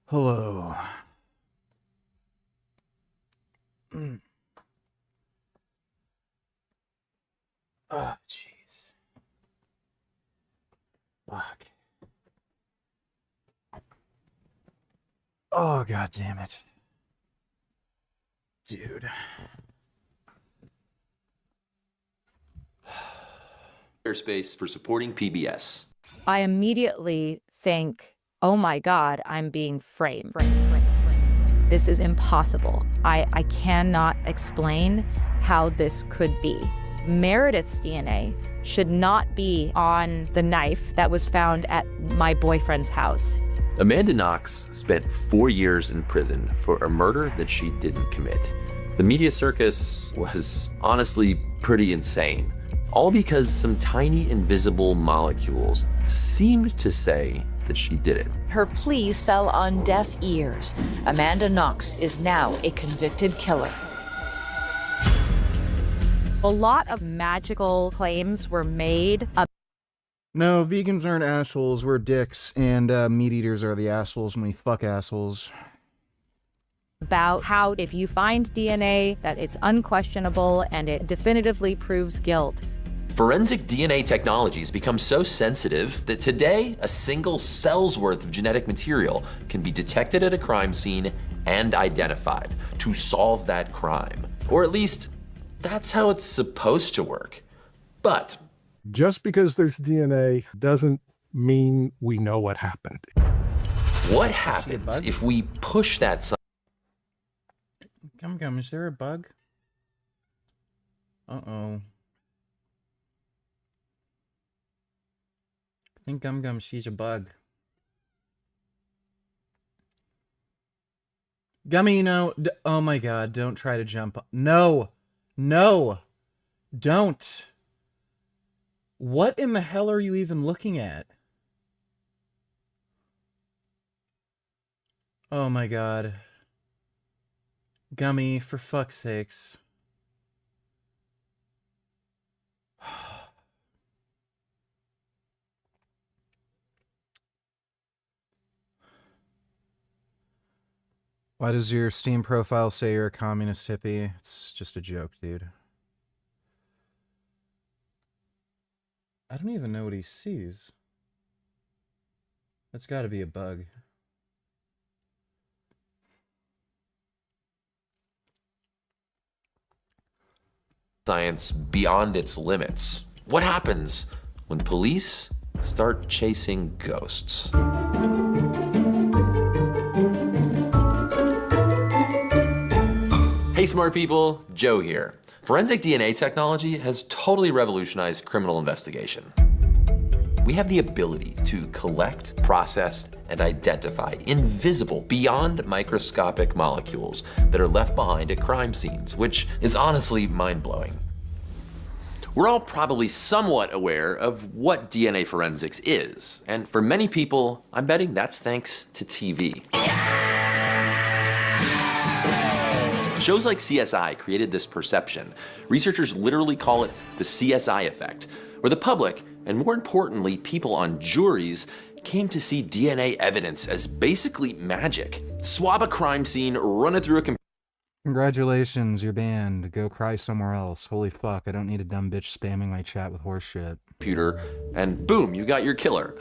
Hello. Oh, jeez. Fuck. Oh, god damn it. Dude. Airspace for supporting PBS. I immediately think, oh my God, I'm being framed. This is impossible. I cannot explain how this could be. Meredith's DNA should not be on the knife that was found at my boyfriend's house. Amanda Knox spent 4 years in prison for a murder that she didn't commit. The media circus was honestly pretty insane, all because some tiny invisible molecules seemed to say that she did it. Her pleas fell on deaf ears. Amanda Knox is now a convicted killer. A lot of magical claims were made. No, vegans aren't assholes, we're dicks, and meat eaters are the assholes when we fuck assholes. About how if you find DNA, that it's unquestionable and it definitively proves guilt. Forensic DNA technologies become so sensitive that today a single cell's worth of genetic material can be detected at a crime scene and identified to solve that crime. Or at least, that's how it's supposed to work. But just because there's DNA doesn't mean we know what happened. what happens if we push that Come, is there a bug? Uh-oh. I think Gum sees a bug. Gummy, no. Oh my god, don't try to jump. No! No! Don't! What in the hell are you even looking at? Oh my god. Gummy, for fuck's sakes. Why does your Steam profile say you're a communist hippie? It's just a joke, dude. I don't even know what he sees. That's gotta be a bug. science beyond its limits? What happens when police start chasing ghosts? Hey smart people, Joe here. Forensic DNA technology has totally revolutionized criminal investigation. We have the ability to collect, process, and identify invisible, beyond microscopic molecules that are left behind at crime scenes, which is honestly mind-blowing. We're all probably somewhat aware of what DNA forensics is, and for many people, I'm betting that's thanks to TV. Shows like CSI created this perception. Researchers literally call it the CSI effect, where the public, and more importantly, people on juries, came to see DNA evidence as basically magic. Swab a crime scene, run it through a computer. Congratulations, you're banned. Go cry somewhere else. Holy fuck, I don't need a dumb bitch spamming my chat with horse shit. And boom, you got your killer.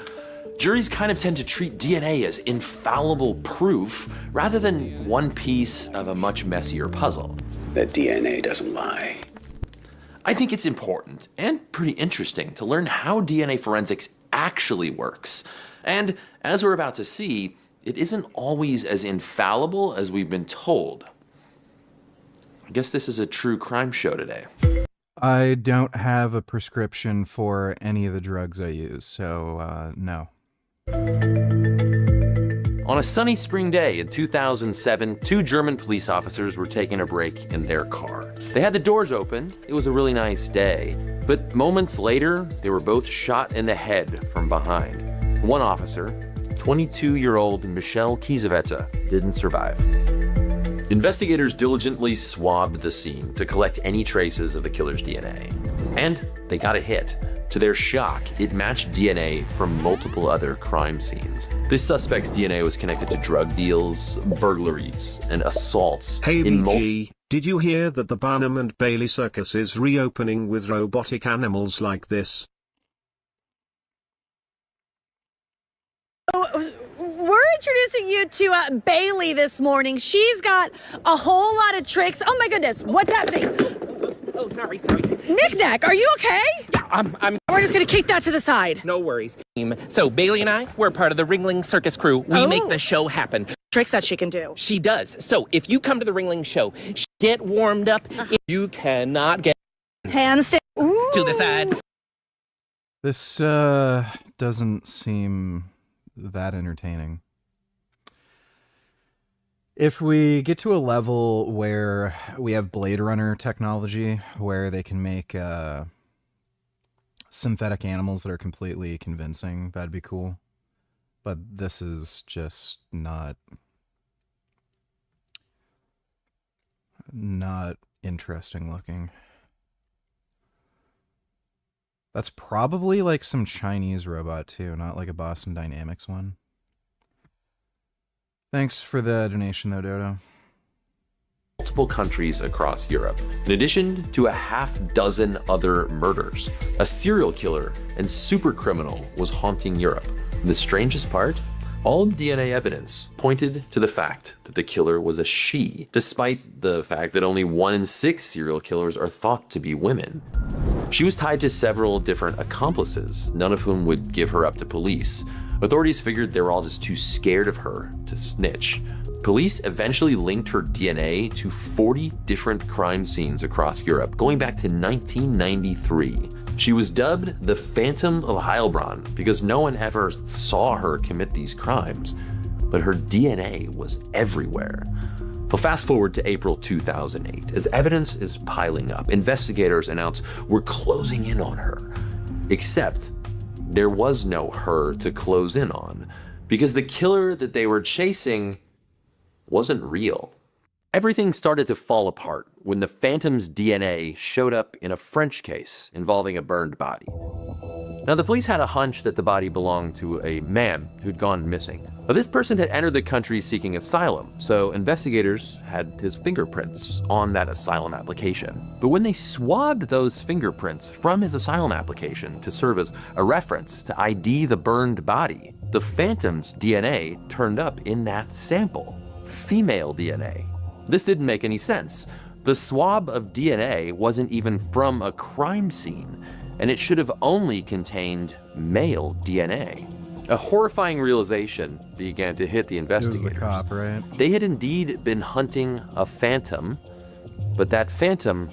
Juries kind of tend to treat DNA as infallible proof rather than one piece of a much messier puzzle. That DNA doesn't lie. I think it's important and pretty interesting to learn how DNA forensics actually works. And as we're about to see, it isn't always as infallible as we've been told. I guess this is a true crime show today. I don't have a prescription for any of the drugs I use, so no. On a sunny spring day in 2007, two German police officers were taking a break in their car. They had the doors open. It was a really nice day. But moments later, they were both shot in the head from behind. One officer, 22-year-old Michelle Kiesewetter, didn't survive. Investigators diligently swabbed the scene to collect any traces of the killer's DNA. And they got a hit. To their shock, it matched DNA from multiple other crime scenes. This suspect's DNA was connected to drug deals, burglaries, and assaults. Hey BG, did you hear that the Barnum and Bailey Circus is reopening with robotic animals like this? We're introducing you to Bailey this morning. She's got a whole lot of tricks. Oh my goodness, what's happening? Oh, sorry. Knick-knack, are you okay? Yeah, I'm We're just gonna kick that to the side. no worries. So Bailey and I, we're part of the Ringling Circus crew. We make the show happen. Tricks that she can do. She does. So if you come to the Ringling show, get warmed up. You cannot get Handstand. to the side. This doesn't seem that entertaining. If we get to a level where we have Blade Runner technology, where they can make synthetic animals that are completely convincing, that'd be cool. But this is just not interesting looking. That's probably like some Chinese robot too, not like a Boston Dynamics one. Thanks for the donation though, Dodo. Multiple countries across Europe. In addition to a half-dozen other murders, a serial killer and super criminal was haunting Europe. The strangest part? All DNA evidence pointed to the fact that the killer was a she, despite the fact that only 1 in 6 serial killers are thought to be women. She was tied to several different accomplices, none of whom would give her up to police. Authorities figured they were all just too scared of her to snitch. Police eventually linked her DNA to 40 different crime scenes across Europe, going back to 1993. She was dubbed the Phantom of Heilbronn because no one ever saw her commit these crimes, but her DNA was everywhere. Well, fast forward to April 2008. As evidence is piling up, investigators announce we're closing in on her. Except there was no her to close in on because the killer that they were chasing wasn't real. Everything started to fall apart when the Phantom's DNA showed up in a French case involving a burned body. Now, the police had a hunch that the body belonged to a man who'd gone missing. But this person had entered the country seeking asylum, so investigators had his fingerprints on that asylum application. But when they swabbed those fingerprints from his asylum application to serve as a reference to ID the burned body, the Phantom's DNA turned up in that sample. Female DNA. This didn't make any sense. The swab of DNA wasn't even from a crime scene, and it should have only contained male DNA. A horrifying realization began to hit the investigators. It was the cop, right? They had indeed been hunting a phantom, but that phantom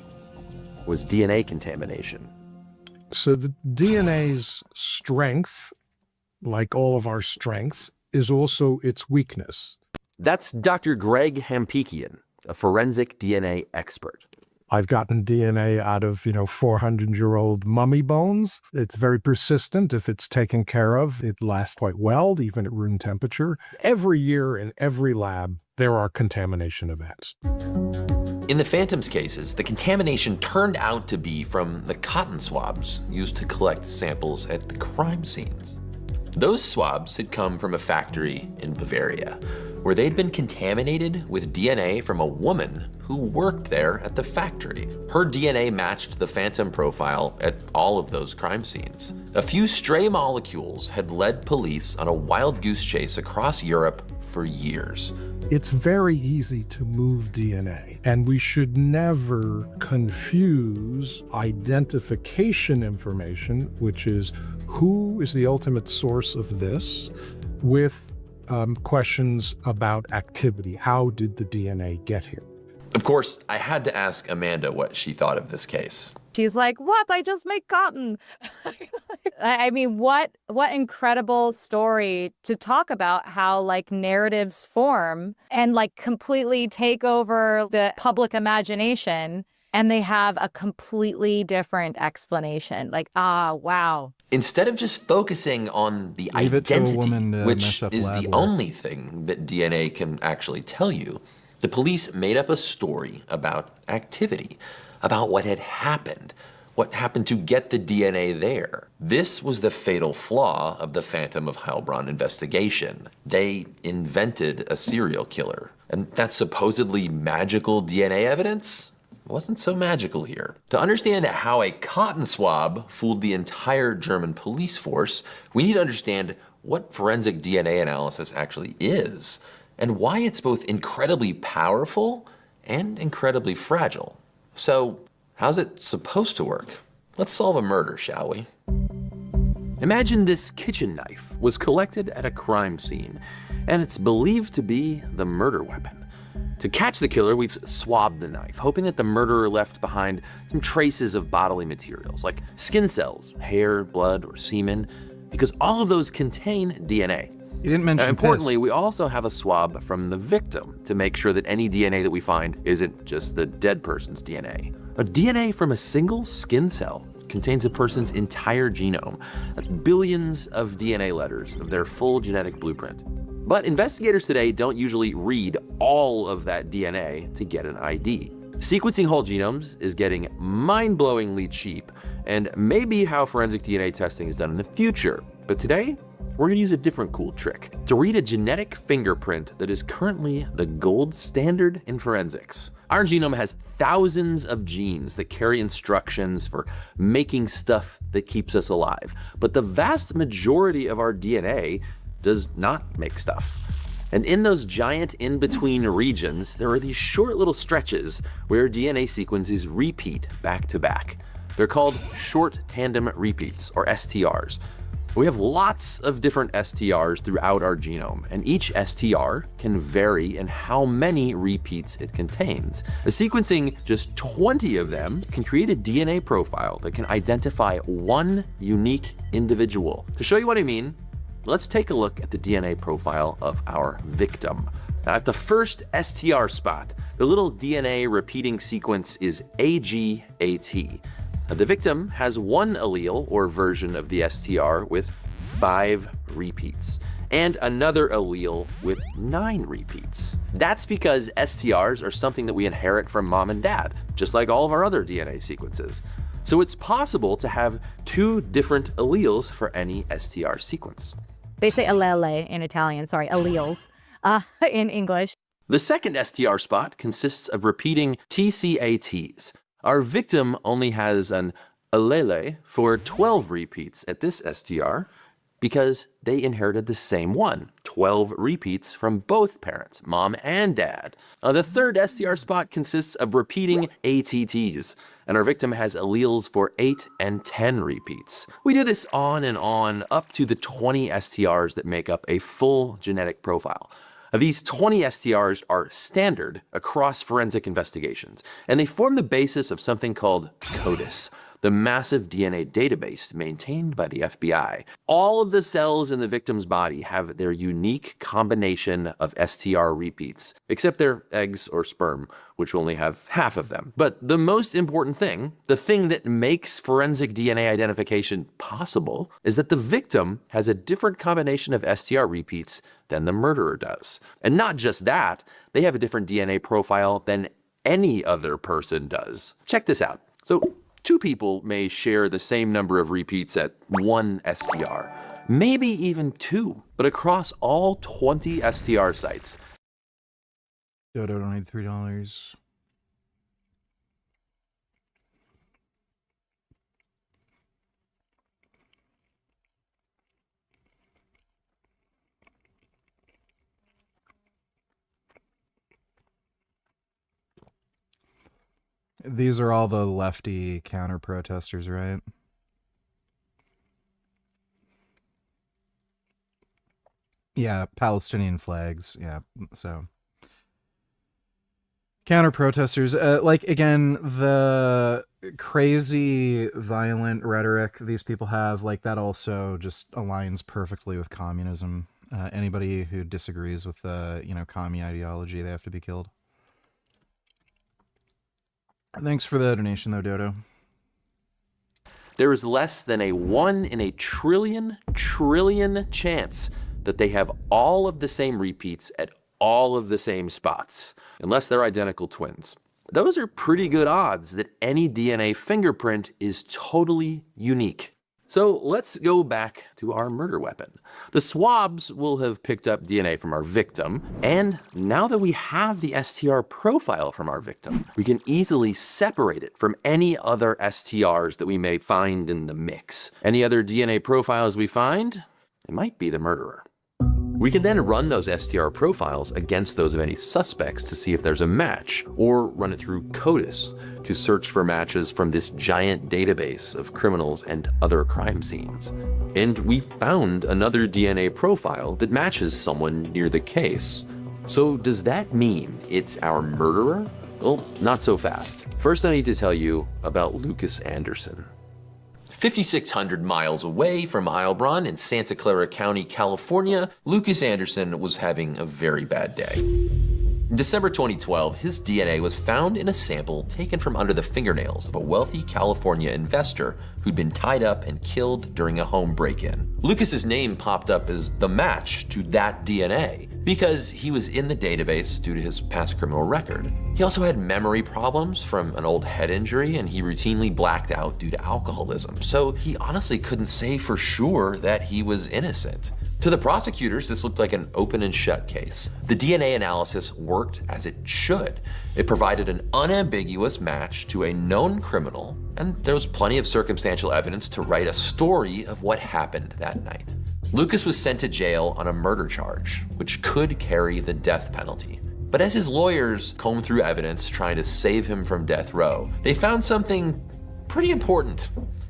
was DNA contamination. So the DNA's strength, like all of our strengths, is also its weakness. That's Dr. Greg Hampikian, a forensic DNA expert. I've gotten DNA out of, 400-year-old mummy bones. It's very persistent. If it's taken care of, it lasts quite well, even at room temperature. Every year in every lab, there are contamination events. In the Phantom's cases, the contamination turned out to be from the cotton swabs used to collect samples at the crime scenes. Those swabs had come from a factory in Bavaria, where they'd been contaminated with DNA from a woman who worked there at the factory. Her DNA matched the Phantom profile at all of those crime scenes. A few stray molecules had led police on a wild goose chase across Europe for years. It's very easy to move DNA, and we should never confuse identification information, which is who is the ultimate source of this, with questions about activity. How did the DNA get here? Of course, I had to ask Amanda what she thought of this case. She's like, what? I just make cotton. I mean, what incredible story to talk about how like narratives form and like completely take over the public imagination, and they have a completely different explanation. Like, wow. Instead of just focusing on the Leave it to a identity, woman to which mess up is lab the work. only thing that DNA can actually tell you, the police made up a story about activity, about what had happened, What happened to get the DNA there? This was the fatal flaw of the Phantom of Heilbronn investigation. They invented a serial killer. And that supposedly magical DNA evidence wasn't so magical here. To understand how a cotton swab fooled the entire German police force, we need to understand what forensic DNA analysis actually is, and why it's both incredibly powerful and incredibly fragile. So, how's it supposed to work? Let's solve a murder, shall we? Imagine this kitchen knife was collected at a crime scene, and it's believed to be the murder weapon. To catch the killer, we've swabbed the knife, hoping that the murderer left behind some traces of bodily materials, like skin cells, hair, blood, or semen, because all of those contain DNA. You didn't mention importantly, piss. we also have a swab from the victim to make sure that any DNA that we find isn't just the dead person's DNA. A DNA from a single skin cell contains a person's entire genome. That's billions of DNA letters of their full genetic blueprint. But investigators today don't usually read all of that DNA to get an ID. Sequencing whole genomes is getting mind-blowingly cheap, and may be how forensic DNA testing is done in the future. But today, we're gonna use a different cool trick to read a genetic fingerprint that is currently the gold standard in forensics. Our genome has thousands of genes that carry instructions for making stuff that keeps us alive. But the vast majority of our DNA does not make stuff. And in those giant in-between regions, there are these short little stretches where DNA sequences repeat back to back. They're called short tandem repeats, or STRs. We have lots of different STRs throughout our genome, and each STR can vary in how many repeats it contains. Sequencing just 20 of them can create a DNA profile that can identify one unique individual. To show you what I mean, let's take a look at the DNA profile of our victim. Now, at the first STR spot, the little DNA repeating sequence is AGAT. The victim has one allele or version of the STR with 5 repeats, and another allele with 9 repeats. That's because STRs are something that we inherit from mom and dad, just like all of our other DNA sequences. So it's possible to have 2 different alleles for any STR sequence. They say allele in Italian, sorry, alleles in English. The second STR spot consists of repeating TCATs. Our victim only has an allele for 12 repeats at this STR because they inherited the same one, 12 repeats from both parents, mom and dad. The third STR spot consists of repeating ATTs, and our victim has alleles for 8 and 10 repeats. We do this on and on up to the 20 STRs that make up a full genetic profile. These 20 STRs are standard across forensic investigations, and they form the basis of something called CODIS, the massive DNA database maintained by the FBI. All of the cells in the victim's body have their unique combination of STR repeats, except their eggs or sperm, which only have half of them. But the most important thing, the thing that makes forensic DNA identification possible, is that the victim has a different combination of STR repeats than the murderer does. And not just that, they have a different DNA profile than any other person does. Check this out. So, 2 people may share the same number of repeats at one STR, maybe even 2, but across all 20 STR sites. Dodo donated $3. These are all the lefty counter protesters, right? Yeah, Palestinian flags. Yeah, so counter protesters. Like, again, the crazy violent rhetoric these people have, like, that also just aligns perfectly with communism. Anybody who disagrees with the, commie ideology, they have to be killed. Thanks for the donation, though, Dodo. There is less than a 1 in a trillion chance that they have all of the same repeats at all of the same spots, unless they're identical twins. those are pretty good odds that any DNA fingerprint is totally unique. So let's go back to our murder weapon. The swabs will have picked up DNA from our victim, and now that we have the STR profile from our victim, we can easily separate it from any other STRs that we may find in the mix. Any other DNA profiles we find, it might be the murderer. We can then run those STR profiles against those of any suspects to see if there's a match, or run it through CODIS to search for matches from this giant database of criminals and other crime scenes. And we found another DNA profile that matches someone near the case. So does that mean it's our murderer? Well, not so fast. First, I need to tell you about Lucas Anderson. 5,600 miles away from Heilbronn in Santa Clara County, California, Lucas Anderson was having a very bad day. In December 2012, his DNA was found in a sample taken from under the fingernails of a wealthy California investor who'd been tied up and killed during a home break-in. Lucas's name popped up as the match to that DNA because he was in the database due to his past criminal record. He also had memory problems from an old head injury, and he routinely blacked out due to alcoholism, so he honestly couldn't say for sure that he was innocent. To the prosecutors, this looked like an open and shut case. The DNA analysis worked as it should. It provided an unambiguous match to a known criminal, and there was plenty of circumstantial evidence to write a story of what happened that night. Lucas was sent to jail on a murder charge, which could carry the death penalty. But as his lawyers combed through evidence trying to save him from death row, they found something pretty important.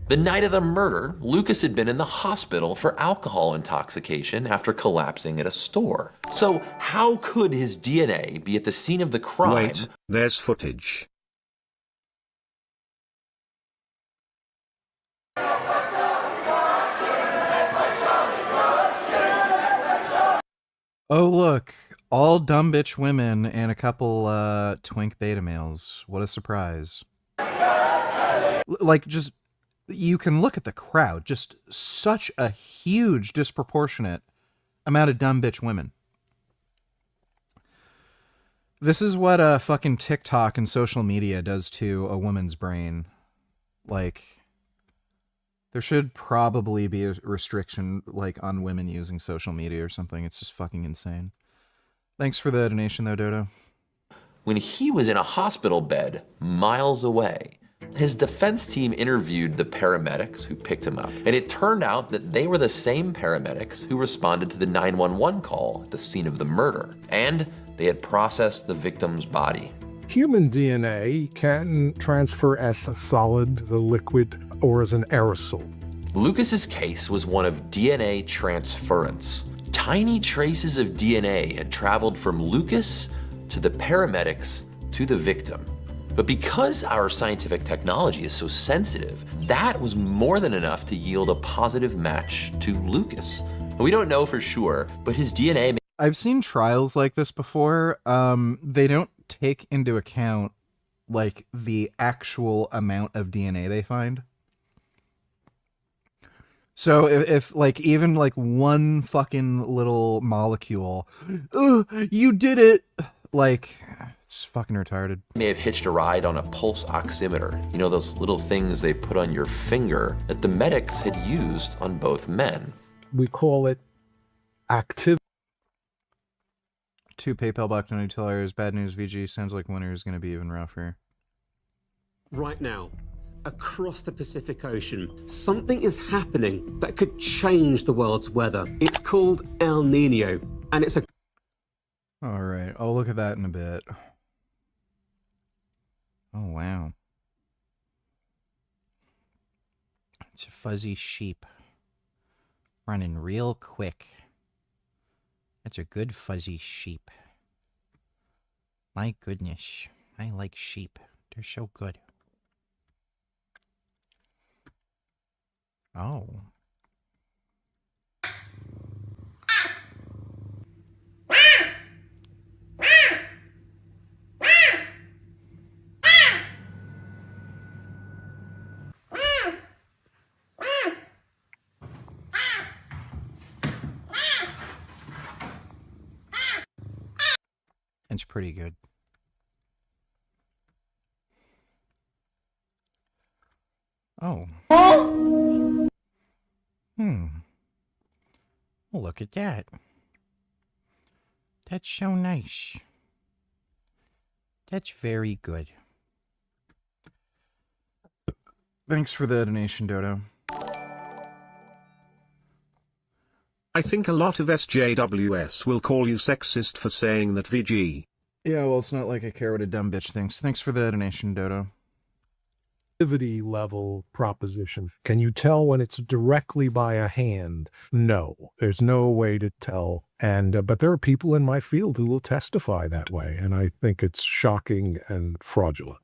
The night of the murder, Lucas had been in the hospital for alcohol intoxication after collapsing at a store. So how could his DNA be at the scene of the crime? Wait, there's footage. Oh, look, all dumb bitch women and a couple twink beta males. What a surprise. Like, just, you can look at the crowd, just such a huge disproportionate amount of dumb bitch women. This is what fucking TikTok and social media does to a woman's brain. Like, there should probably be a restriction, like, on women using social media or something. It's just fucking insane. Thanks for the donation, though, Dodo. When he was in a hospital bed miles away, his defense team interviewed the paramedics who picked him up, and it turned out that they were the same paramedics who responded to the 911 call at the scene of the murder, and they had processed the victim's body. Human DNA can transfer as a solid, the liquid, or as an aerosol. Lucas's case was one of DNA transference. Tiny traces of DNA had traveled from Lucas to the paramedics to the victim. But because our scientific technology is so sensitive, that was more than enough to yield a positive match to Lucas. We don't know for sure, but his DNA... I've seen trials like this before. They don't take into account, like, the actual amount of DNA they find. So if like, even like one fucking little molecule, you did it, like, it's fucking retarded. May have hitched a ride on a pulse oximeter. You know, those little things they put on your finger that the medics had used on both men. We call it activity. 2 PayPal Black $20. Bad news, VG. Sounds like winter is going to be even rougher. Right now, across the Pacific Ocean, something is happening that could change the world's weather. It's called El Nino, and it's a... All right, I'll look at that in a bit. Oh, wow. It's a fuzzy sheep. Running real quick. That's a good fuzzy sheep. My goodness. I like sheep. They're so good. Oh. It's pretty good. Well, look at that. That's so nice. That's very good. Thanks for the donation, Dodo. I think a lot of SJWS will call you sexist for saying that VG. Yeah, well, it's not like I care what a dumb bitch thinks. Thanks for the donation, Dodo. Level proposition. Can you tell when it's directly by a hand? No, there's no way to tell. And but there are people in my field who will testify that way, and I think it's shocking and fraudulent.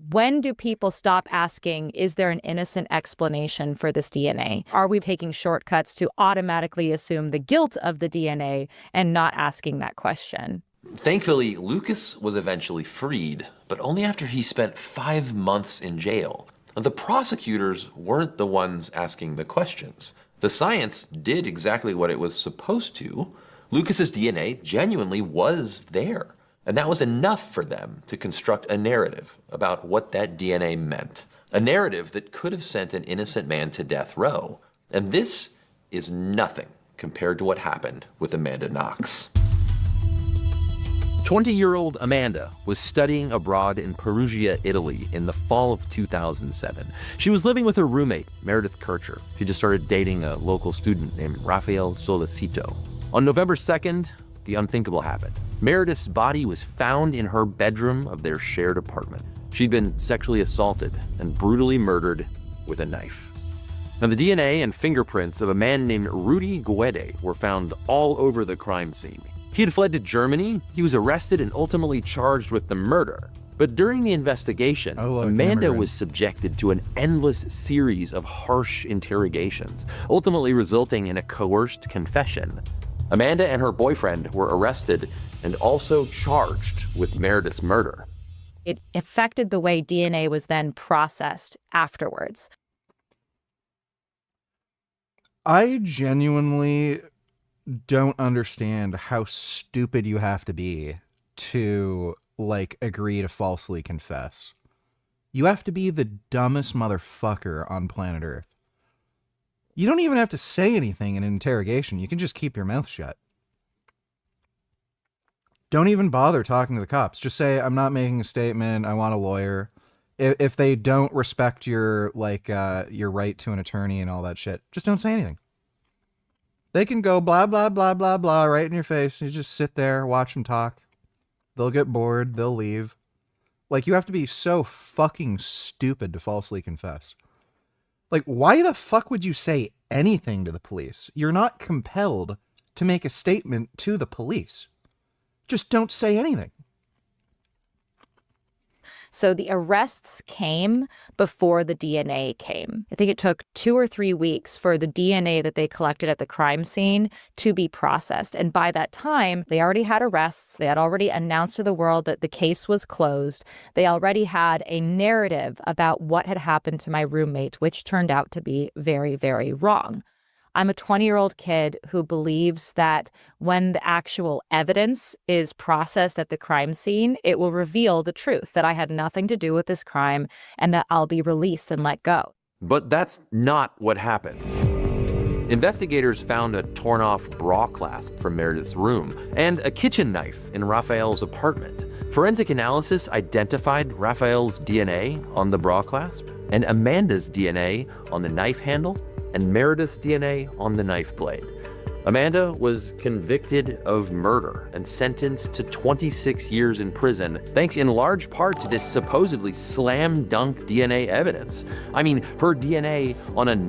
When do people stop asking, is there an innocent explanation for this DNA? Are we taking shortcuts to automatically assume the guilt of the DNA and not asking that question? Thankfully, Lucas was eventually freed, but only after he spent 5 months in jail. The prosecutors weren't the ones asking the questions. The science did exactly what it was supposed to. Lucas's DNA genuinely was there. And that was enough for them to construct a narrative about what that DNA meant. A narrative that could have sent an innocent man to death row. And this is nothing compared to what happened with Amanda Knox. 20-year-old Amanda was studying abroad in Perugia, Italy in the fall of 2007. She was living with her roommate, Meredith Kircher. She just started dating a local student named Rafael Solicito. On November 2nd, the unthinkable happened. Meredith's body was found in her bedroom of their shared apartment. She'd been sexually assaulted and brutally murdered with a knife. Now, the DNA and fingerprints of a man named Rudy Guede were found all over the crime scene. He had fled to Germany, he was arrested and ultimately charged with the murder. But during the investigation, Amanda was subjected to an endless series of harsh interrogations, ultimately resulting in a coerced confession. Amanda and her boyfriend were arrested and also charged with Meredith's murder. It affected the way DNA was then processed afterwards. I genuinely don't understand how stupid you have to be to, like, agree to falsely confess. You have to be the dumbest motherfucker on planet Earth. You don't even have to say anything in an interrogation. You can just keep your mouth shut. Don't even bother talking to the cops. Just say, I'm not making a statement. I want a lawyer. If they don't respect your, like, your right to an attorney and all that shit, just don't say anything. They can go blah, blah, blah, blah, blah right in your face. You just sit there, watch them talk. They'll get bored. They'll leave. Like, you have to be so fucking stupid to falsely confess. Like, why the fuck would you say anything to the police? You're not compelled to make a statement to the police. Just don't say anything. So the arrests came before the DNA came. I think it took 2 or 3 weeks for the DNA that they collected at the crime scene to be processed. And by that time, they already had arrests. They had already announced to the world that the case was closed. They already had a narrative about what had happened to my roommate, which turned out to be very, very wrong. I'm a 20-year-old kid who believes that when the actual evidence is processed at the crime scene, it will reveal the truth, that I had nothing to do with this crime and that I'll be released and let go. But that's not what happened. Investigators found a torn-off bra clasp from Meredith's room and a kitchen knife in Raphael's apartment. Forensic analysis identified Raphael's DNA on the bra clasp and Amanda's DNA on the knife handle and Meredith's DNA on the knife blade. Amanda was convicted of murder and sentenced to 26 years in prison, thanks in large part to this supposedly slam dunk DNA evidence. I mean, her DNA on a...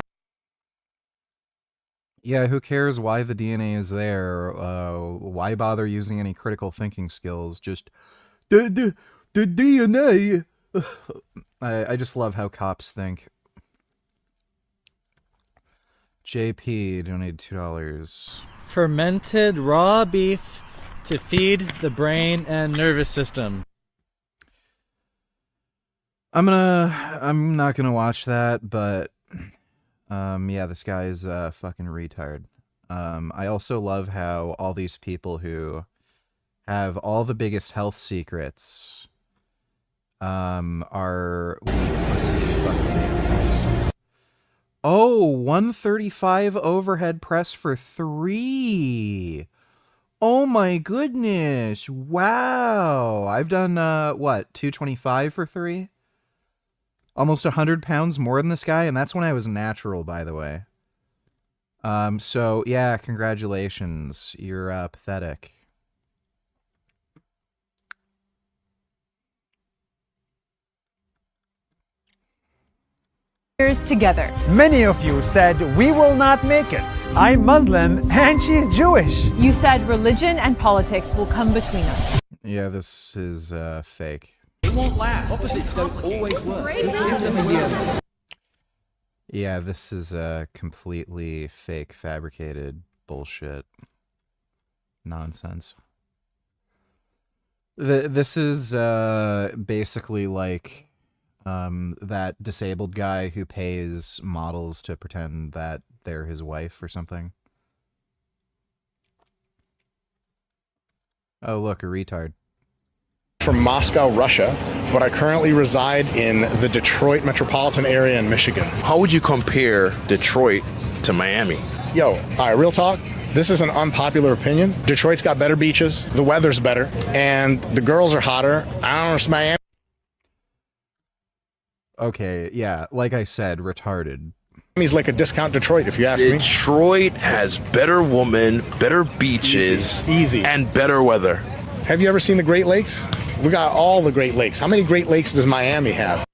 Yeah, who cares why the DNA is there? Why bother using any critical thinking skills? Just, the DNA. I just love how cops think. JP donated $2. Fermented raw beef to feed the brain and nervous system. I'm not gonna watch that, but yeah, this guy is fucking retard. I also love how all these people who have all the biggest health secrets are weak pussy fucking idiots. Oh, 135 overhead press for 3. Oh my goodness. Wow. I've done, what, 225 for 3? Almost 100 pounds more than this guy, and that's when I was natural, by the way. So, yeah, congratulations. You're, pathetic. Together. Many of you said we will not make it. I'm Muslim and she's Jewish. You said religion and politics will come between us. Yeah, this is fake. It won't last. Opposites don't always work. Yeah, this is completely fake, fabricated bullshit. Nonsense. This is basically like that disabled guy who pays models to pretend that they're his wife or something. Oh, look, a retard. From Moscow, Russia, but I currently reside in the Detroit metropolitan area in Michigan. How would you compare Detroit to Miami? Yo, all right, real talk. This is an unpopular opinion. Detroit's got better beaches, the weather's better, and the girls are hotter. I don't know, Miami. Okay, yeah, like I said, retarded. Miami's like a discount Detroit, if you ask me. Detroit has better women, better beaches, Easy. And better weather. Have you ever seen the Great Lakes? We got all the Great Lakes. How many Great Lakes does Miami have?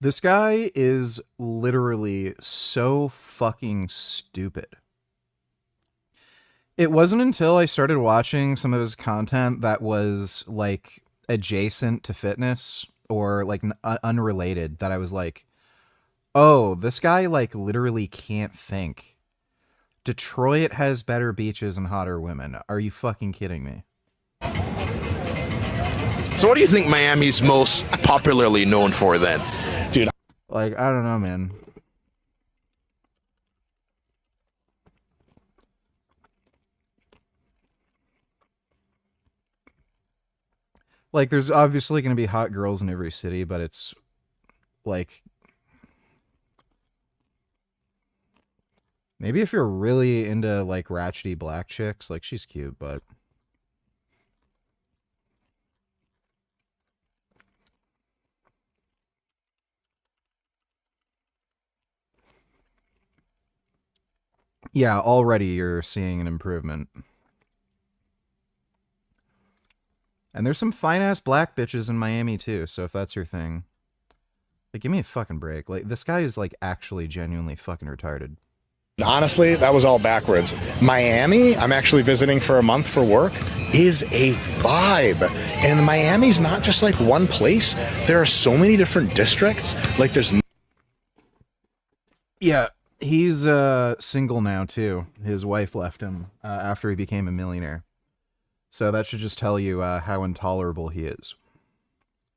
This guy is literally so fucking stupid. It wasn't until I started watching some of his content that was like adjacent to fitness or like unrelated that I was like, oh, this guy like literally can't think. Detroit has better beaches and hotter women. Are you fucking kidding me? So what do you think Miami's most popularly known for then? Dude, like, I don't know, man. Like, there's obviously going to be hot girls in every city, but it's like, maybe if you're really into like ratchety black chicks, like she's cute, but yeah, already you're seeing an improvement. And there's some fine-ass black bitches in Miami, too, so if that's your thing. Like, give me a fucking break. Like, this guy is, like, actually genuinely fucking retarded. honestly, that was all backwards. Miami, I'm actually visiting for a month for work, is a vibe. And Miami's not just like one place. There are so many different districts. Like there's... Yeah, he's single now, too. His wife left him after he became a millionaire. So that should just tell you how intolerable he is.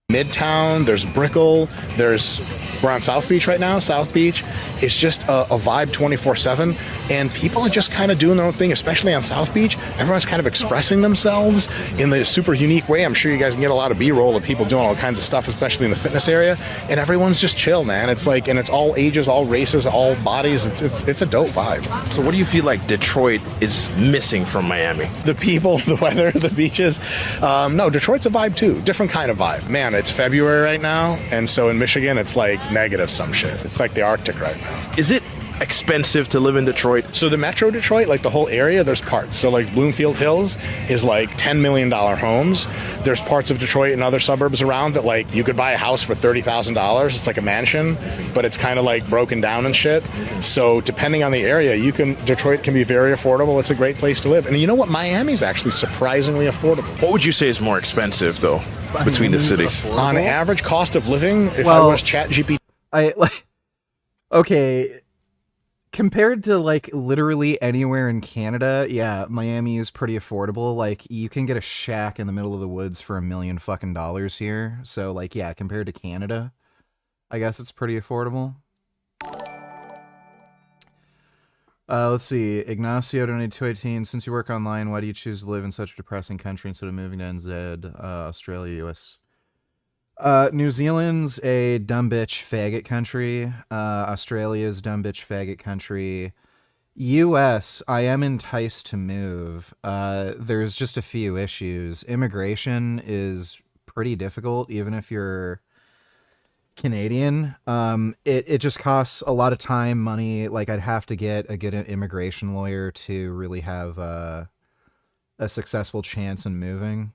Midtown, there's Brickell, we're on South Beach right now, South Beach. It's just a vibe 24/7, and people are just kind of doing their own thing, especially on South Beach. Everyone's kind of expressing themselves in the super unique way. I'm sure you guys can get a lot of B-roll of people doing all kinds of stuff, especially in the fitness area, and everyone's just chill, man. It's like, and it's all ages, all races, all bodies. It's a dope vibe. So what do you feel like Detroit is missing from Miami? The people, the weather, the beaches. No, Detroit's a vibe too, different kind of vibe. Man, it's February right now, and so in Michigan it's like negative some shit. It's like the Arctic right now. Is it expensive to live in Detroit? So the metro Detroit, like the whole area, there's parts. So like Bloomfield Hills is like $10 million homes. There's parts of Detroit and other suburbs around that like you could buy a house for $30,000. It's like a mansion, but it's kind of like broken down and shit. So depending on the area, Detroit can be very affordable. It's a great place to live. And you know what? Miami's actually surprisingly affordable. What would you say is more expensive though between the cities? Affordable? On average cost of living, if I was ChatGPT. Okay. Compared to like literally anywhere in Canada, yeah, Miami is pretty affordable. Like you can get a shack in the middle of the woods for $1 million fucking dollars here. So like, yeah, compared to Canada, I guess it's pretty affordable. Let's see. Ignacio donated 218. Since you work online, why do you choose to live in such a depressing country instead of moving to NZ, Australia, US? New Zealand's a dumb bitch faggot country. Australia's dumb bitch faggot country. US, I am enticed to move. There's just a few issues. Immigration is pretty difficult, even if you're Canadian. It just costs a lot of time, money. Like, I'd have to get a good immigration lawyer to really have a successful chance in moving.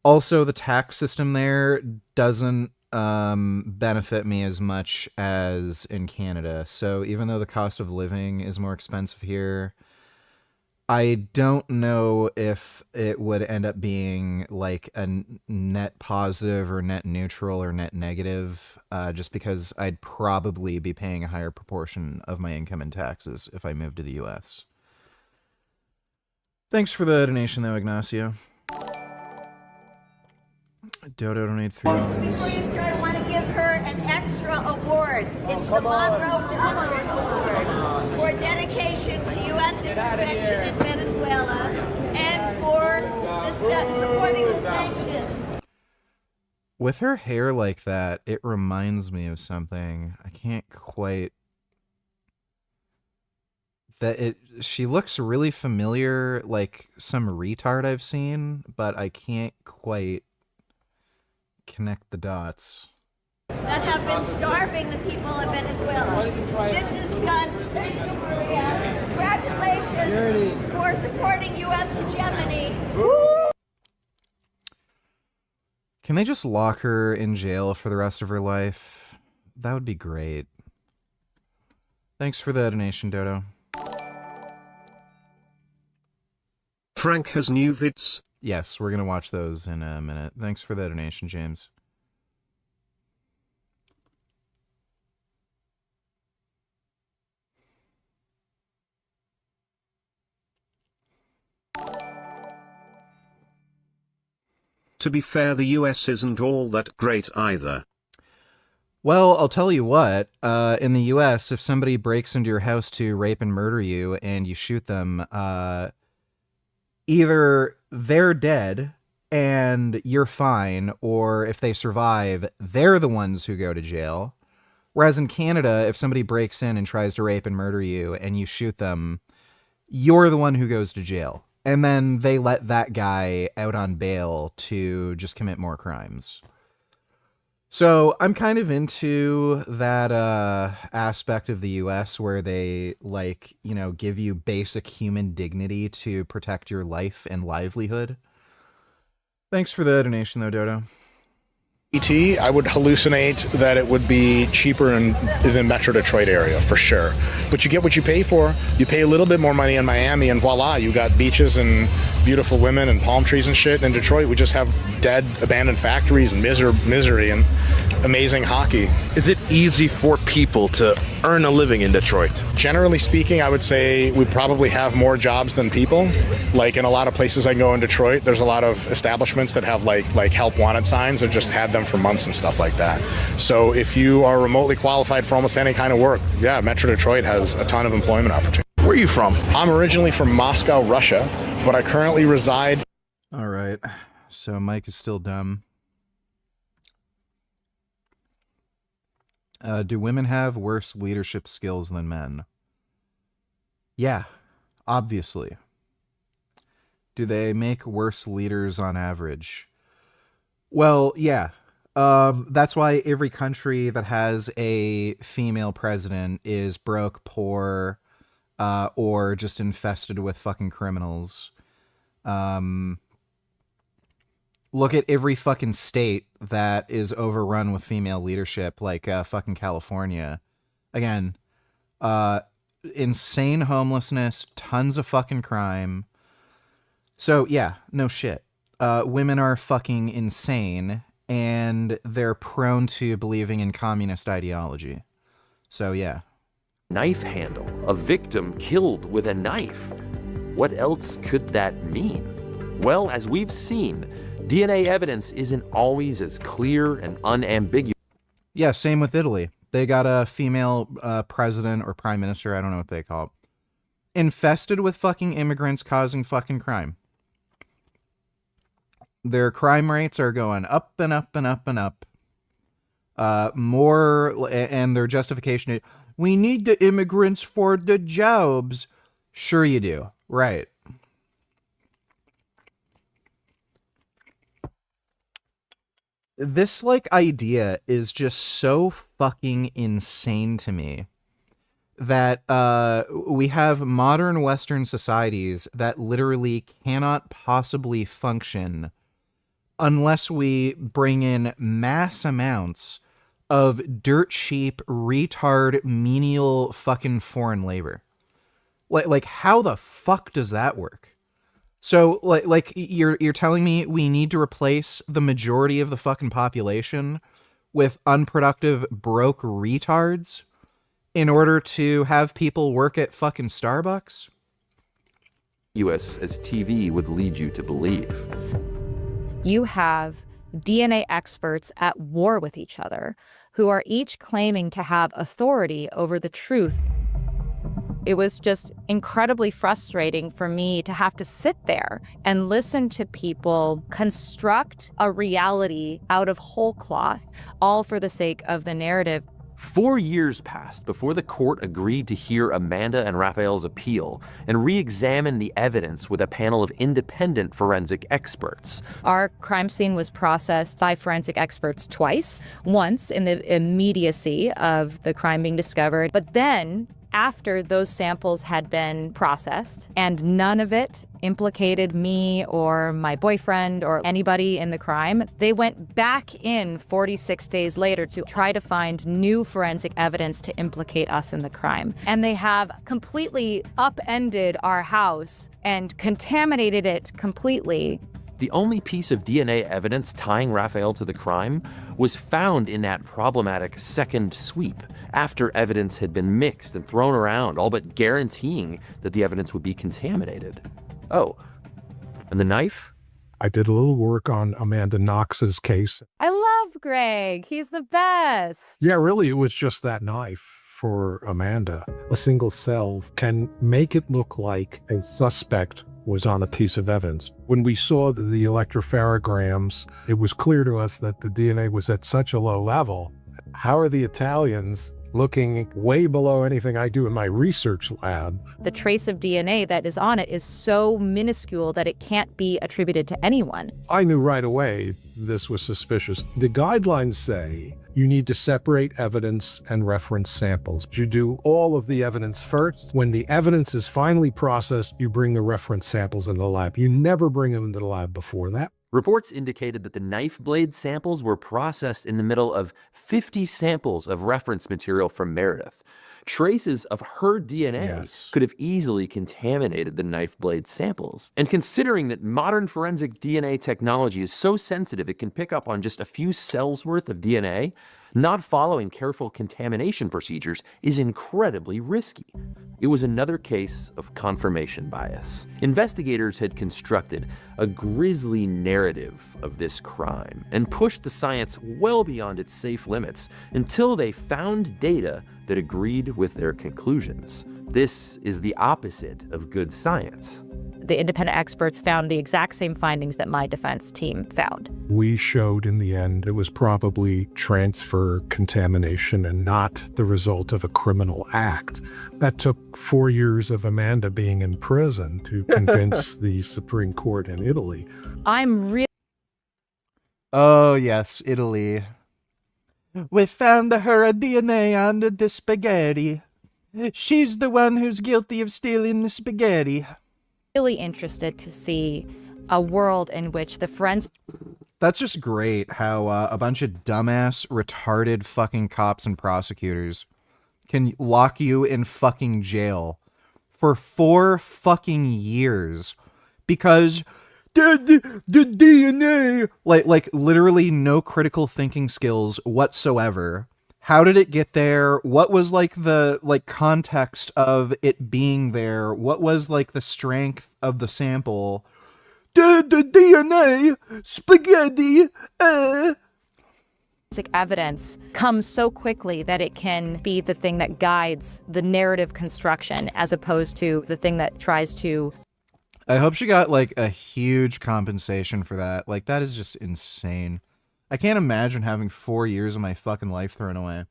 Also, the tax system there doesn't benefit me as much as in Canada. So even though the cost of living is more expensive here, I don't know if it would end up being like a net positive or net neutral or net negative, just because I'd probably be paying a higher proportion of my income in taxes if I moved to the US. Thanks for the donation, though, Ignacio. Dodo donated $3. I want to give her an extra award. It's the Monroe Doctors Award for dedication to U.S. intervention in Venezuela and for supporting the sanctions. With her hair like that, it reminds me of something. I can't quite... She looks really familiar, like some retard I've seen, but I can't quite connect the dots. That have been starving the people of Venezuela. This is done. Thank you, Maria. Congratulations for supporting U.S. hegemony. Can they just lock her in jail for the rest of her life? That would be great. Thanks for the donation, Dodo. Frank has new vids. Yes, we're going to watch those in a minute. Thanks for the donation, James. To be fair, the US isn't all that great either. Well, I'll tell you what, in the US, if somebody breaks into your house to rape and murder you and you shoot them, either they're dead and you're fine, or if they survive, they're the ones who go to jail. Whereas in Canada, if somebody breaks in and tries to rape and murder you and you shoot them, you're the one who goes to jail. And then they let that guy out on bail to just commit more crimes. So I'm kind of into that aspect of the US where they, like, you know, give you basic human dignity to protect your life and livelihood. Thanks for the donation, though, Dodo. I would hallucinate that it would be cheaper in the Metro Detroit area, for sure. But you get what you pay for. You pay a little bit more money in Miami, and voila, you got beaches and beautiful women and palm trees and shit. In Detroit, we just have dead, abandoned factories and misery and amazing hockey. Is it easy for people to earn a living in Detroit? Generally speaking, I would say we probably have more jobs than people. Like in a lot of places I go in Detroit, there's a lot of establishments that have like help wanted signs. I've just had them for months and stuff like that. So if you are remotely qualified for almost any kind of work, yeah, Metro Detroit has a ton of employment opportunities. Where are you from? I'm originally from Moscow, Russia, but I currently reside... All right, so Mike is still dumb. Do women have worse leadership skills than men? Yeah, obviously. Do they make worse leaders on average? Well, yeah. That's why every country that has a female president is broke, poor, or just infested with fucking criminals. Look at every fucking state that is overrun with female leadership, like fucking California. Again, insane homelessness, tons of fucking crime. So, yeah, no shit. Women are fucking insane, and they're prone to believing in communist ideology. So, yeah. Knife handle, a victim killed with a knife. What else could that mean? Well, as we've seen, DNA evidence isn't always as clear and unambiguous. Yeah, same with Italy. They got a female president or prime minister, I don't know what they call it, infested with fucking immigrants causing fucking crime. Their crime rates are going up and up and up and up. More, and their justification is, we need the immigrants for the jobs. Sure you do. Right. This, like, idea is just so fucking insane to me that we have modern Western societies that literally cannot possibly function unless we bring in mass amounts of dirt cheap, retard, menial fucking foreign labor. Like how the fuck does that work? So like you're telling me we need to replace the majority of the fucking population with unproductive, broke retards in order to have people work at fucking Starbucks? US as TV would lead you to believe. You have DNA experts at war with each other who are each claiming to have authority over the truth. It was just incredibly frustrating for me to have to sit there and listen to people construct a reality out of whole cloth, all for the sake of the narrative. 4 years passed before the court agreed to hear Amanda and Raphael's appeal and re-examine the evidence with a panel of independent forensic experts. Our crime scene was processed by forensic experts twice, once in the immediacy of the crime being discovered, but then after those samples had been processed and none of it implicated me or my boyfriend or anybody in the crime, they went back in 46 days later to try to find new forensic evidence to implicate us in the crime. And they have completely upended our house and contaminated it completely. The only piece of DNA evidence tying Raphael to the crime was found in that problematic second sweep, after evidence had been mixed and thrown around, all but guaranteeing that the evidence would be contaminated. Oh, and the knife? I did a little work on Amanda Knox's case. I love Greg. He's the best. Yeah, really, it was just that knife for Amanda. A single cell can make it look like a suspect was on a piece of evidence. When we saw the electropharograms, it was clear to us that the DNA was at such a low level. How are the Italians looking way below anything I do in my research lab? The trace of DNA that is on it is so minuscule that it can't be attributed to anyone. I knew right away this was suspicious. The guidelines say you need to separate evidence and reference samples. You do all of the evidence first. When the evidence is finally processed, you bring the reference samples in the lab. You never bring them into the lab before that. Reports indicated that the knife blade samples were processed in the middle of 50 samples of reference material from Meredith. Traces of her DNA could have easily contaminated the knife blade samples. And considering that modern forensic DNA technology is so sensitive it can pick up on just a few cells worth of DNA, not following careful contamination procedures is incredibly risky. It was another case of confirmation bias. Investigators had constructed a grisly narrative of this crime and pushed the science well beyond its safe limits until they found data that agreed with their conclusions. This is the opposite of good science. The independent experts found the exact same findings that my defense team found. We showed in the end it was probably transfer contamination and not the result of a criminal act. That took 4 years of Amanda being in prison to convince the Supreme Court in Italy. I'm really... Oh, yes, Italy. We found her DNA under the spaghetti. She's the one who's guilty of stealing the spaghetti. Really interested to see a world in which the forensic... That's just great how a bunch of dumbass, retarded fucking cops and prosecutors can lock you in fucking jail for 4 fucking years because the DNA, like literally no critical thinking skills whatsoever. How did it get there? What was like the context of it being there? What was like the strength of the sample? The DNA spaghetti. Evidence comes so quickly that it can be the thing that guides the narrative construction as opposed to the thing that tries to... I hope she got like a huge compensation for that. Like that is just insane. I can't imagine having 4 years of my fucking life thrown away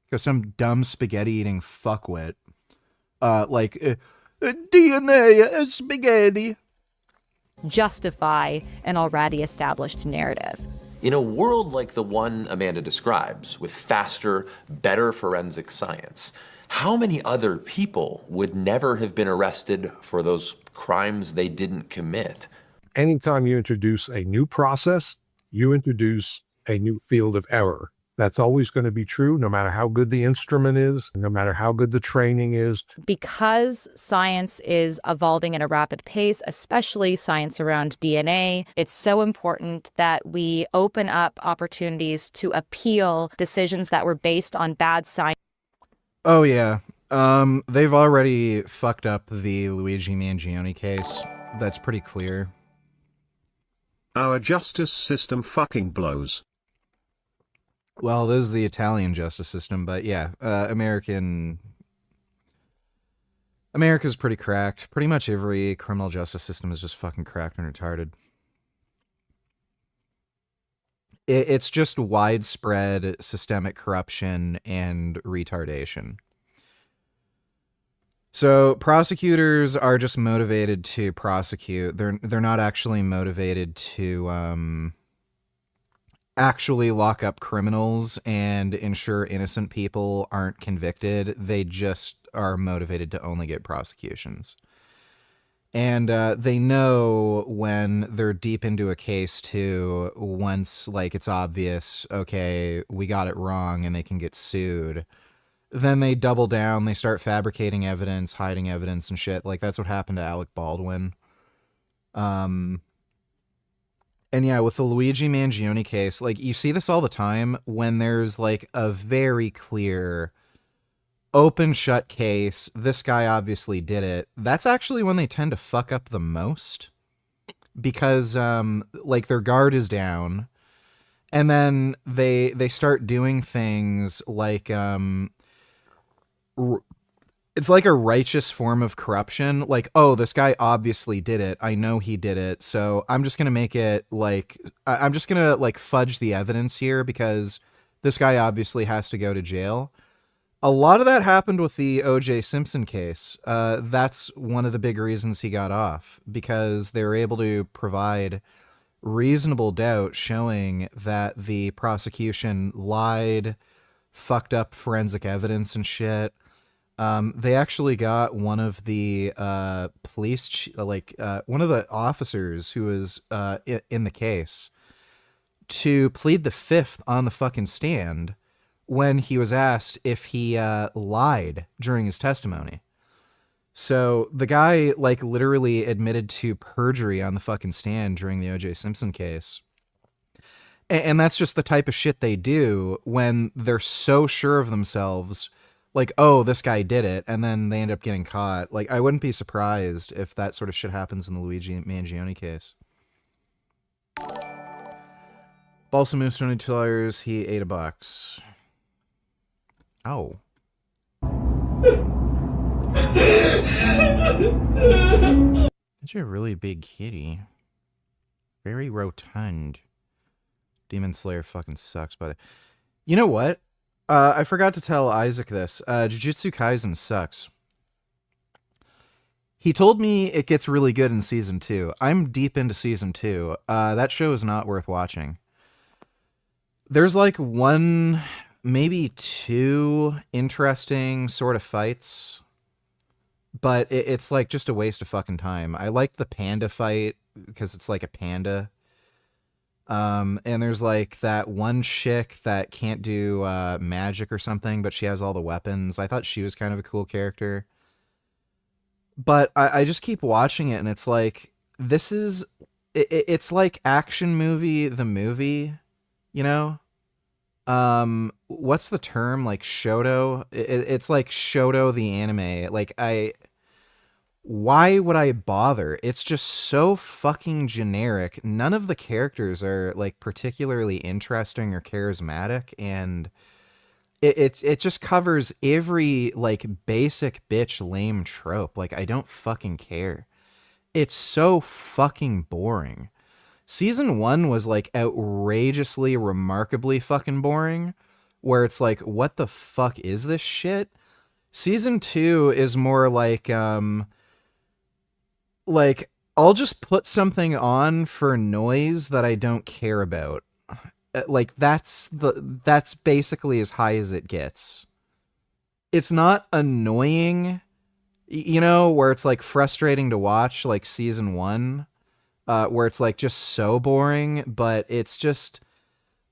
because some dumb spaghetti eating fuckwit, DNA spaghetti, justify an already established narrative. In a world like the one Amanda describes, with faster, better forensic science, how many other people would never have been arrested for those crimes they didn't commit? Anytime you introduce a new process, you introduce a new field of error. That's always going to be true, no matter how good the instrument is, no matter how good the training is. Because science is evolving at a rapid pace, especially science around DNA, it's so important that we open up opportunities to appeal decisions that were based on bad science. Oh yeah. They've already fucked up the Luigi Mangione case. That's pretty clear. Our justice system fucking blows. Well, this is the Italian justice system, but yeah, America's pretty cracked. Pretty much every criminal justice system is just fucking cracked and retarded. It's just widespread systemic corruption and retardation. So prosecutors are just motivated to prosecute. They're not actually motivated to actually lock up criminals and ensure innocent people aren't convicted. They just are motivated to only get prosecutions. And they know when they're deep into a case too, once like it's obvious, okay, we got it wrong and they can get sued, then they double down, they start fabricating evidence, hiding evidence and shit. Like that's what happened to Alec Baldwin. And yeah, with the Luigi Mangione case, like you see this all the time when there's like a very clear open shut case. This guy obviously did it. That's actually when they tend to fuck up the most because like their guard is down and then they start doing things like it's like a righteous form of corruption. Like, oh, this guy obviously did it. I know he did it. So I'm just going to make it like, I'm just going to like fudge the evidence here because this guy obviously has to go to jail. A lot of that happened with the O.J. Simpson case. That's one of the big reasons he got off because they were able to provide reasonable doubt showing that the prosecution lied, fucked up forensic evidence and shit. They actually got one of the one of the officers who was in the case to plead the fifth on the fucking stand when he was asked if he lied during his testimony. So the guy like literally admitted to perjury on the fucking stand during the O.J. Simpson case. And that's just the type of shit they do when they're so sure of themselves. Like, oh, this guy did it, and then they end up getting caught. Like, I wouldn't be surprised if that sort of shit happens in the Luigi Mangione case. Balsa Moose donated $2. He ate $1. Oh. You're a really big kitty. Very rotund. Demon Slayer fucking sucks, by the... You know what? I forgot to tell Isaac this. Jujutsu Kaisen sucks. He told me it gets really good in season 2. I'm deep into season 2. That show is not worth watching. There's like 1, maybe 2 interesting sort of fights, but it's like just a waste of fucking time. I like the panda fight because it's like a panda. And there's like that one chick that can't do magic or something, but she has all the weapons. I thought she was kind of a cool character. But I just keep watching it and it's like, this is, it's like Action Movie, the movie, you know? What's the term? Like Shoto? It's like Shoto the anime. Like why would I bother? It's just so fucking generic. None of the characters are like particularly interesting or charismatic, and it just covers every like basic bitch lame trope. Like I don't fucking care. it's so fucking boring. Season 1 was like outrageously, remarkably fucking boring, where it's like, what the fuck is this shit? Season 2 is more like I'll just put something on for noise that I don't care about. Like that's basically as high as it gets. It's not annoying, you know, where it's like frustrating to watch, like season 1, where it's like just so boring, but it's just,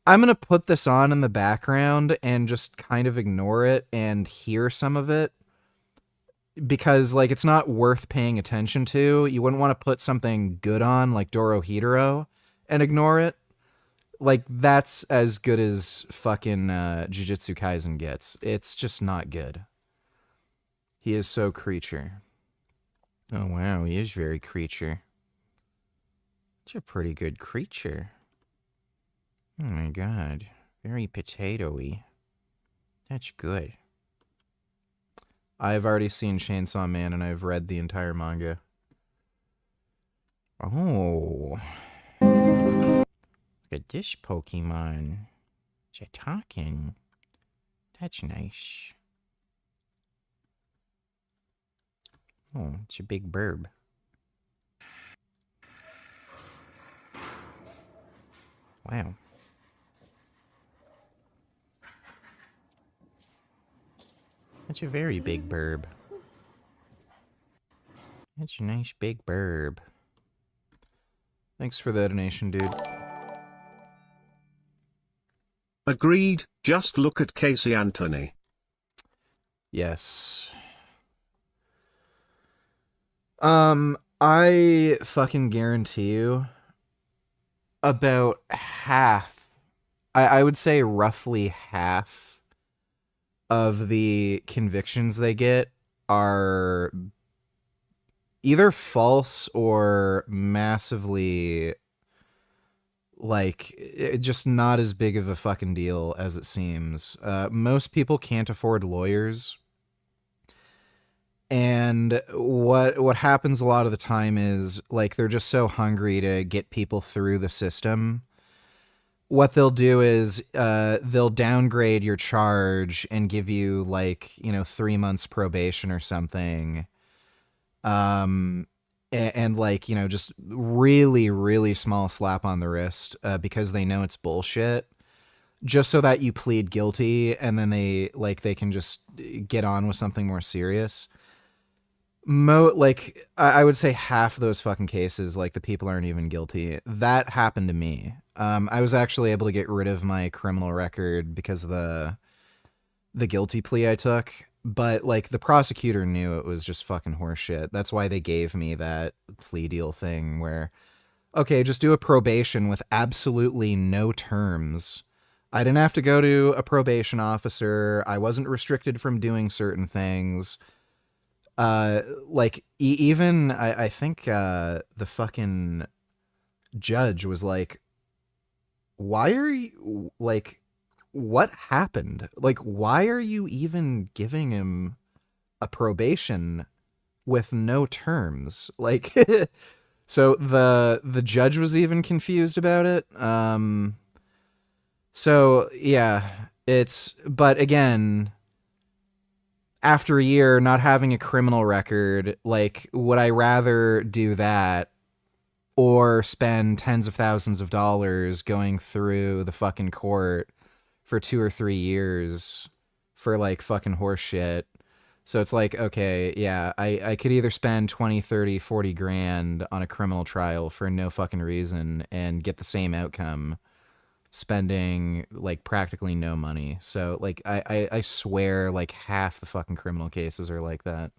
I'm going to put this on in the background and just kind of ignore it and hear some of it, because like it's not worth paying attention to. You wouldn't want to put something good on like Dorohedoro and ignore it. Like that's as good as fucking Jujutsu Kaisen gets. It's just not good. He is so creature. Oh wow, he is very creature. It's a pretty good creature. Oh my god. Very potato-y. That's good. I've already seen Chainsaw Man and I've read the entire manga. Oh. Look at this Pokemon. It's talking. That's nice. Oh, it's a big burb. Wow. That's a very big burb. That's a nice big burb. Thanks for the donation, dude. Agreed, just look at Casey Anthony. Yes. I fucking guarantee you about half, I would say roughly half of the convictions they get are either false or massively, like, just not as big of a fucking deal as it seems. Most people can't afford lawyers. And what happens a lot of the time is, like, they're just so hungry to get people through the system. What they'll do is they'll downgrade your charge and give you, like, 3 months probation or something. And like, just really, really small slap on the wrist because they know it's bullshit. Just so that you plead guilty and then they can just get on with something more serious. I would say half of those fucking cases, like, the people aren't even guilty. That happened to me. I was actually able to get rid of my criminal record because of the guilty plea I took. But, like, the prosecutor knew it was just fucking horseshit. That's why they gave me that plea deal thing where, okay, just do a probation with absolutely no terms. I didn't have to go to a probation officer. I wasn't restricted from doing certain things. Even I think the fucking judge was like, why are you, like, what happened? Like, why are you even giving him a probation with no terms? Like, so the judge was even confused about it. So yeah, but again, after a year not having a criminal record, like, would I rather do that or spend tens of thousands of dollars going through the fucking court for 2 or 3 years for, like, fucking horse shit? So it's like, okay, yeah, I could either spend 20, 30, 40 grand on a criminal trial for no fucking reason and get the same outcome spending, like, practically no money. So, like, I swear, like, half the fucking criminal cases are like that.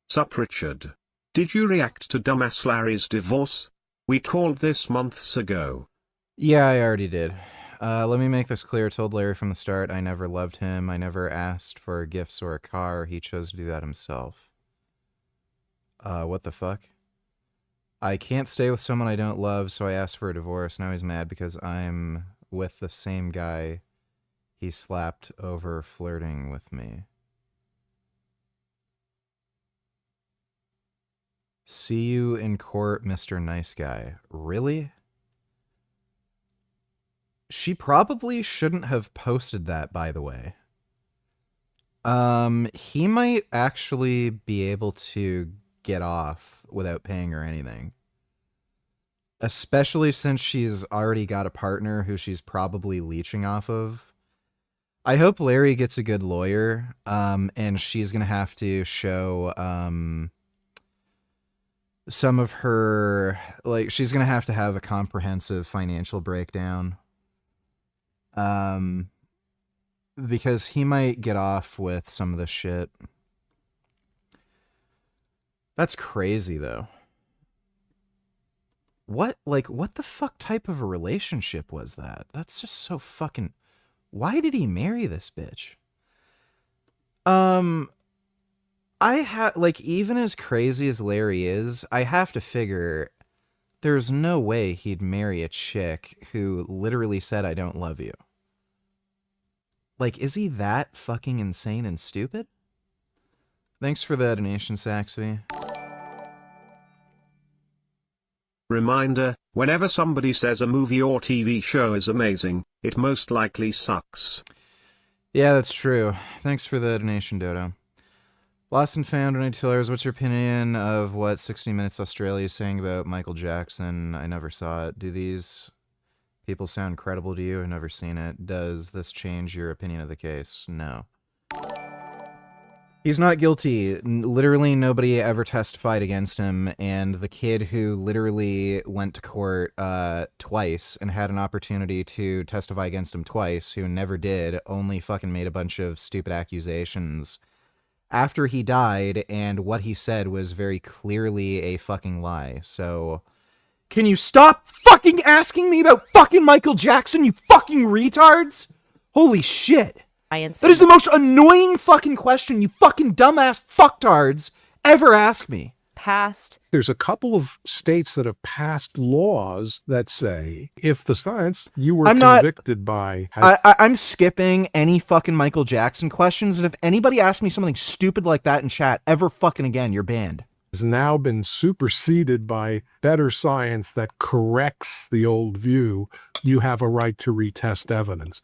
Sup Richard. Did you react to Dumbass Larry's divorce? We called this months ago. Yeah, I already did. Let me make this clear. I told Larry from the start I never loved him. I never asked for gifts or a car. He chose to do that himself. What the fuck? I can't stay with someone I don't love, so I asked for a divorce. Now he's mad because I'm with the same guy he slapped over flirting with me. See you in court, Mr. Nice Guy. Really? She probably shouldn't have posted that, by the way. He might actually be able to get off without paying her anything. Especially since she's already got a partner who she's probably leeching off of. I hope Larry gets a good lawyer, and she's gonna have to show, some of her, like, she's gonna have to have a comprehensive financial breakdown. Because he might get off with some of this shit. That's crazy, though. What the fuck type of a relationship was that? That's just so fucking... Why did he marry this bitch? Even as crazy as Larry is, I have to figure there's no way he'd marry a chick who literally said, "I don't love you." Like, is he that fucking insane and stupid? Thanks for the donation, Saxby. Reminder, whenever somebody says a movie or TV show is amazing, it most likely sucks. Yeah, that's true. Thanks for the donation, Dodo. Lost and Found, $22. What's your opinion of what 60 Minutes Australia is saying about Michael Jackson? I never saw it. Do these people sound credible to you? I've never seen it. Does this change your opinion of the case? No. He's not guilty. Literally nobody ever testified against him, and the kid who literally went to court twice and had an opportunity to testify against him twice, who never did, only fucking made a bunch of stupid accusations after he died, and what he said was very clearly a fucking lie. So, can you stop fucking asking me about fucking Michael Jackson, you fucking retards? Holy shit. That is the most annoying fucking question you fucking dumbass fucktards ever ask me. There's a couple of states that have passed laws that say if the science you were convicted by... I'm skipping any fucking Michael Jackson questions, and if anybody asks me something stupid like that in chat ever fucking again, you're banned. Has now been superseded by better science that corrects the old view, you have a right to retest evidence.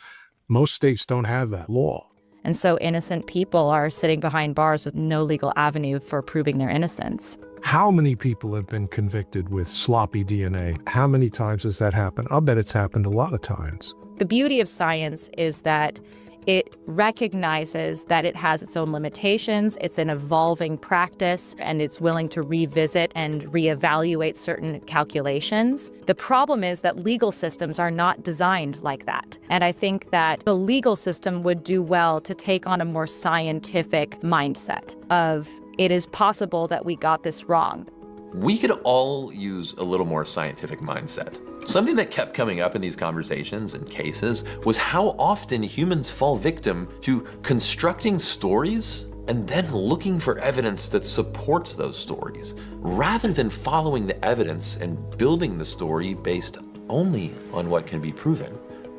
Most states don't have that law. And so innocent people are sitting behind bars with no legal avenue for proving their innocence. How many people have been convicted with sloppy DNA? How many times has that happened? I'll bet it's happened a lot of times. The beauty of science is that it recognizes that it has its own limitations, it's an evolving practice, and it's willing to revisit and reevaluate certain calculations. The problem is that legal systems are not designed like that. And I think that the legal system would do well to take on a more scientific mindset of it is possible that we got this wrong. We could all use a little more scientific mindset. Something that kept coming up in these conversations and cases was how often humans fall victim to constructing stories and then looking for evidence that supports those stories, rather than following the evidence and building the story based only on what can be proven.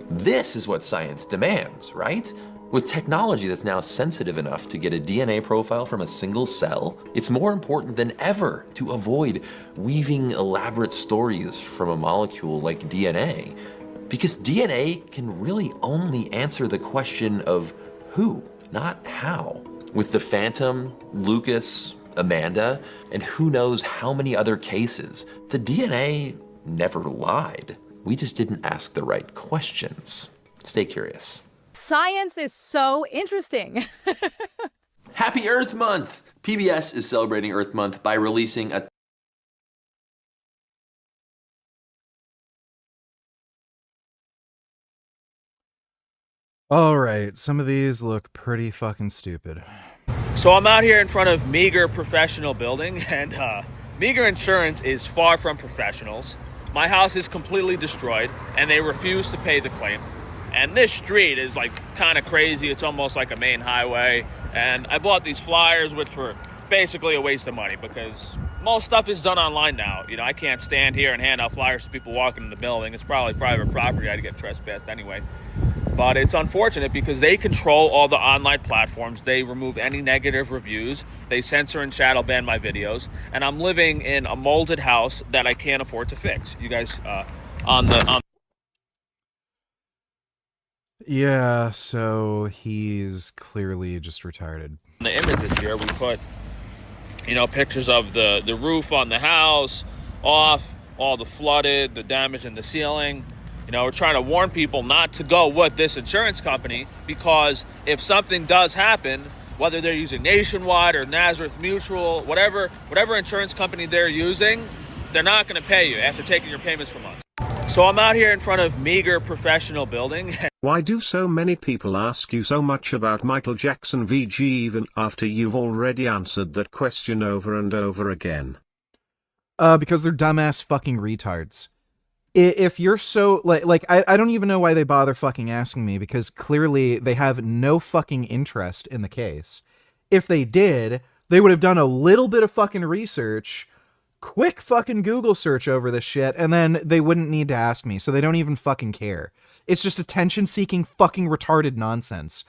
This is what science demands, right? With technology that's now sensitive enough to get a DNA profile from a single cell, it's more important than ever to avoid weaving elaborate stories from a molecule like DNA. Because DNA can really only answer the question of who, not how. With the Phantom, Lucas, Amanda, and who knows how many other cases, the DNA never lied. We just didn't ask the right questions. Stay curious. Science is so interesting. Happy Earth Month! PBS is celebrating Earth Month by releasing a All right, some of these look pretty fucking stupid. So I'm out here in front of Meager Professional Building, and Meager Insurance is far from professionals. My house is completely destroyed, and they refuse to pay the claim. And this street is like kind of crazy. It's almost like a main highway. And I bought these flyers, which were basically a waste of money because most stuff is done online now. You know, I can't stand here and hand out flyers to people walking in the building. It's probably private property. I'd get trespassed anyway. But it's unfortunate because they control all the online platforms. They remove any negative reviews. They censor and shadow ban my videos. And I'm living in a molded house that I can't afford to fix. You guys, on Yeah, so he's clearly just retarded. the images here, we put, pictures of the roof on the house, off, all the flooded, the damage in the ceiling. We're trying to warn people not to go with this insurance company because if something does happen, whether they're using Nationwide or Nazareth Mutual, whatever insurance company they're using, they're not going to pay you after taking your payments from us. So I'm out here in front of Meager Professional Building. Why do so many people ask you so much about Michael Jackson VG even after you've already answered that question over and over again? Because they're dumbass fucking retards. If you're so I don't even know why they bother fucking asking me, because clearly they have no fucking interest in the case. If they did, they would have done a little bit of fucking research, quick fucking Google search over this shit, and then they wouldn't need to ask me, so they don't even fucking care. It's just attention-seeking fucking retarded nonsense.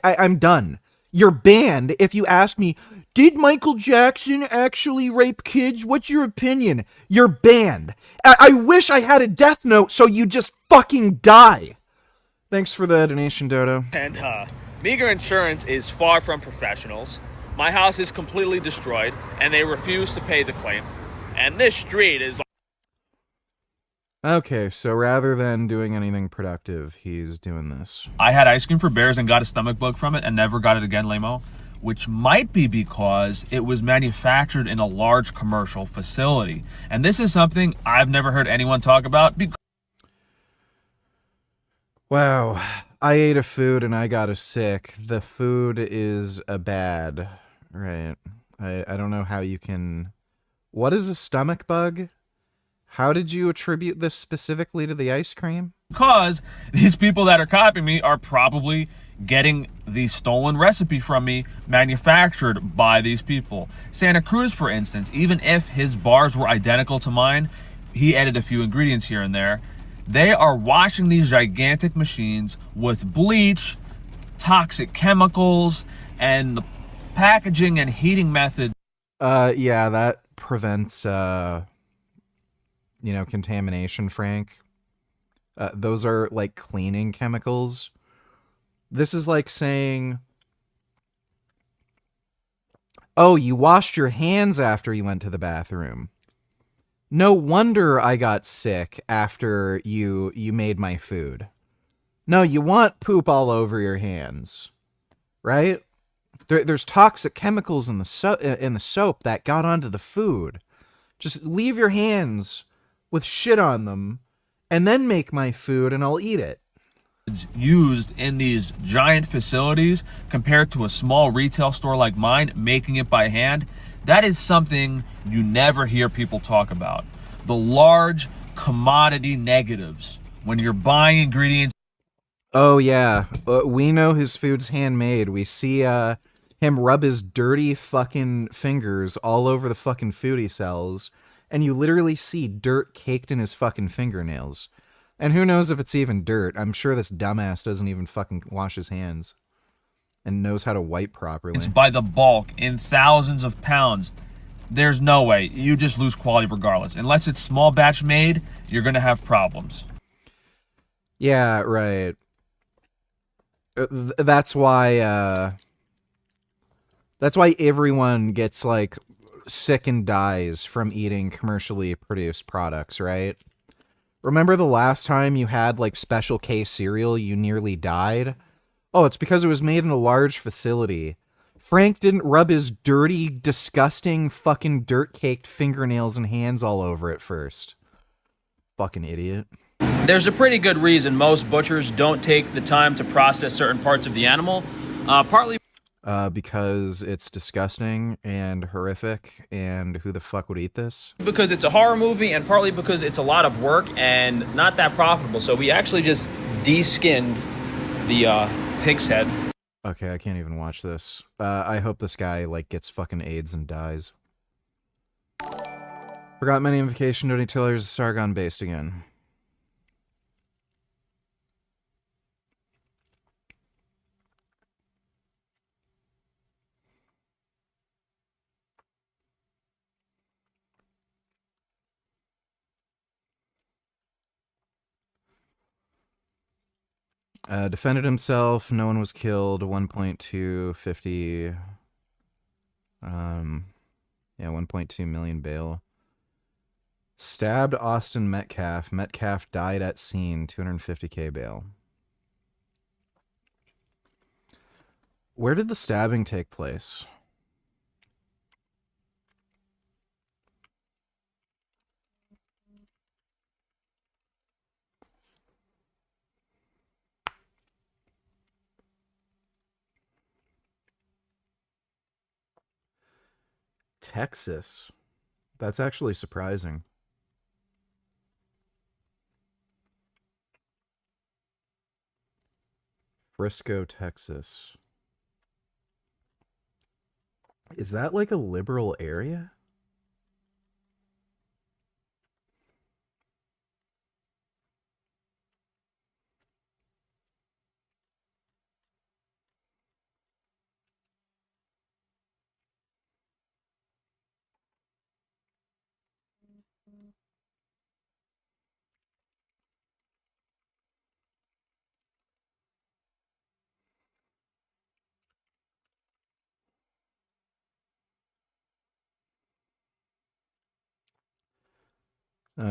I'm done. You're banned if you ask me, did Michael Jackson actually rape kids? What's your opinion? You're banned. I wish I had a death note so you just fucking die. Thanks for the donation, Dodo. And Meager Insurance is far from professionals. My house is completely destroyed, and they refuse to pay the claim. And this street is... Okay, so rather than doing anything productive, he's doing this. I had ice cream for bears and got a stomach bug from it and never got it again, Lamo. Which might be because it was manufactured in a large commercial facility. And this is something I've never heard anyone talk about. Wow, I ate a food and I got a sick. The food is a bad, right? I don't know how you can... What is a stomach bug? How did you attribute this specifically to the ice cream? Because these people that are copying me are probably getting the stolen recipe from me manufactured by these people. Santa Cruz, for instance, even if his bars were identical to mine, he added a few ingredients here and there. They are washing these gigantic machines with bleach, toxic chemicals, and the packaging and heating method. Yeah, that prevents, contamination, Frank. Those are like cleaning chemicals. This is like saying, oh, you washed your hands after you went to the bathroom. No wonder I got sick after you made my food. No, you want poop all over your hands, right? There's toxic chemicals in the soap that got onto the food. Just leave your hands with shit on them and then make my food and I'll eat it. Used in these giant facilities compared to a small retail store like mine making it by hand, that is something you never hear people talk about. The large commodity negatives when you're buying ingredients. Oh yeah, we know his food's handmade. We see him rub his dirty fucking fingers all over the fucking food he sells, and you literally see dirt caked in his fucking fingernails. And who knows if it's even dirt. I'm sure this dumbass doesn't even fucking wash his hands and knows how to wipe properly. It's by the bulk in thousands of pounds. There's no way. You just lose quality regardless. Unless it's small batch made, you're going to have problems. Yeah, right. That's why everyone gets like sick and dies from eating commercially produced products, right? Remember the last time you had like Special K cereal, you nearly died? Oh, it's because it was made in a large facility. Frank didn't rub his dirty, disgusting, fucking dirt-caked fingernails and hands all over it first. Fucking idiot. There's a pretty good reason most butchers don't take the time to process certain parts of the animal. Partly because it's disgusting and horrific, and who the fuck would eat this? because it's a horror movie, and partly because it's a lot of work and not that profitable. So we actually just de-skinned the pig's head. Okay, I can't even watch this. I hope this guy, like, gets fucking AIDS and dies. Forgot many invocation donate tillers, Sargon based again. Defended himself. No one was killed. 1.250. 1.2 million bail. Stabbed Austin Metcalf. Metcalf died at scene. 250K bail. Where did the stabbing take place? Texas. That's actually surprising. Frisco, Texas. Is that like a liberal area?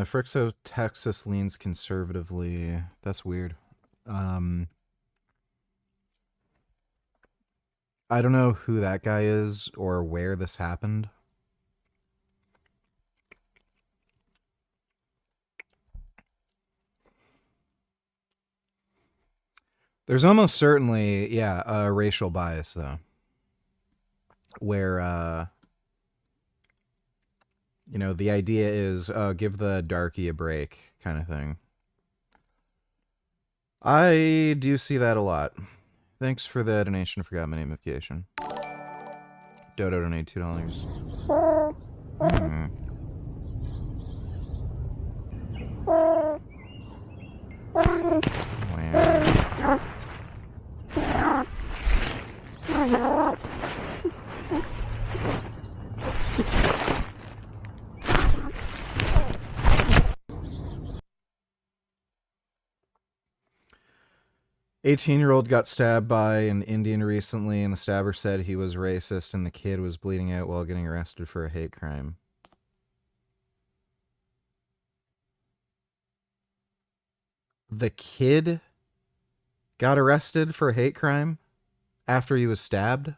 Frisco, Texas leans conservatively. That's weird. I don't know who that guy is or where this happened. There's almost certainly, yeah, a racial bias, though. Where, you know, the idea is, give the darkie a break kind of thing. I do see that a lot. Thanks for the donation. Forgot my namification. Dodo donated $2. Wow. 18-year-old got stabbed by an Indian recently, and the stabber said he was racist, and the kid was bleeding out while getting arrested for a hate crime. The kid got arrested for a hate crime after he was stabbed?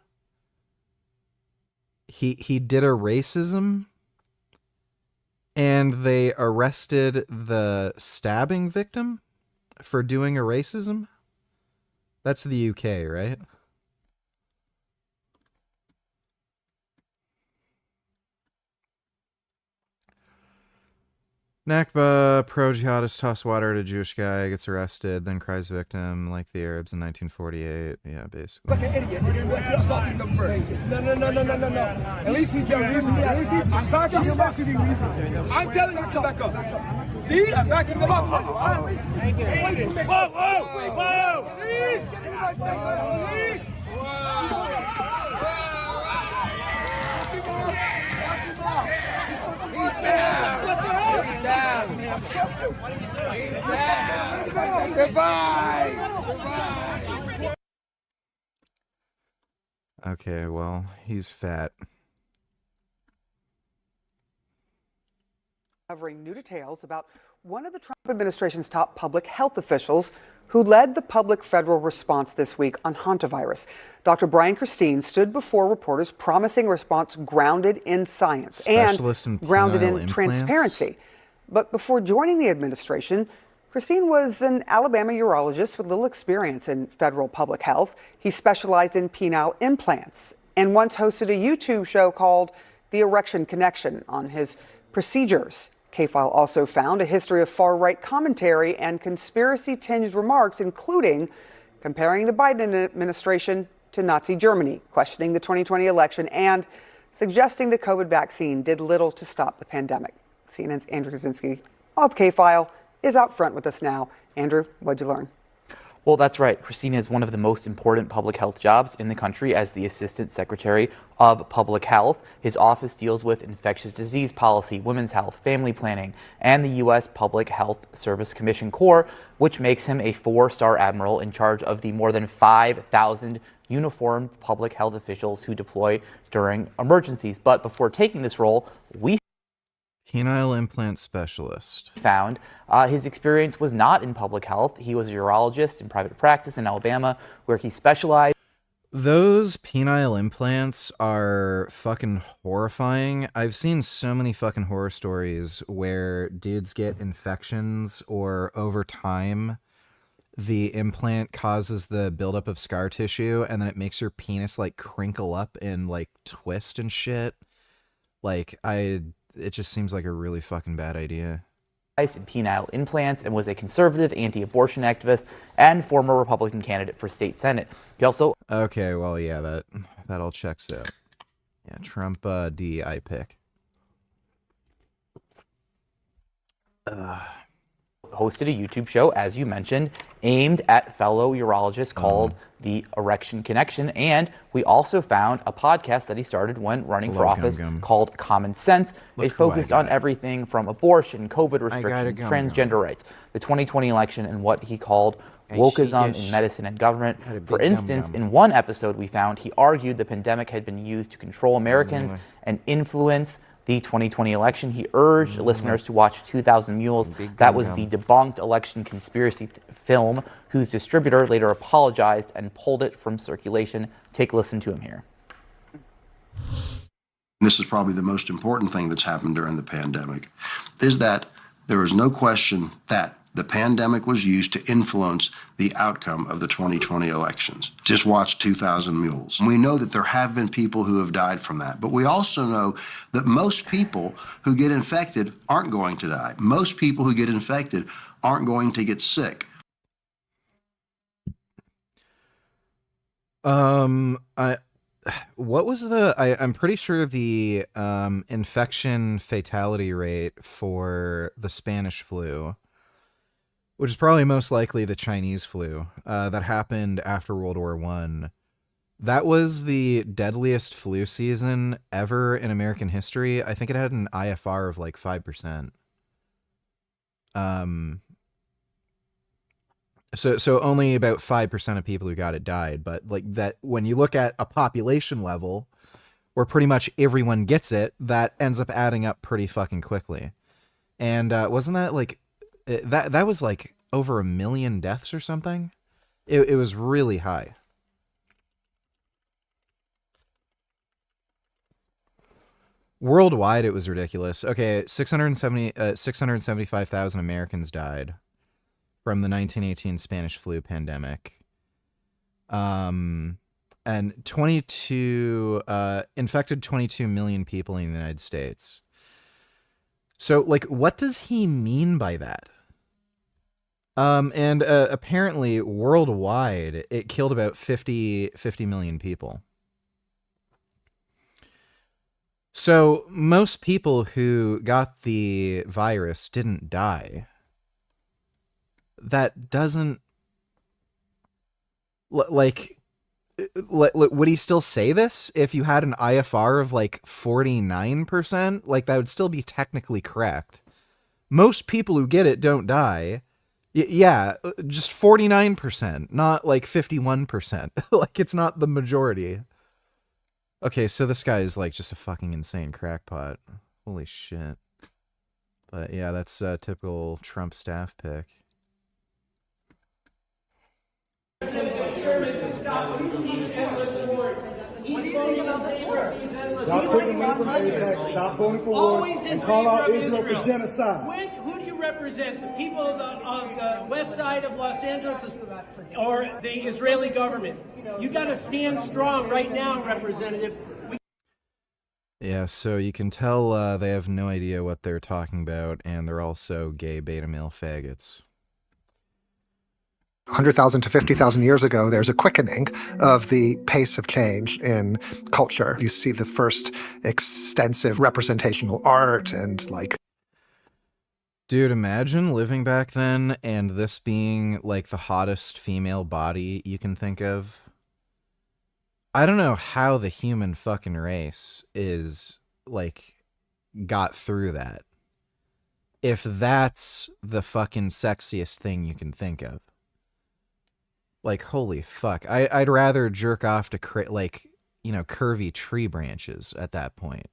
He did a racism, and they arrested the stabbing victim for doing a racism? That's the UK, right? Nakba, pro-jihadist toss water at a Jewish guy, gets arrested, then cries victim, like the Arabs in 1948. Yeah, basically. Like an idiot. You're assaulting them first. No. At least he's been reasonable. I'm backing him up to be reasonable. I'm telling him to back up. See? I'm backing him up. Thank you. Whoa! Please! Get in my face! Please! Goodbye! Okay, well, he's fat. Covering new details about one of the Trump administration's top public health officials who led the public federal response this week on hantavirus. Dr. Brian Christine stood before reporters promising a response grounded in science Specialist and in grounded in penile implants? transparency. But before joining the administration, Christine was an Alabama urologist with little experience in federal public health. He specialized in penile implants and once hosted a YouTube show called The Erection Connection on his procedures. K-File also found a history of far-right commentary and conspiracy-tinged remarks, including comparing the Biden administration to Nazi Germany, questioning the 2020 election, and suggesting the COVID vaccine did little to stop the pandemic. CNN's Andrew Kaczynski of K-File is out front with us now. Andrew, what'd you learn? Well, that's right. Christine has one of the most important public health jobs in the country as the Assistant Secretary of Public Health. His office deals with infectious disease policy, women's health, family planning, and the U.S. Public Health Service Commission Corps, which makes him a 4-star admiral in charge of the more than 5,000 uniformed public health officials who deploy during emergencies. But before taking this role, we Penile implant specialist. found his experience was not in public health. He was a urologist in private practice in Alabama, where he specialized. Those penile implants are fucking horrifying. I've seen so many fucking horror stories where dudes get infections, or over time the implant causes the buildup of scar tissue, and then it makes your penis like crinkle up and like twist and shit. It just seems like a really fucking bad idea. In penile implants, and was a conservative anti-abortion activist and former Republican candidate for state senate. He also Okay, well, yeah, that all checks out. Yeah, Trump DEI pick. hosted a YouTube show, as you mentioned, aimed at fellow urologists called The Erection Connection. And we also found a podcast that he started when running for office called Common Sense. They focused on everything from abortion, COVID restrictions, transgender rights, the 2020 election, and what he called wokeism in medicine and government. For instance, in one episode we found he argued the pandemic had been used to control Americans and influence the 2020 election. He urged listeners to watch 2,000 Mules. That was the debunked election conspiracy film, whose distributor later apologized and pulled it from circulation. Take a listen to him here. This is probably the most important thing that's happened during the pandemic, is that there is no question that the pandemic was used to influence the outcome of the 2020 elections. Just watch 2,000 Mules. We know that there have been people who have died from that, but we also know that most people who get infected aren't going to die. Most people who get infected aren't going to get sick. What was I'm pretty sure the infection fatality rate for the Spanish flu, which is probably most likely the Chinese flu, that happened after World War I. That was the deadliest flu season ever in American history. I think it had an IFR of like 5%. So only about 5% of people who got it died. But like that, when you look at a population level where pretty much everyone gets it, that ends up adding up pretty fucking quickly. And wasn't that like... That was like over 1 million deaths or something. It was really high. Worldwide, it was ridiculous. Okay, 675,000 Americans died from the 1918 Spanish flu pandemic. And 22 infected 22 million people in the United States. So, like, what does he mean by that? And apparently, worldwide, it killed about 50 million people. So, most people who got the virus didn't die. That doesn't... Like, would he still say this if you had an IFR of like 49%? Like, that would still be technically correct. Most people who get it don't die. Yeah, just 49%, not like 51%. Like, it's not the majority. Okay, so this guy is like just a fucking insane crackpot. Holy shit. But yeah, that's a typical Trump staff pick. Stop these endless wars. He's voting in favor of these endless wars. Stop taking money from Apex. Stop voting for wars and call out Israel for genocide. Who do you represent? The people of the west side of Los Angeles or the Israeli government? You got to stand strong right now, Representative. Yeah, so you can tell they have no idea what they're talking about, and they're also gay beta male faggots. 100,000 to 50,000 years ago, there's a quickening of the pace of change in culture. You see the first extensive representational art and like... Dude, imagine living back then and this being like the hottest female body you can think of. I don't know how the human fucking race is like got through that. If that's the fucking sexiest thing you can think of. Like, holy fuck. I'd rather jerk off to like, you know, curvy tree branches at that point.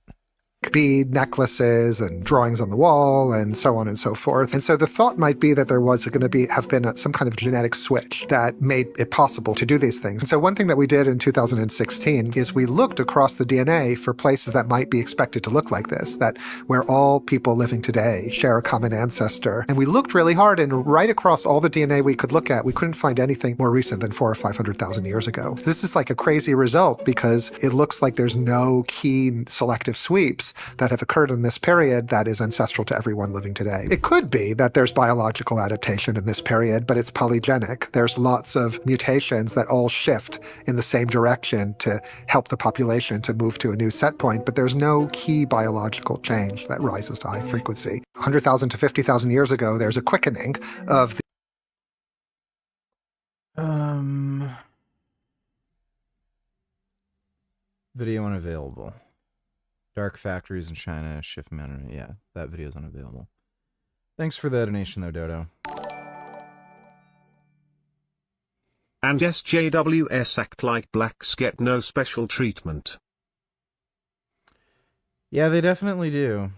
Bead necklaces and drawings on the wall and so on and so forth. And so the thought might be that there was going to have been some kind of genetic switch that made it possible to do these things. And so one thing that we did in 2016 is we looked across the DNA for places that might be expected to look like this, that where all people living today share a common ancestor. And we looked really hard, and right across all the DNA we could look at, we couldn't find anything more recent than 400,000 or 500,000 years ago. This is like a crazy result because it looks like there's no key selective sweeps that have occurred in this period that is ancestral to everyone living today. It could be that there's biological adaptation in this period, but it's polygenic. There's lots of mutations that all shift in the same direction to help the population to move to a new set point, but there's no key biological change that rises to high frequency. 100,000 to 50,000 years ago, there's a quickening of the Video unavailable. Dark factories in China, shift manner. Yeah, that video is unavailable. Thanks for the donation, though, Dodo. And SJWS act like blacks get no special treatment. Yeah, they definitely do.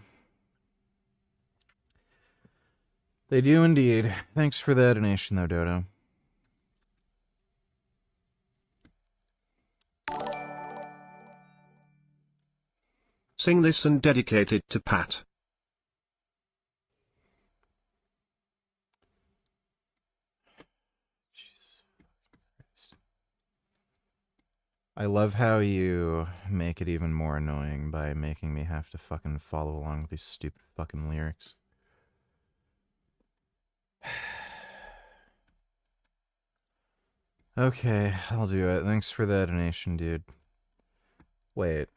They do indeed. Thanks for the donation, though, Dodo. Sing this and dedicate it to Pat. I love how you make it even more annoying by making me have to fucking follow along with these stupid fucking lyrics. Okay, I'll do it. Thanks for the donation, dude. Wait.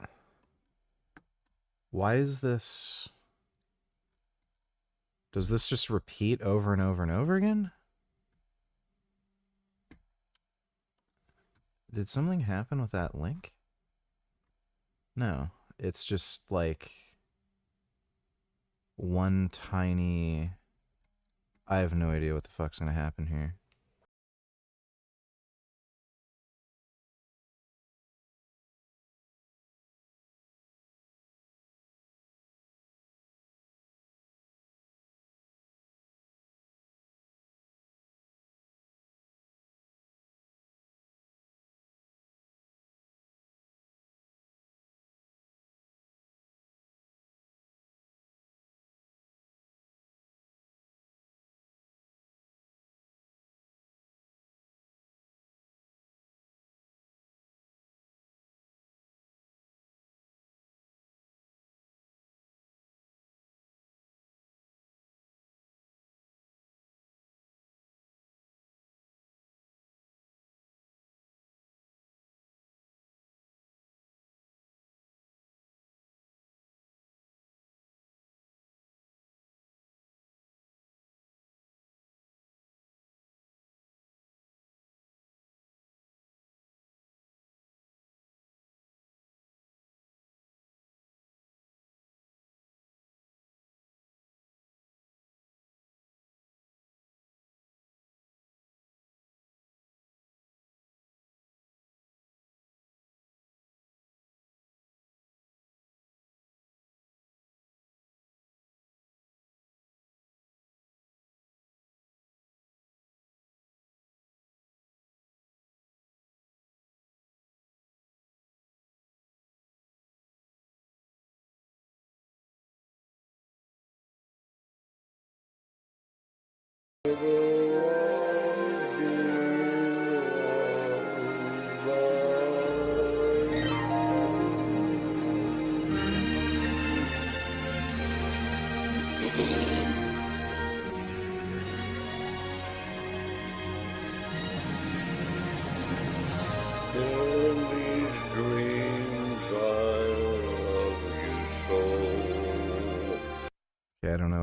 Why is this... Does this just repeat over and over and over again? Did something happen with that link? No. It's just like... one tiny... I have no idea what the fuck's gonna happen here.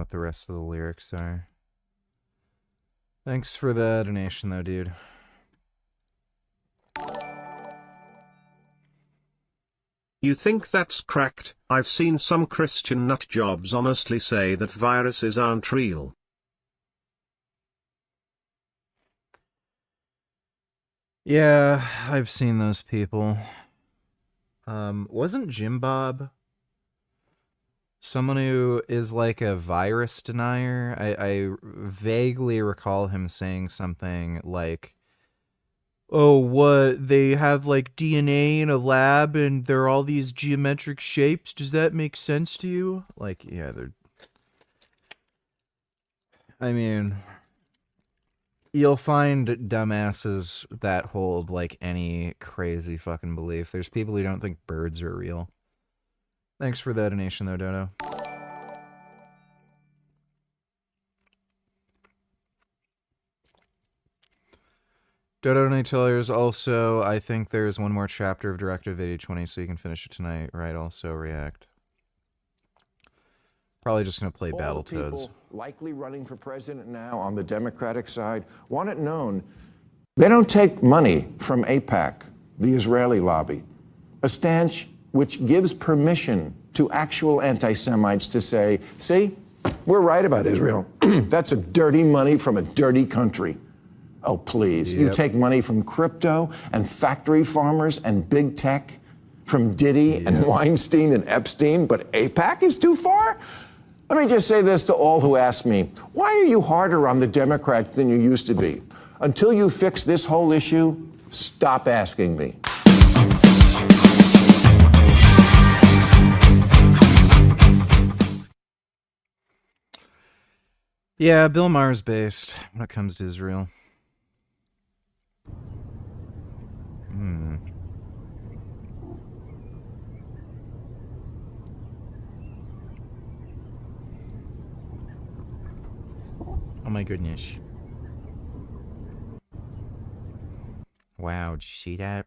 what the rest of the lyrics are. Thanks for the donation, though, dude. You think that's cracked? I've seen some Christian nut jobs honestly say that viruses aren't real. Yeah, I've seen those people. Wasn't Jim Bob someone who is like a virus denier? I vaguely recall him saying something like, oh, what, they have like DNA in a lab and there are all these geometric shapes. Does that make sense to you? Like, yeah, I mean, you'll find dumbasses that hold like any crazy fucking belief. There's people who don't think birds are real. Thanks for the donation though, Dodo. Dodo Nightellers also, I think there's one more chapter of Directive 8020, so you can finish it tonight, right? Also react. Probably just going to play Battletoads. Likely running for president now on the Democratic side want it known they don't take money from AIPAC, the Israeli lobby, a stance which gives permission to actual anti-Semites to say, see, we're right about Israel. That's a dirty money from a dirty country. Oh, please. You take money from crypto and factory farmers and big tech, from Diddy and Weinstein and Epstein, but AIPAC is too far? Let me just say this to all who ask me, why are you harder on the Democrats than you used to be? Until you fix this whole issue, stop asking me. Yeah, Bill Maher's based when it comes to Israel. Oh my goodness. Wow, did you see that?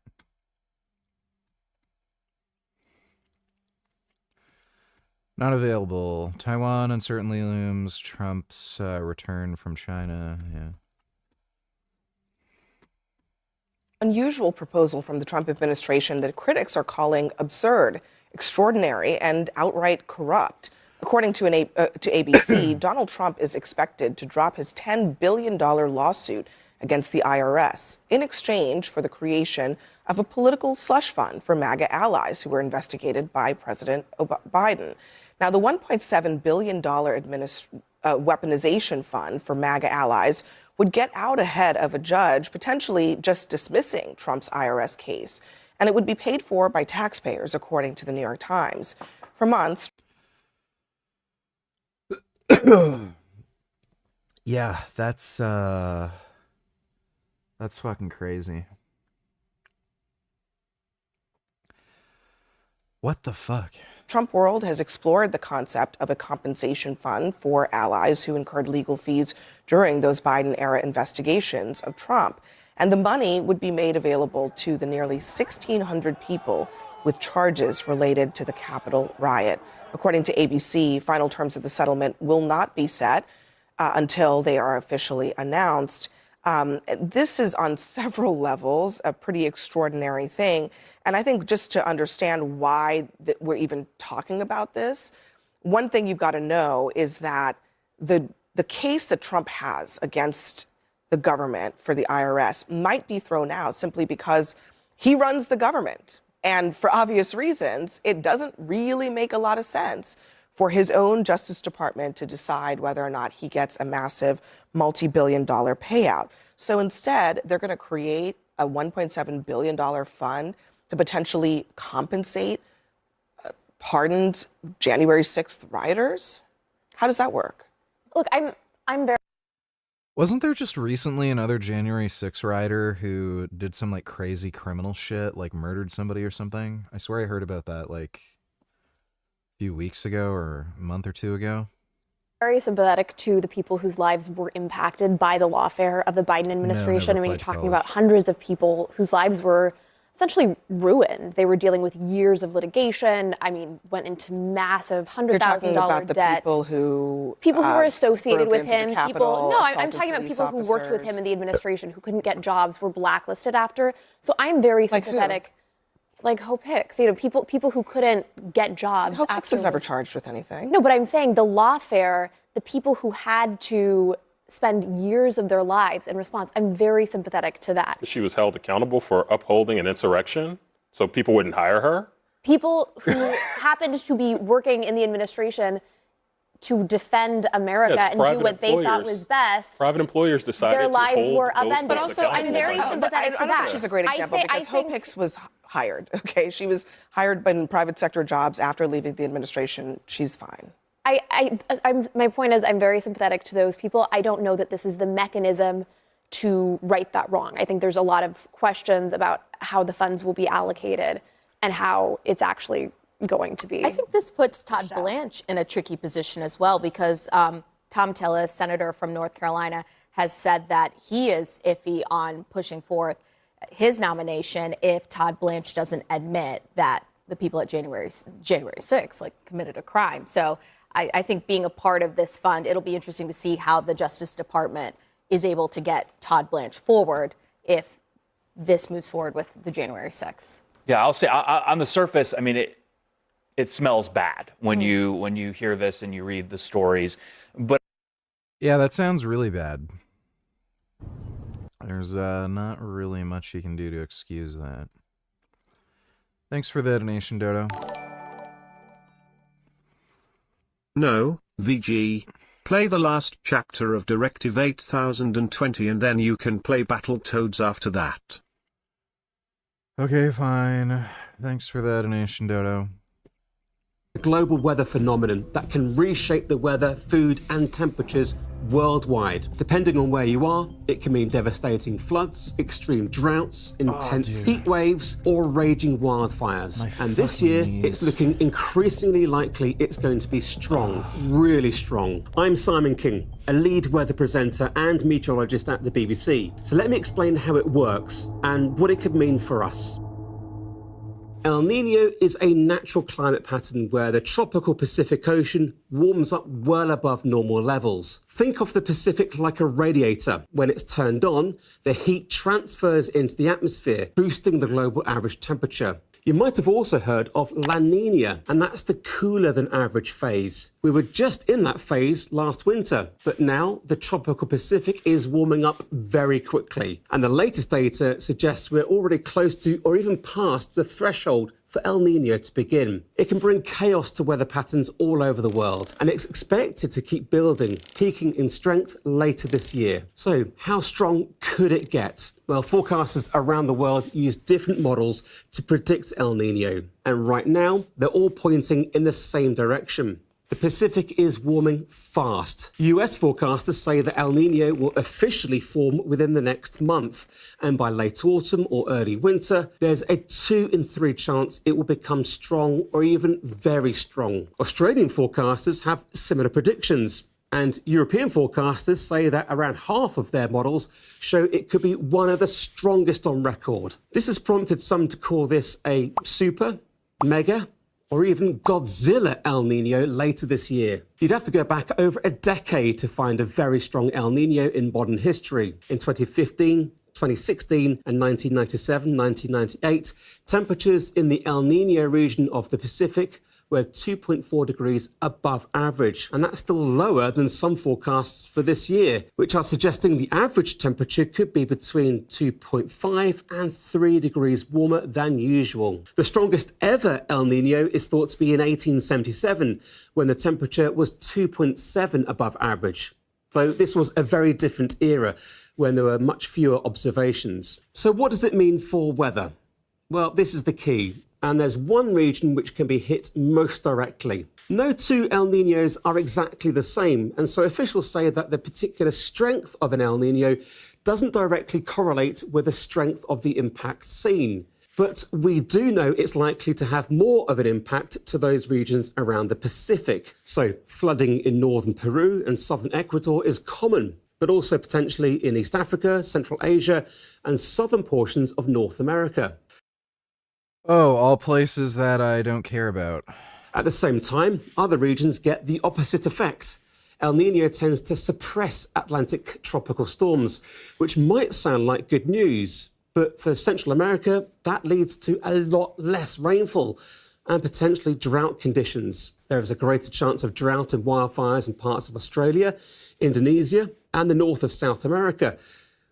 Not available. Taiwan uncertainly looms. Trump's return from China. Yeah. Unusual proposal from the Trump administration that critics are calling absurd, extraordinary, and outright corrupt. According to ABC, Donald Trump is expected to drop his $10 billion lawsuit against the IRS in exchange for the creation of a political slush fund for MAGA allies who were investigated by President Biden. Now, the $1.7 billion weaponization fund for MAGA allies would get out ahead of a judge potentially just dismissing Trump's IRS case, and it would be paid for by taxpayers, according to the New York Times. For months, yeah, that's fucking crazy. What the fuck? Trump World has explored the concept of a compensation fund for allies who incurred legal fees during those Biden-era investigations of Trump. And the money would be made available to the nearly 1,600 people with charges related to the Capitol riot. According to ABC, final terms of the settlement will not be set until they are officially announced. This is on several levels a pretty extraordinary thing. And I think just to understand why we're even talking about this, one thing you've got to know is that the case that Trump has against the government for the IRS might be thrown out simply because he runs the government. And for obvious reasons, it doesn't really make a lot of sense for his own Justice Department to decide whether or not he gets a massive multi-billion-dollar payout. So instead, they're going to create a $1.7 billion fund to potentially compensate pardoned January 6th rioters? How does that work? Look, I'm very... Wasn't there just recently another January 6th rioter who did some like crazy criminal shit, like murdered somebody or something? I swear I heard about that like a few weeks ago or a month or two ago. Very sympathetic to the people whose lives were impacted by the lawfare of the Biden administration. I mean, you're talking about hundreds of people whose lives were essentially ruined. They were dealing with years of litigation. I mean, went into massive $100,000 You're talking about the debt. people who Were associated broke with into the him. Capitol, I'm assaulted talking about police people who worked with officers. him in the administration who couldn't get jobs, were blacklisted after. So I'm very sympathetic. Like Hope Hicks, people who couldn't get jobs. Hope Hicks was never charged with anything. No, but I'm saying the lawfare, the people who had to spend years of their lives in response. I'm very sympathetic to that. She was held accountable for upholding an insurrection, so people wouldn't hire her? People who happened to be working in the administration to defend America and do what they thought was best. Private employers decided their to lives hold were those upended. But also, I'm very sympathetic to I don't that. think she's a great example because Hope Hicks was hired, okay? She was hired in private sector jobs after leaving the administration. She's fine. My point is, I'm very sympathetic to those people. I don't know that this is the mechanism to right that wrong. I think there's a lot of questions about how the funds will be allocated and how it's actually going to be. I think this puts Todd Blanche in a tricky position as well because Tom Tillis, senator from North Carolina, has said that he is iffy on pushing forth his nomination if Todd Blanche doesn't admit that the people at January 6th committed a crime. So I think being a part of this fund, it'll be interesting to see how the Justice Department is able to get Todd Blanche forward if this moves forward with the January 6th. Yeah, I'll say on the surface, I mean, it smells bad when you hear this and you read the stories. But yeah, that sounds really bad. There's not really much you can do to excuse that. Thanks for the donation, Dodo. No, VG. Play the last chapter of Directive 8020 and then you can play Battletoads after that. Okay, fine. Thanks for the donation, Dodo. A global weather phenomenon that can reshape the weather, food and temperatures worldwide. Depending on where you are, it can mean devastating floods, extreme droughts, intense heat waves or raging wildfires. And this year, it's looking increasingly likely it's going to be strong, really strong. I'm Simon King, a lead weather presenter and meteorologist at the BBC. So let me explain how it works and what it could mean for us. El Niño is a natural climate pattern where the tropical Pacific Ocean warms up well above normal levels. Think of the Pacific like a radiator. When it's turned on, the heat transfers into the atmosphere, boosting the global average temperature. You might have also heard of La Niña, and that's the cooler than average phase. We were just in that phase last winter, but now the tropical Pacific is warming up very quickly. And the latest data suggests we're already close to or even past the threshold for El Niño to begin. It can bring chaos to weather patterns all over the world, and it's expected to keep building, peaking in strength later this year. So how strong could it get? Well, forecasters around the world use different models to predict El Niño, and right now they're all pointing in the same direction. The Pacific is warming fast. US forecasters say that El Niño will officially form within the next month, and by late autumn or early winter, there's a 2 in 3 chance it will become strong or even very strong. Australian forecasters have similar predictions. And European forecasters say that around half of their models show it could be one of the strongest on record. This has prompted some to call this a super, mega, or even Godzilla El Niño later this year. You'd have to go back over a decade to find a very strong El Niño in modern history. In 2015, 2016 and 1997, 1998, temperatures in the El Niño region of the Pacific were 2.4 degrees above average. And that's still lower than some forecasts for this year, which are suggesting the average temperature could be between 2.5 and 3 degrees warmer than usual. The strongest ever El Niño is thought to be in 1877, when the temperature was 2.7 above average. Though this was a very different era, when there were much fewer observations. So what does it mean for weather? Well, this is the key. And there's one region which can be hit most directly. No two El Niños are exactly the same, and so officials say that the particular strength of an El Niño doesn't directly correlate with the strength of the impact seen. But we do know it's likely to have more of an impact to those regions around the Pacific. So flooding in northern Peru and southern Ecuador is common, but also potentially in East Africa, Central Asia, and southern portions of North America. Oh, all places that I don't care about. At the same time, other regions get the opposite effect. El Nino tends to suppress Atlantic tropical storms, which might sound like good news, but for Central America, that leads to a lot less rainfall and potentially drought conditions. There is a greater chance of drought and wildfires in parts of Australia, Indonesia, and the north of South America,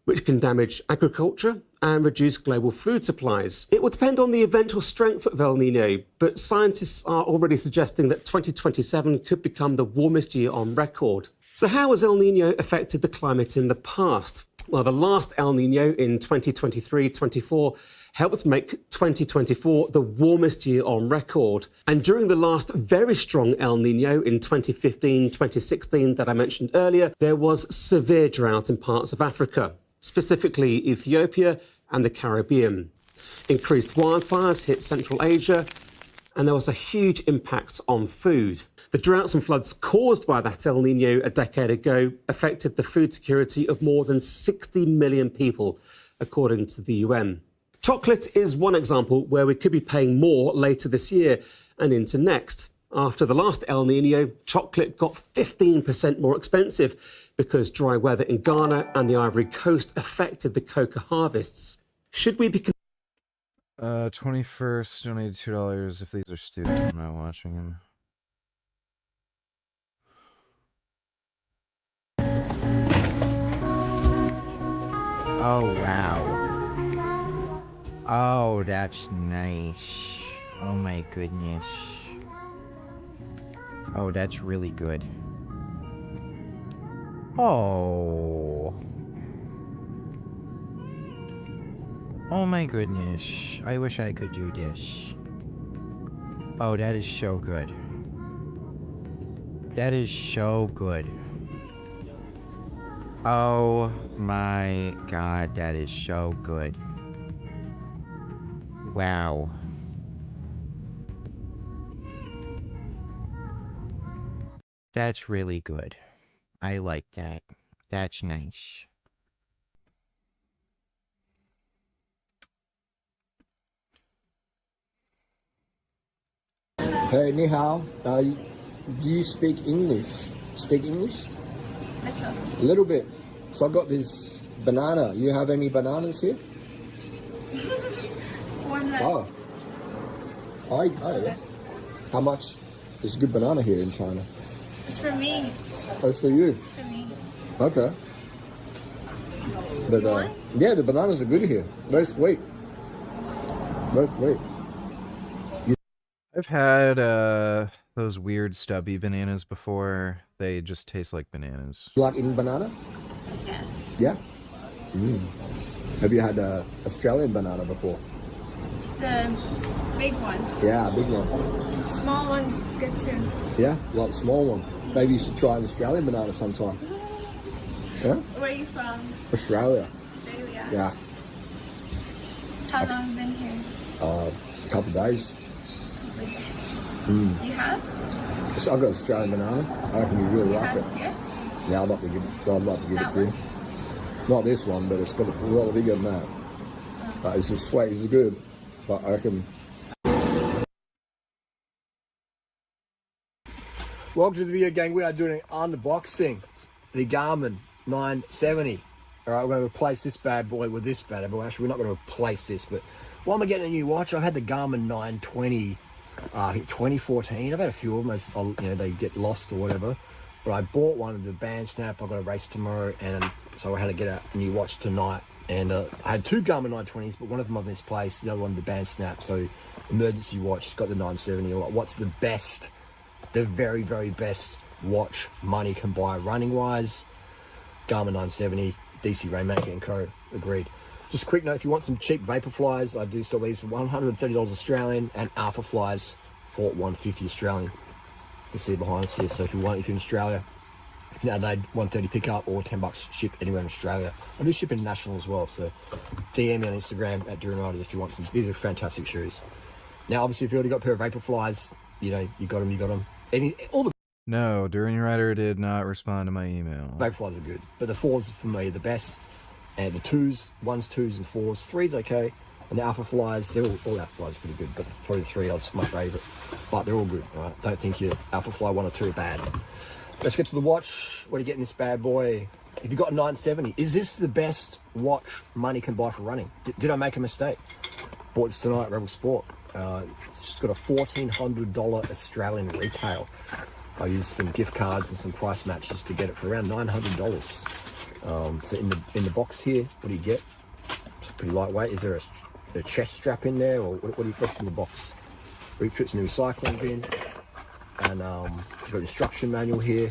which can damage agriculture and reduce global food supplies. It will depend on the eventual strength of El Nino, but scientists are already suggesting that 2027 could become the warmest year on record. So how has El Nino affected the climate in the past? Well, the last El Nino in 2023-24 helped make 2024 the warmest year on record. And during the last very strong El Nino in 2015-2016 that I mentioned earlier, there was severe drought in parts of Africa, specifically Ethiopia and the Caribbean. Increased wildfires hit Central Asia, and there was a huge impact on food. The droughts and floods caused by that El Nino a decade ago affected the food security of more than 60 million people, according to the UN. Chocolate is one example where we could be paying more later this year and into next. After the last El Nino, chocolate got 15% more expensive because dry weather in Ghana and the Ivory Coast affected the cocoa harvests. Should we be... 21st, donated $2 if these are students. I'm not watching them. Oh, wow. Oh, that's nice. Oh my goodness. Oh, that's really good. Oh. Oh my goodness. I wish I could do this. Oh, that is so good. That is so good. Oh my god, that is so good. Wow. That's really good. I like that. That's nice. Hey, ni hao. Do you speak English? Speak English? A little bit. So I got this banana. You have any bananas here? One left. Oh. Yeah. How much is a good banana here in China? It's for me. Oh, it's for you? For me. Okay. But yeah, the bananas are good here. Very sweet. Very sweet. I've had those weird stubby bananas before. They just taste like bananas. You like eating banana? Yes. Yeah? Have you had Australian banana before? The big one. Yeah, big one. Small one is good too. Yeah, like the small one. Maybe you should try an Australian banana sometime. Yeah? Where are you from? Australia. Australia. Yeah. How long have you been here? A couple of days. You have? So I've got Australian banana. I reckon you really like it. Yeah? Yeah, I'd like to give it to you. Not this one, but it's got a lot bigger than that. It's just sweet, it's good. But I reckon. Welcome to the video, gang. We are doing an unboxing the Garmin 970. All right, we're going to replace this bad boy with this bad boy. Actually, we're not going to replace this, but why am I getting a new watch? I've had the Garmin 920, I think 2014. I've had a few of them as, you know, they get lost or whatever. But I bought one of the band snap. I've got a race tomorrow, and so I had to get a new watch tonight. And I had two Garmin 920s, but one of them I've misplaced, the other one the band snap. So emergency watch, got the 970. What's the best, the very, very best watch money can buy running wise? Garmin 970, DC Rainmaker and Co. Agreed. Just a quick note, if you want some cheap vapor flies, I do sell these for $130 Australian, and Alpha flies for $150 Australian. You see behind us here. So if you're in Australia, if you're in Adelaide, $130 pickup or $10 ship anywhere in Australia. I do ship international as well, so DM me on Instagram at Duran Riders if you want some. These are fantastic shoes. Now, obviously, if you've already got a pair of vapor flies, you know, you got them. All the No, Duran Rider did not respond to my email. vapor flies are good, but the fours for me are the best. And the twos, ones, twos, and fours. Threes okay. And the alpha flies, all alpha flies are pretty good, but probably the 3 odds my favourite. But they're all good, all right? Don't think your alpha fly 1 or 2 are bad. Let's get to the watch. What do you get in this bad boy? If you got a 970, is this the best watch money can buy for running? Did I make a mistake? Bought this tonight, Rebel Sport. It's got a $1,400 Australian retail. I used some gift cards and some price matches to get it for around $900. So in the box here, what do you get? It's pretty lightweight. Is there a chest strap in there, or what's in the box? It's in the recycling bin, and you've got an instruction manual here.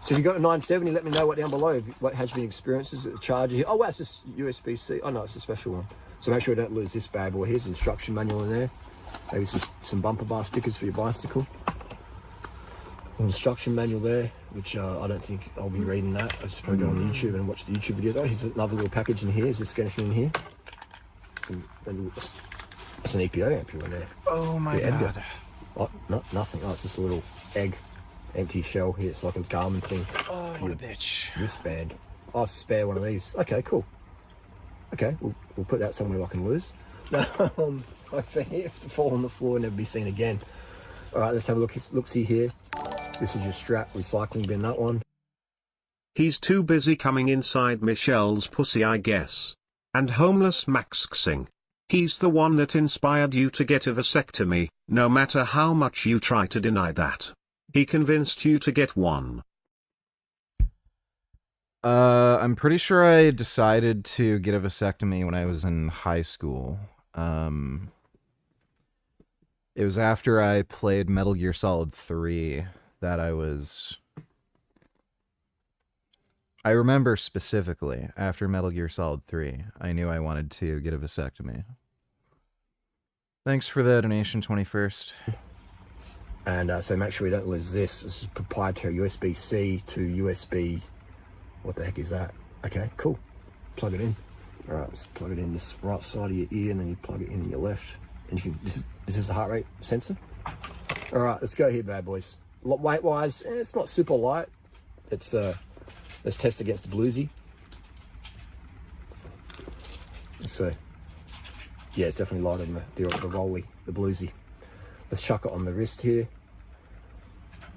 So if you got a 970, let me know down below. What has been experiences? A charger here. Oh wow, it's just USB-C. Oh no, it's a special one. So make sure you don't lose this bad boy. Here's the instruction manual in there. Maybe some bumper bar stickers for your bicycle. An instruction manual there, which I don't think I'll be reading that. I'll just probably go on YouTube and watch the YouTube videos. Oh, here's another little package in here. Is this anything in here? That's an EPO ampule in there. Oh my god. Oh, no, nothing. Oh, it's just a little egg. Empty shell here. It's like a Garmin thing. Oh, what a bitch. Wristband. Oh, it's a spare one of these. Okay, cool. Okay, we'll put that somewhere I can lose. I have to fall on the floor and never be seen again. All right, let's have a look-see here. This is your strap recycling bin, that one. He's too busy coming inside Michelle's pussy, I guess. And homeless maxxing. He's the one that inspired you to get a vasectomy, no matter how much you try to deny that. He convinced you to get one. I'm pretty sure I decided to get a vasectomy when I was in high school. It was after I played Metal Gear Solid 3 that I remember specifically, after Metal Gear Solid 3, I knew I wanted to get a vasectomy. Thanks for the donation, 21st. And so make sure you don't lose this. This is proprietary USB-C to USB. What the heck is that? Okay, cool. Plug it in. All right, let's plug it in this right side of your ear, and then you plug it in your left. And you can. This is a heart rate sensor. All right, let's go here, bad boys. Weight-wise, it's not super light. It's let's test against the Bluesy. So, yeah, it's definitely lighter than the Rolly, the Bluesy. Let's chuck it on the wrist here.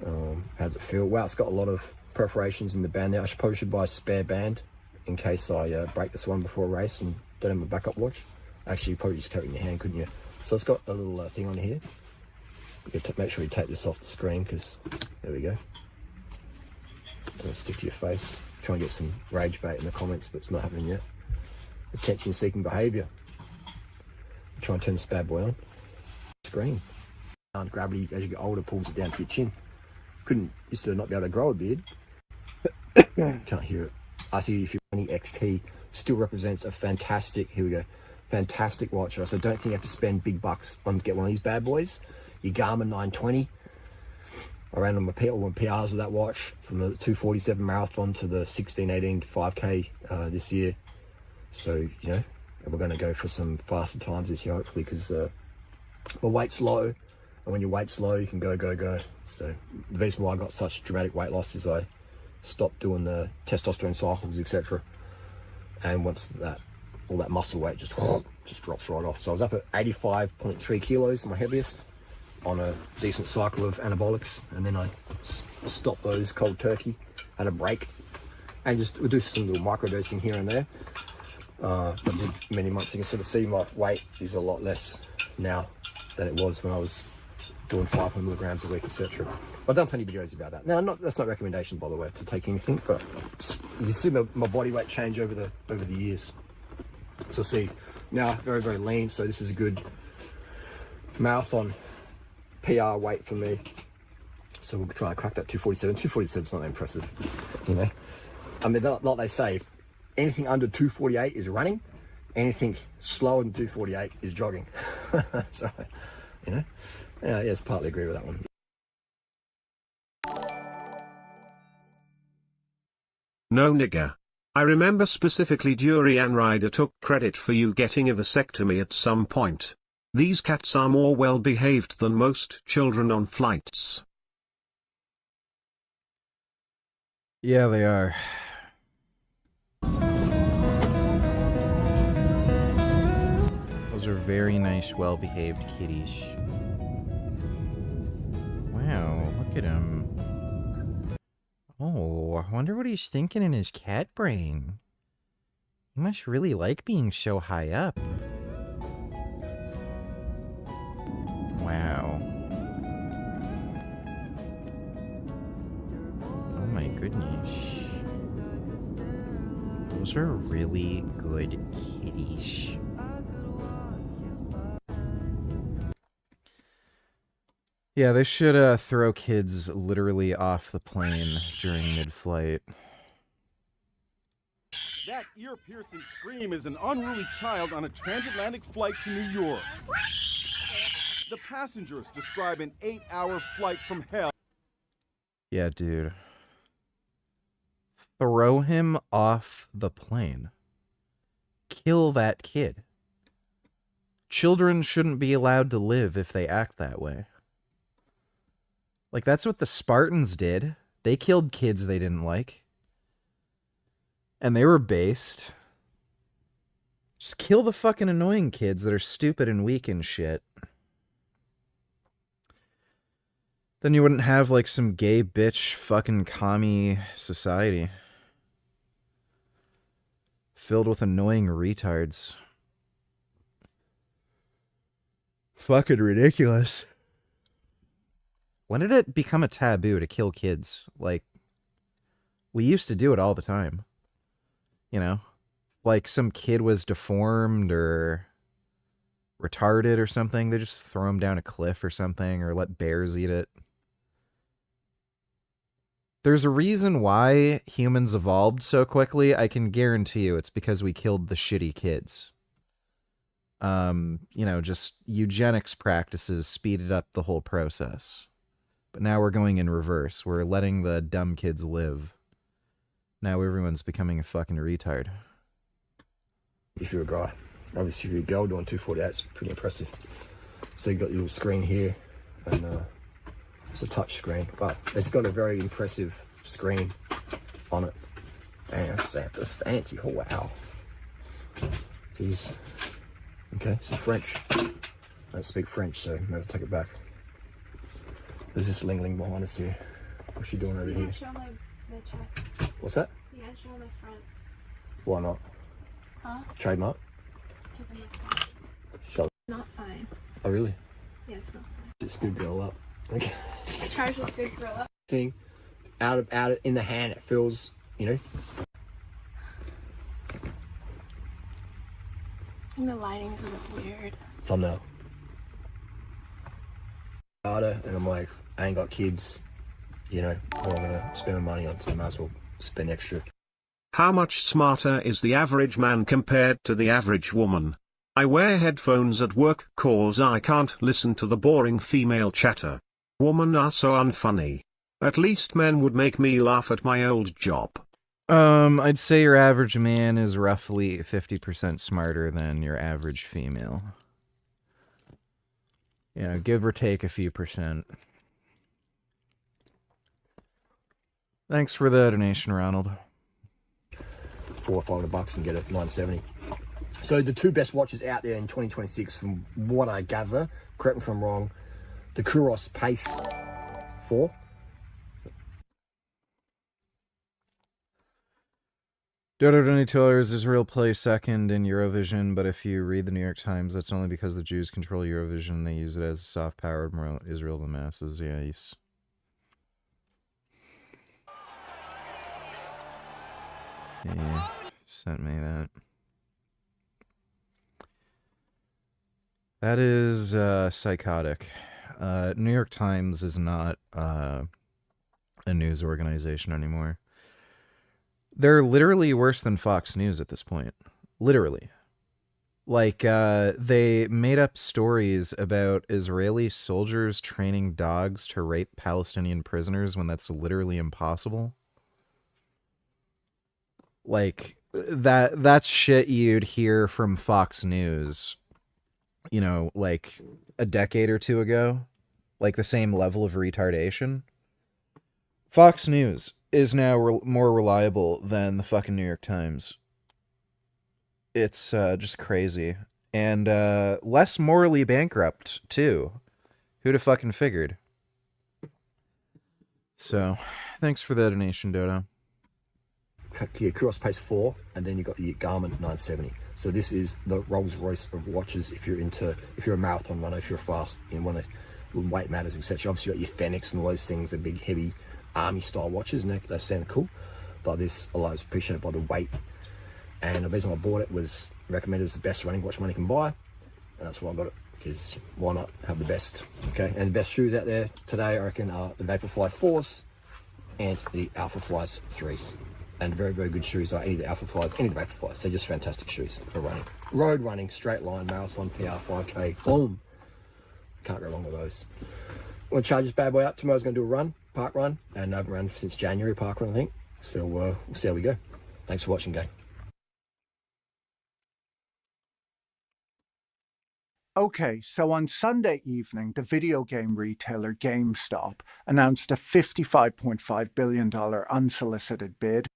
How does it feel? Wow, it's got a lot of perforations in the band there. I probably should buy a spare band in case I break this one before a race and don't have my backup watch. Actually, you probably just carry it in your hand, couldn't you? So it's got a little thing on here. You make sure you take this off the screen, because there we go. Don't stick to your face. Try and get some rage bait in the comments, but it's not happening yet. Attention-seeking behaviour. Try and turn this bad boy on. Screen. Gravity, as you get older, pulls it down to your chin. Used to not be able to grow a beard. Can't hear it. I think if you're 20 XT, still represents a fantastic, here we go, fantastic watch. So don't think you have to spend big bucks on to get one of these bad boys. Your Garmin 920. I ran on my PRs with that watch from the 247 marathon to the 1618 5K this year. So, you know, we're going to go for some faster times this year, hopefully, because my weight's low. And when your weight's low, you can go. So the reason why I got such dramatic weight loss is I stopped doing the testosterone cycles, etc. And once all that muscle weight just drops right off. So I was up at 85.3 kilos, my heaviest, on a decent cycle of anabolics, and then I stopped those cold turkey, had a break, and just do some little microdosing here and there. I did many months. You can sort of see my weight is a lot less now than it was when I was doing 500 milligrams a week, etc. I've done plenty of videos about that. Now, that's not a recommendation, by the way, to take anything, but you see my body weight change over the years. So see, now very, very lean, so this is a good marathon PR weight for me. So we'll try and crack that 247. 247 is not that impressive, you know. I mean, like they say, if anything under 248 is running, anything slower than 248 is jogging. So, you know, yes, partly agree with that one. No nigger. I remember specifically Durian Rider took credit for you getting a vasectomy at some point. These cats are more well behaved than most children on flights. Yeah, they are. very nice, well-behaved kitties. Wow, look at him. Oh, I wonder what he's thinking in his cat brain. He must really like being so high up. Wow. Oh my goodness. Those are really good kitties. Yeah, they should throw kids literally off the plane during mid-flight. That ear-piercing scream is an unruly child on a transatlantic flight to New York. The passengers describe an 8-hour flight from hell. Yeah, dude. Throw him off the plane. Kill that kid. Children shouldn't be allowed to live if they act that way. Like, that's what the Spartans did. They killed kids they didn't like. And they were based. Just kill the fucking annoying kids that are stupid and weak and shit. Then you wouldn't have, like, some gay bitch fucking commie society. Filled with annoying retards. Fucking ridiculous. When did it become a taboo to kill kids? Like, we used to do it all the time. You know? Like, some kid was deformed or retarded or something, they just throw him down a cliff or something, or let bears eat it. There's a reason why humans evolved so quickly. I can guarantee you it's because we killed the shitty kids. You know, just eugenics practices speeded up the whole process. But now we're going in reverse. We're letting the dumb kids live. Now everyone's becoming a fucking retard. If you're a guy. Obviously, if you're a girl doing 240, that's pretty impressive. So you got your little screen here, and it's a touch screen, but it's got a very impressive screen on it. Damn, that's fancy. Oh, wow. Jeez. Okay, so French. I don't speak French, so I'm going to take it back. There's this Ling Ling behind us here. What's she doing over here? Show the chest. What's that? Yeah, show my front. Why not? Huh? Trademark? Because I'm not fine. Show. Not fine. Oh, really? Yeah, it's not fine. It's good girl up. Okay. Charge this big girl up. Seeing out in the hand, it feels, you know. I think the lighting is a bit weird. Thumbnail. And I'm like, I ain't got kids, you know, what I'm gonna spend my money on, so I might as well spend extra. How much smarter is the average man compared to the average woman? I wear headphones at work cause I can't listen to the boring female chatter. Women are so unfunny. At least men would make me laugh at my old job. I'd say your average man is roughly 50% smarter than your average female. You know, give or take a few percent. Thanks for the donation, Ronald. $400 or $500 and get it $970. So the two best watches out there in 2026, from what I gather, correct me if I'm wrong, the Kouros Pace 4. Dodo Donatello is Israel plays second in Eurovision, but if you read the New York Times, that's only because the Jews control Eurovision. They use it as a soft power to promote Israel to the masses. Yeah, he's... Yeah, sent me that. That is psychotic. New York Times is not a news organization anymore. They're literally worse than Fox News at this point. Literally. Like, they made up stories about Israeli soldiers training dogs to rape Palestinian prisoners when that's literally impossible. Like, that's shit you'd hear from Fox News, you know, like a decade or two ago. Like the same level of retardation. Fox News is now more reliable than the fucking New York Times. It's just crazy. And less morally bankrupt, too. Who'd have fucking figured? So, thanks for the donation, Dodo. Your Kuros Pace 4, and then you've got your Garmin 970. So this is the Rolls Royce of watches if you're a marathon runner, if you're fast, you want to, when weight matters, etc. Obviously you've got your Fenix and all those things, the big, heavy army style watches, and they sound cool. But this allows appreciated by the weight. And the reason I bought it was recommended as the best running watch money can buy. And that's why I got it, because why not have the best? Okay, and the best shoes out there today, I reckon, are the Vaporfly 4s and the Alpha Flies 3s. And very, very good shoes are any of the Alpha Flies, any of the Vaporflies. They're just fantastic shoes for running. Road running, straight line, marathon, PR, 5K, boom. Can't go wrong with those. I'm going to charge this bad boy out. Tomorrow's going to do a run, park run, and I haven't run since January, park run, I think. So we'll see how we go. Thanks for watching, gang. Okay, so on Sunday evening, the video game retailer GameStop announced a $55.5 billion unsolicited bid.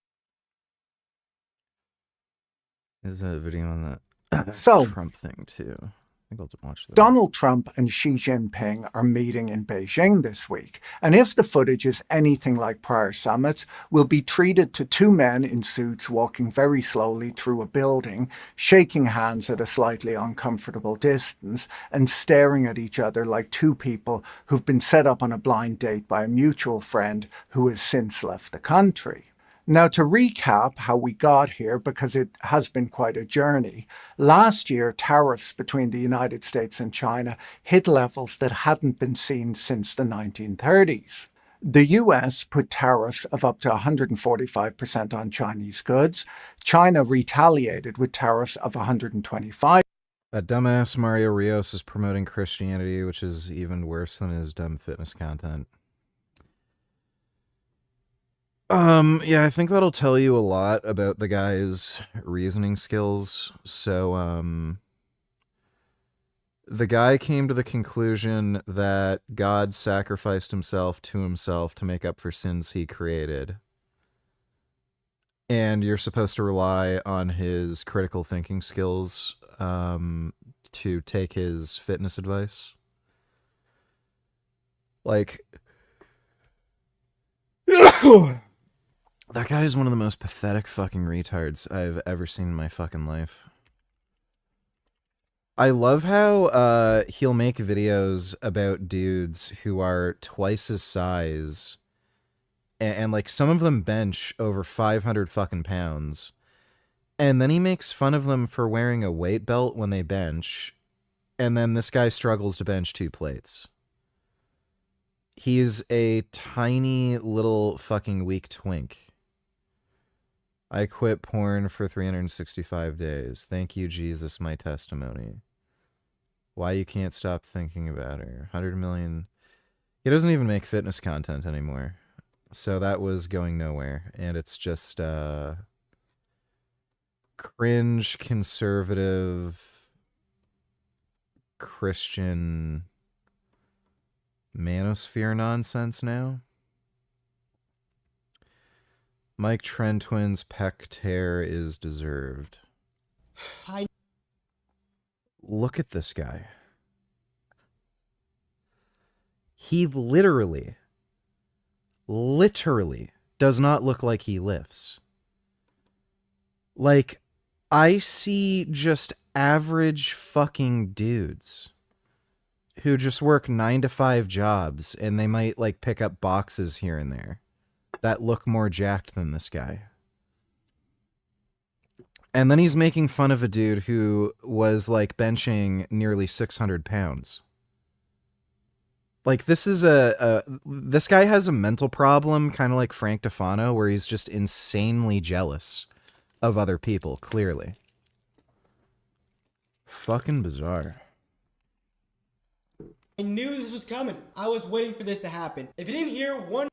There's a video on that So, Trump thing, too. I think I'll watch that. Donald Trump and Xi Jinping are meeting in Beijing this week, and if the footage is anything like prior summits, we'll be treated to two men in suits walking very slowly through a building, shaking hands at a slightly uncomfortable distance, and staring at each other like two people who've been set up on a blind date by a mutual friend who has since left the country. Now, to recap how we got here, because it has been quite a journey, last year tariffs between the United States and China hit levels that hadn't been seen since the 1930s. The US put tariffs of up to 145% on Chinese goods. China retaliated with tariffs of 125%. That dumbass Mario Rios is promoting Christianity, which is even worse than his dumb fitness content. Yeah, I think that'll tell you a lot about the guy's reasoning skills. So, the guy came to the conclusion that God sacrificed himself to make up for sins he created. And you're supposed to rely on his critical thinking skills, to take his fitness advice. Like... That guy is one of the most pathetic fucking retards I've ever seen in my fucking life. I love how he'll make videos about dudes who are twice his size, and like some of them bench over 500 fucking pounds, and then he makes fun of them for wearing a weight belt when they bench, and then this guy struggles to bench 2 plates. He's a tiny little fucking weak twink. I quit porn for 365 days. Thank you, Jesus, my testimony. Why you can't stop thinking about her. 100 million. He doesn't even make fitness content anymore. So that was going nowhere. And it's just cringe, conservative, Christian manosphere nonsense now. Mike Trentwin's pec tear is deserved. Look at this guy. He literally does not look like he lifts. Like, I see just average fucking dudes who just work 9-to-5 jobs, and they might, like, pick up boxes here and there that look more jacked than this guy. And then he's making fun of a dude who was, like, benching nearly 600 pounds. Like, this is this guy has a mental problem, kind of like Frank Tufano, where he's just insanely jealous of other people, clearly. Fucking bizarre. I knew this was coming. I was waiting for this to happen. If you didn't hear, one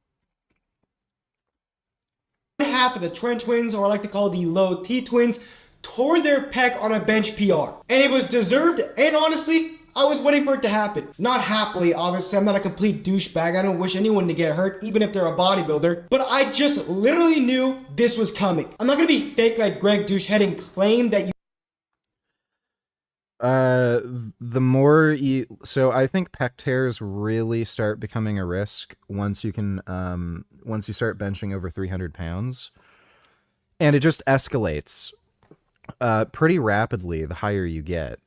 half of the Trent twins, or I like to call the low T twins, tore their pec on a bench PR. And it was deserved, and honestly, I was waiting for it to happen. Not happily, obviously. I'm not a complete douchebag. I don't wish anyone to get hurt, even if they're a bodybuilder. But I just literally knew this was coming. I'm not gonna be fake like Greg Douchehead and claim that you... The more you, so I think pec tears really start becoming a risk once you start benching over 300 pounds, and it just escalates pretty rapidly the higher you get.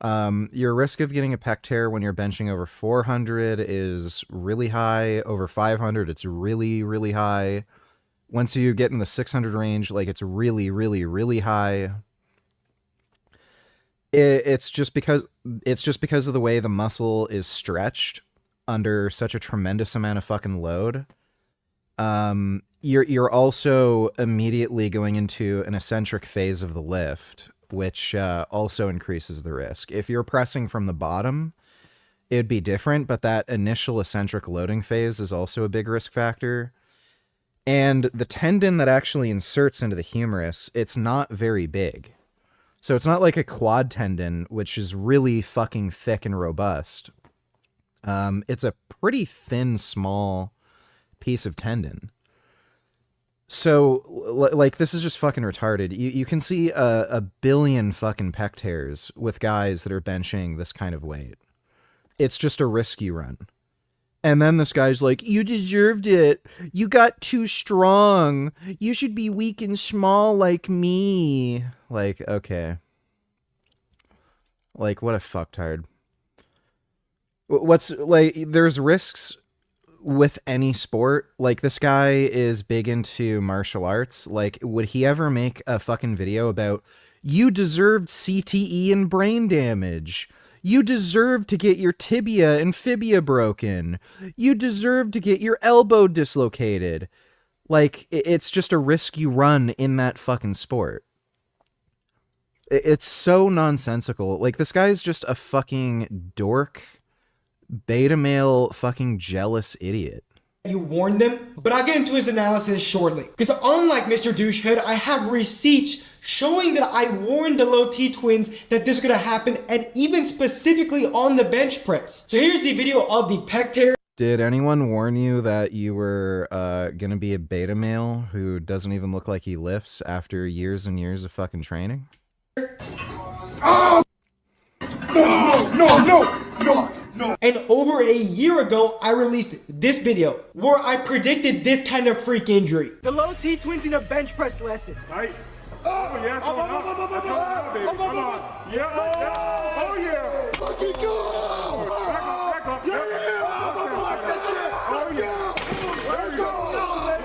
Your risk of getting a pec tear when you're benching over 400 is really high. Over 500, it's really, really high. Once you get in the 600 range, like, it's really, really, really high. It's just because of the way the muscle is stretched under such a tremendous amount of fucking load. You're also immediately going into an eccentric phase of the lift, which also increases the risk. If you're pressing from the bottom, it'd be different, but that initial eccentric loading phase is also a big risk factor. And the tendon that actually inserts into the humerus, it's not very big. So it's not like a quad tendon, which is really fucking thick and robust. It's a pretty thin, small piece of tendon. So, like, this is just fucking retarded. You can see a billion fucking pec tears with guys that are benching this kind of weight. It's just a risk you run. And then this guy's like, you deserved it. You got too strong. You should be weak and small like me. Like, okay. Like, what a fucktard. What's, like, there's risks with any sport. Like, this guy is big into martial arts. Like, would he ever make a fucking video about, you deserved CTE and brain damage? You deserve to get your tibia and fibia broken. You deserve to get your elbow dislocated. Like, it's just a risk you run in that fucking sport. It's so nonsensical. Like, this guy's just a fucking dork, beta male, fucking jealous idiot. You warned them, but I'll get into his analysis shortly. Because unlike Mr. Douchehead, I have receipts showing that I warned the low T twins that this was gonna happen, and even specifically on the bench press. So here's the video of the pec tear. Did anyone warn you that you were gonna be a beta male who doesn't even look like he lifts after years and years of fucking training? Oh! No! And over a year ago, I released this video where I predicted this kind of freak injury. The low T twins in a bench press lesson. Tight. Oh, yeah. Come on, baby. Come on. Yeah. Oh, yeah. Fucking go. Back up. Yeah. Oh, yeah. Let's go.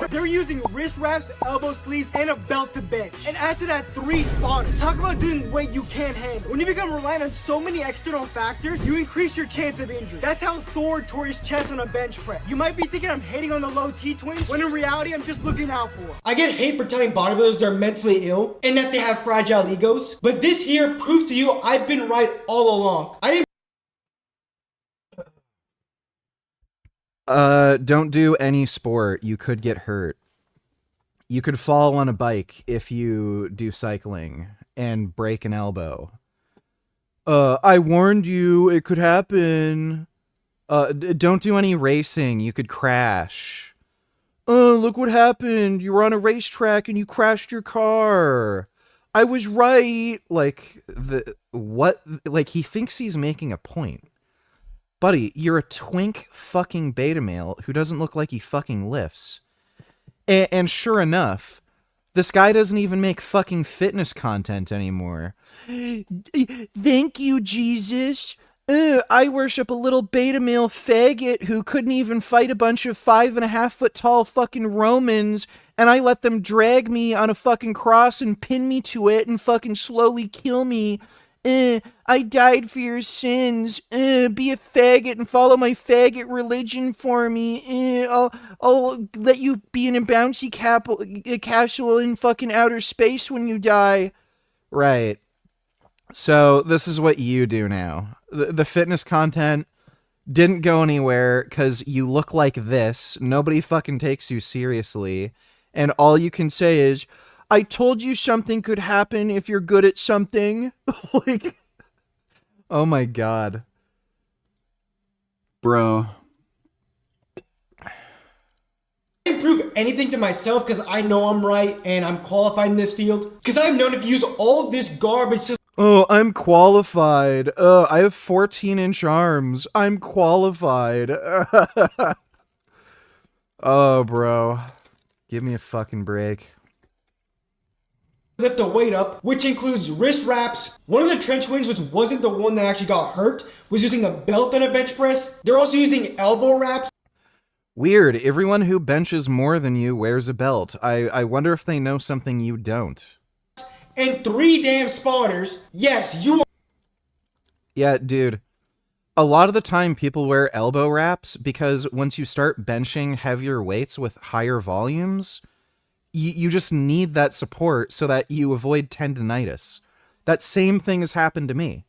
They're using wrist wraps, elbow sleeves, and a belt to bench. And add to that 3 spotters. Talk about doing weight you can't handle. When you become reliant on so many external factors, you increase your chance of injury. That's how Thor tore his chest on a bench press. You might be thinking I'm hating on the low T twins, when in reality, I'm just looking out for them. I get hate for telling bodybuilders they're mentally ill and that they have fragile egos, but this here proves to you I've been right all along. Don't do any sport. You could get hurt. You could fall on a bike if you do cycling and break an elbow. I warned you, it could happen. Don't do any racing. You could crash. Look what happened. You were on a racetrack and you crashed your car. I was right. Like, like, he thinks he's making a point. Buddy, you're a twink fucking beta male who doesn't look like he fucking lifts. And sure enough, this guy doesn't even make fucking fitness content anymore. Thank you, Jesus. I worship a little beta male faggot who couldn't even fight a bunch of 5.5 foot tall fucking Romans, and I let them drag me on a fucking cross and pin me to it and fucking slowly kill me. I died for your sins. Be a faggot and follow my faggot religion for me. I'll let you be in a bouncy castle in fucking outer space when you die. Right. So this is what you do now. The fitness content didn't go anywhere because you look like this. Nobody fucking takes you seriously. And all you can say is, I told you something could happen if you're good at something. Like, oh my god. Bro. I didn't prove anything to myself because I know I'm right and I'm qualified in this field. Because I've known if you use all of this garbage to... Oh, I'm qualified. I have 14-inch arms. I'm qualified. Oh, bro. Give me a fucking break. Lift the weight up, which includes wrist wraps. One of the trench twins, which wasn't the one that actually got hurt, was using a belt on a bench press. They're also using elbow wraps. Weird. Everyone who benches more than you wears a belt. I wonder if they know something you don't. And 3 damn spawners. Yes, you are. Yeah, dude. A lot of the time people wear elbow wraps because once you start benching heavier weights with higher volumes, you just need that support so that you avoid tendinitis. That same thing has happened to me.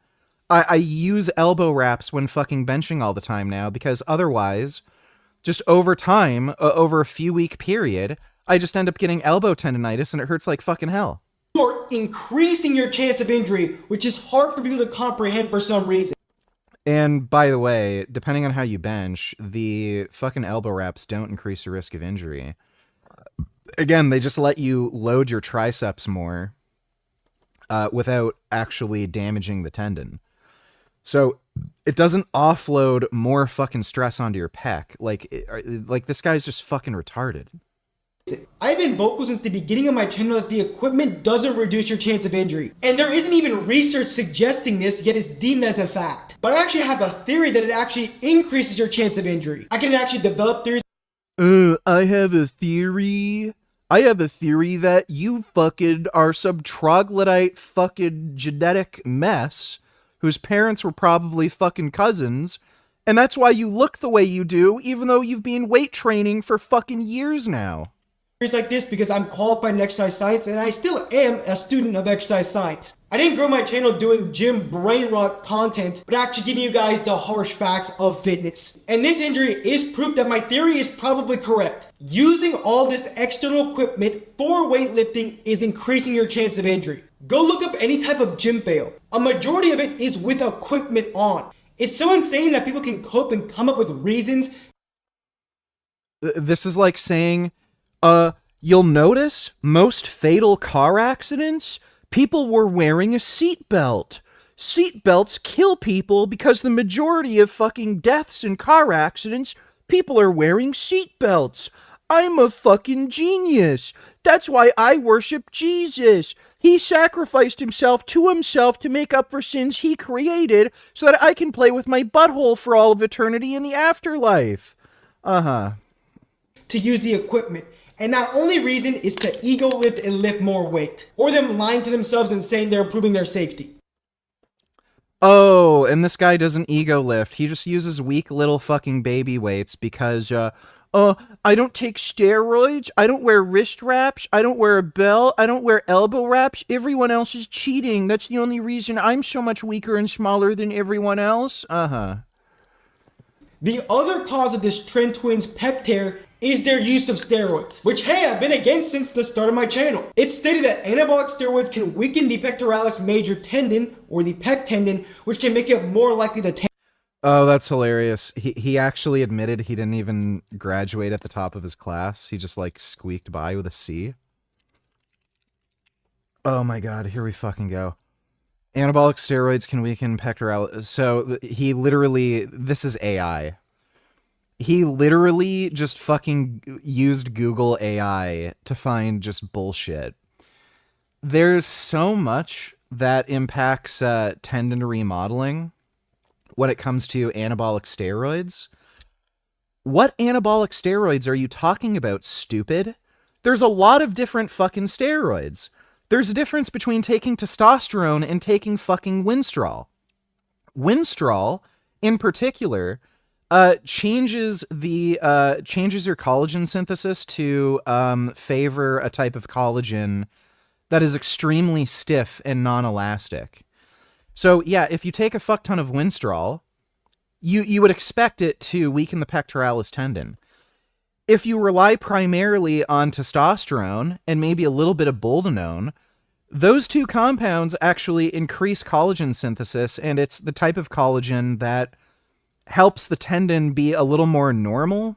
I use elbow wraps when fucking benching all the time now because otherwise, just over time, over a few week period, I just end up getting elbow tendinitis and it hurts like fucking hell. You're increasing your chance of injury, which is hard for people to comprehend for some reason. And by the way, depending on how you bench, the fucking elbow wraps don't increase the risk of injury. Again, they just let you load your triceps more without actually damaging the tendon. So it doesn't offload more fucking stress onto your pec. Like this guy's just fucking retarded. I've been vocal since the beginning of my channel that the equipment doesn't reduce your chance of injury. And there isn't even research suggesting this, yet it's deemed as a fact. But I actually have a theory that it actually increases your chance of injury. I can actually develop theories. I have a theory. I have a theory that you fucking are some troglodyte fucking genetic mess whose parents were probably fucking cousins, and that's why you look the way you do, even though you've been weight training for fucking years now. Like this because I'm qualified in exercise science and I still am a student of exercise science. I didn't grow my channel doing gym brain rot content, but actually giving you guys the harsh facts of fitness. And this injury is proof that my theory is probably correct. Using all this external equipment for weightlifting is increasing your chance of injury. Go look up any type of gym fail. A majority of it is with equipment on. It's so insane that people can cope and come up with reasons. This is like saying, you'll notice most fatal car accidents, people were wearing a seatbelt. Seatbelts kill people because the majority of fucking deaths in car accidents, people are wearing seatbelts. I'm a fucking genius. That's why I worship Jesus. He sacrificed himself to make up for sins he created so that I can play with my butthole for all of eternity in the afterlife. To use the equipment. And that only reason is to ego lift and lift more weight. Or them lying to themselves and saying they're improving their safety. Oh, and this guy doesn't ego lift. He just uses weak little fucking baby weights because, I don't take steroids, I don't wear wrist wraps, I don't wear a belt, I don't wear elbow wraps, everyone else is cheating. That's the only reason I'm so much weaker and smaller than everyone else. The other cause of this Trend Twins pec tear is their use of steroids, which, hey, I've been against since the start of my channel. It's stated that anabolic steroids can weaken the pectoralis major tendon, or the pec tendon, which can make it more likely to tear. Oh, that's hilarious. He actually admitted he didn't even graduate at the top of his class. He just, like, squeaked by with a C. Oh my god, here we fucking go. Anabolic steroids can weaken pectoralis. So, he literally... This is AI. He literally just fucking used Google AI to find just bullshit. There's so much that impacts tendon remodeling when it comes to anabolic steroids. What anabolic steroids are you talking about, stupid? There's a lot of different fucking steroids. There's a difference between taking testosterone and taking fucking Winstrol. Winstrol, in particular, changes your collagen synthesis to favor a type of collagen that is extremely stiff and non-elastic. So yeah, if you take a fuck ton of Winstrol, you would expect it to weaken the pectoralis tendon. If you rely primarily on testosterone and maybe a little bit of boldenone, those two compounds actually increase collagen synthesis, and it's the type of collagen that helps the tendon be a little more normal.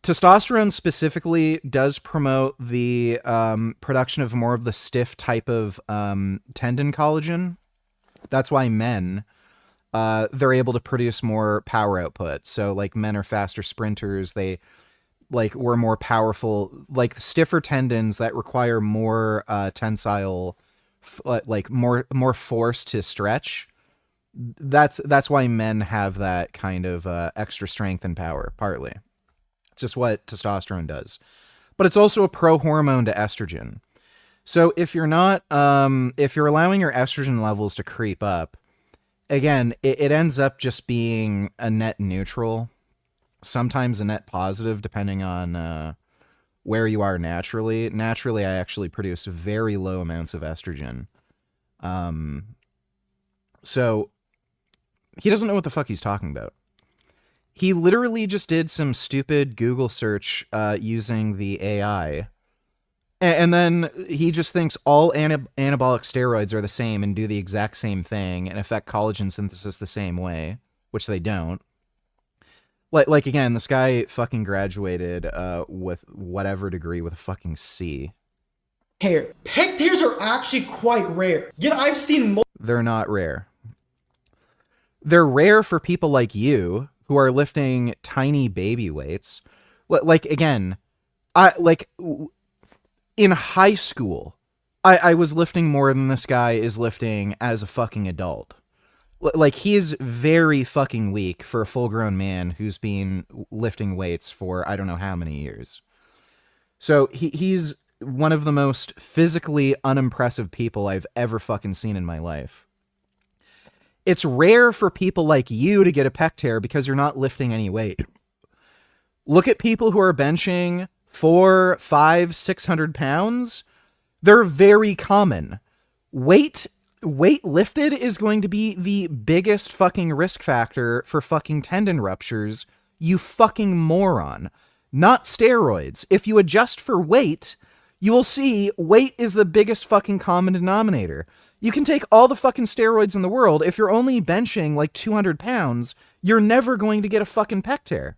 Testosterone specifically does promote the production of more of the stiff type of tendon collagen. That's why men, they're able to produce more power output. So like men are faster sprinters. They like were more powerful, like stiffer tendons that require more tensile, like more force to stretch. That's why men have that kind of extra strength and power, partly. It's just what testosterone does. But it's also a pro-hormone to estrogen. So if you're not, if you're allowing your estrogen levels to creep up, again, it ends up just being a net neutral, sometimes a net positive, depending on where you are naturally. Naturally, I actually produce very low amounts of estrogen. So he doesn't know what the fuck he's talking about. He literally just did some stupid Google search using the AI. And then he just thinks all anabolic steroids are the same and do the exact same thing and affect collagen synthesis the same way, which they don't. Like again, this guy fucking graduated with whatever degree with a fucking C. Hair. Pec tears are actually quite rare. Yet I've seen They're not rare. They're rare for people like you who are lifting tiny baby weights. Like again, in high school, I was lifting more than this guy is lifting as a fucking adult. Like, he's very fucking weak for a full-grown man who's been lifting weights for I don't know how many years. So he's one of the most physically unimpressive people I've ever fucking seen in my life. It's rare for people like you to get a pec tear because you're not lifting any weight. Look at people who are benching 400, 500, 600 pounds. They're very common. Weight lifted is going to be the biggest fucking risk factor for fucking tendon ruptures, you fucking moron. Not steroids. If you adjust for weight, you will see weight is the biggest fucking common denominator. You can take all the fucking steroids in the world. If you're only benching like 200 pounds, you're never going to get a fucking pec tear.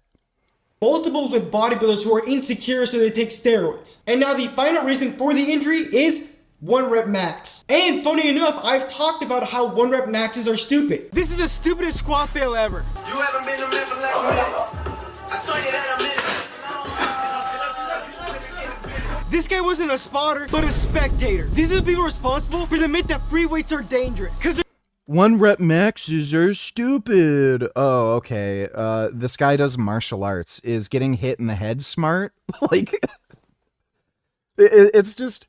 multiples with bodybuilders who are insecure so they take steroids. And now the final reason for the injury is 1 rep max. And funny enough, I've talked about how 1 rep maxes are stupid. This is the stupidest squat fail ever. You haven't been a member like me. I told you that I'm in. This guy wasn't a spotter, but a spectator. These are the people responsible for the myth that free weights are dangerous. 1 rep maxes are stupid. Oh, okay. This guy does martial arts. Is getting hit in the head smart? Like, it's just,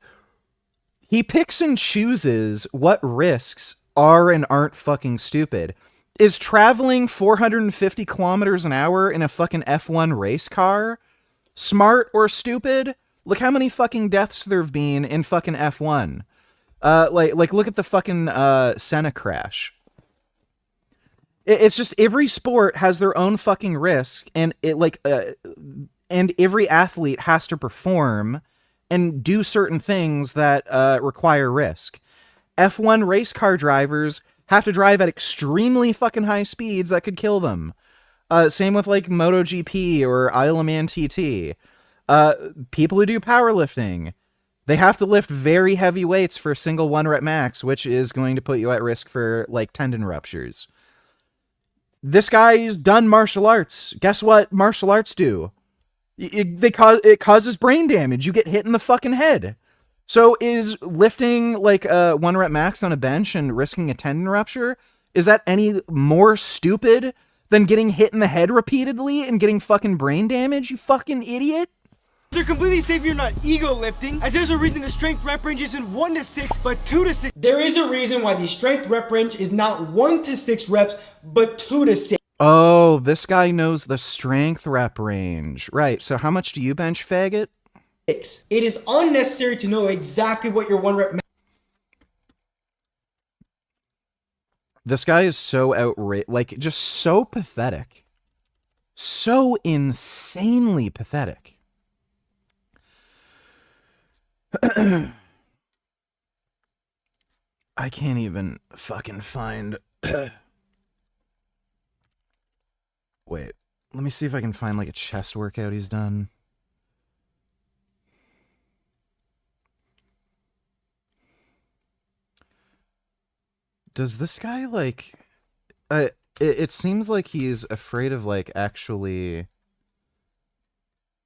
he picks and chooses what risks are and aren't fucking stupid. Is traveling 450 kilometers an hour in a fucking F1 race car smart or stupid? Look how many fucking deaths there have been in fucking F1. Like look at the fucking Senna crash. It's just every sport has their own fucking risk, and and every athlete has to perform and do certain things that require risk. F1 race car drivers have to drive at extremely fucking high speeds that could kill them. Same with like MotoGP or Isle of Man TT. People who do powerlifting, they have to lift very heavy weights for a single 1 rep max, which is going to put you at risk for like tendon ruptures. This guy's done martial arts. Guess what martial arts do? It causes brain damage. You get hit in the fucking head. So is lifting like a 1 rep max on a bench and risking a tendon rupture, is that any more stupid than getting hit in the head repeatedly and getting fucking brain damage, you fucking idiot? They're completely safe if you're not ego lifting, as there's a reason the strength rep range isn't 1 to 6, but 2 to 6. There is a reason why the strength rep range is not 1 to 6 reps, but 2 to 6. Oh, this guy knows the strength rep range. Right, so how much do you bench, faggot? 6. It is unnecessary to know exactly what your 1 rep max. This guy is so outrageous, like just so pathetic. So insanely pathetic. I can't even fucking find... Wait. Let me see if I can find like a chest workout he's done. Does this guy like it seems like he's afraid of like actually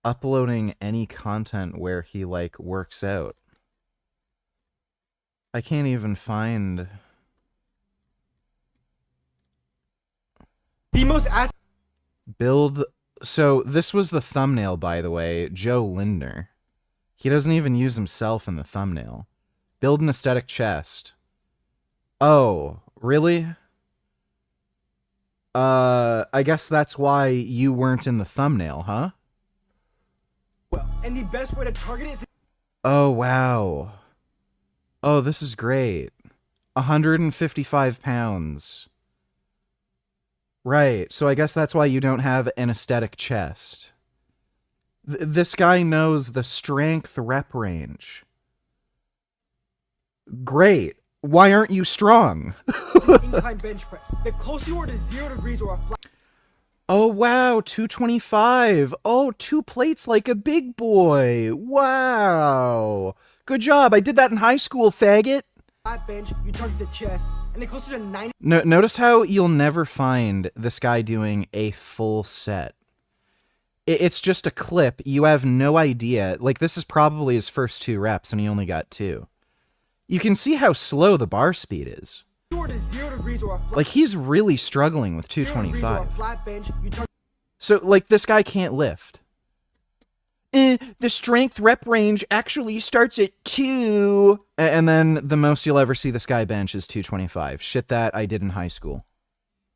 uploading any content where he like works out. I can't even find The most build. So this was the thumbnail, by the way. Joe Lindner. He doesn't even use himself in the thumbnail. Build an aesthetic chest. Oh, really? I guess that's why you weren't in the thumbnail, huh? And the best way to target it is. Oh, wow. Oh, this is great. 155 pounds. Right, so I guess that's why you don't have an aesthetic chest. This guy knows the strength rep range. Great. Why aren't you strong? Incline bench press. The closer you are to 0 degrees or a flat. Oh, wow, 225. Oh, 2 plates like a big boy. Wow. Good job. I did that in high school, faggot. Flat bench, you target the chest, and the closer to 90. Notice how you'll never find this guy doing a full set. It's just a clip. You have no idea. Like, this is probably his first 2 reps, and he only got 2. You can see how slow the bar speed is. Like, he's really struggling with 225. So, like, this guy can't lift. The strength rep range actually starts at 2. And then the most you'll ever see this guy bench is 225. Shit that I did in high school.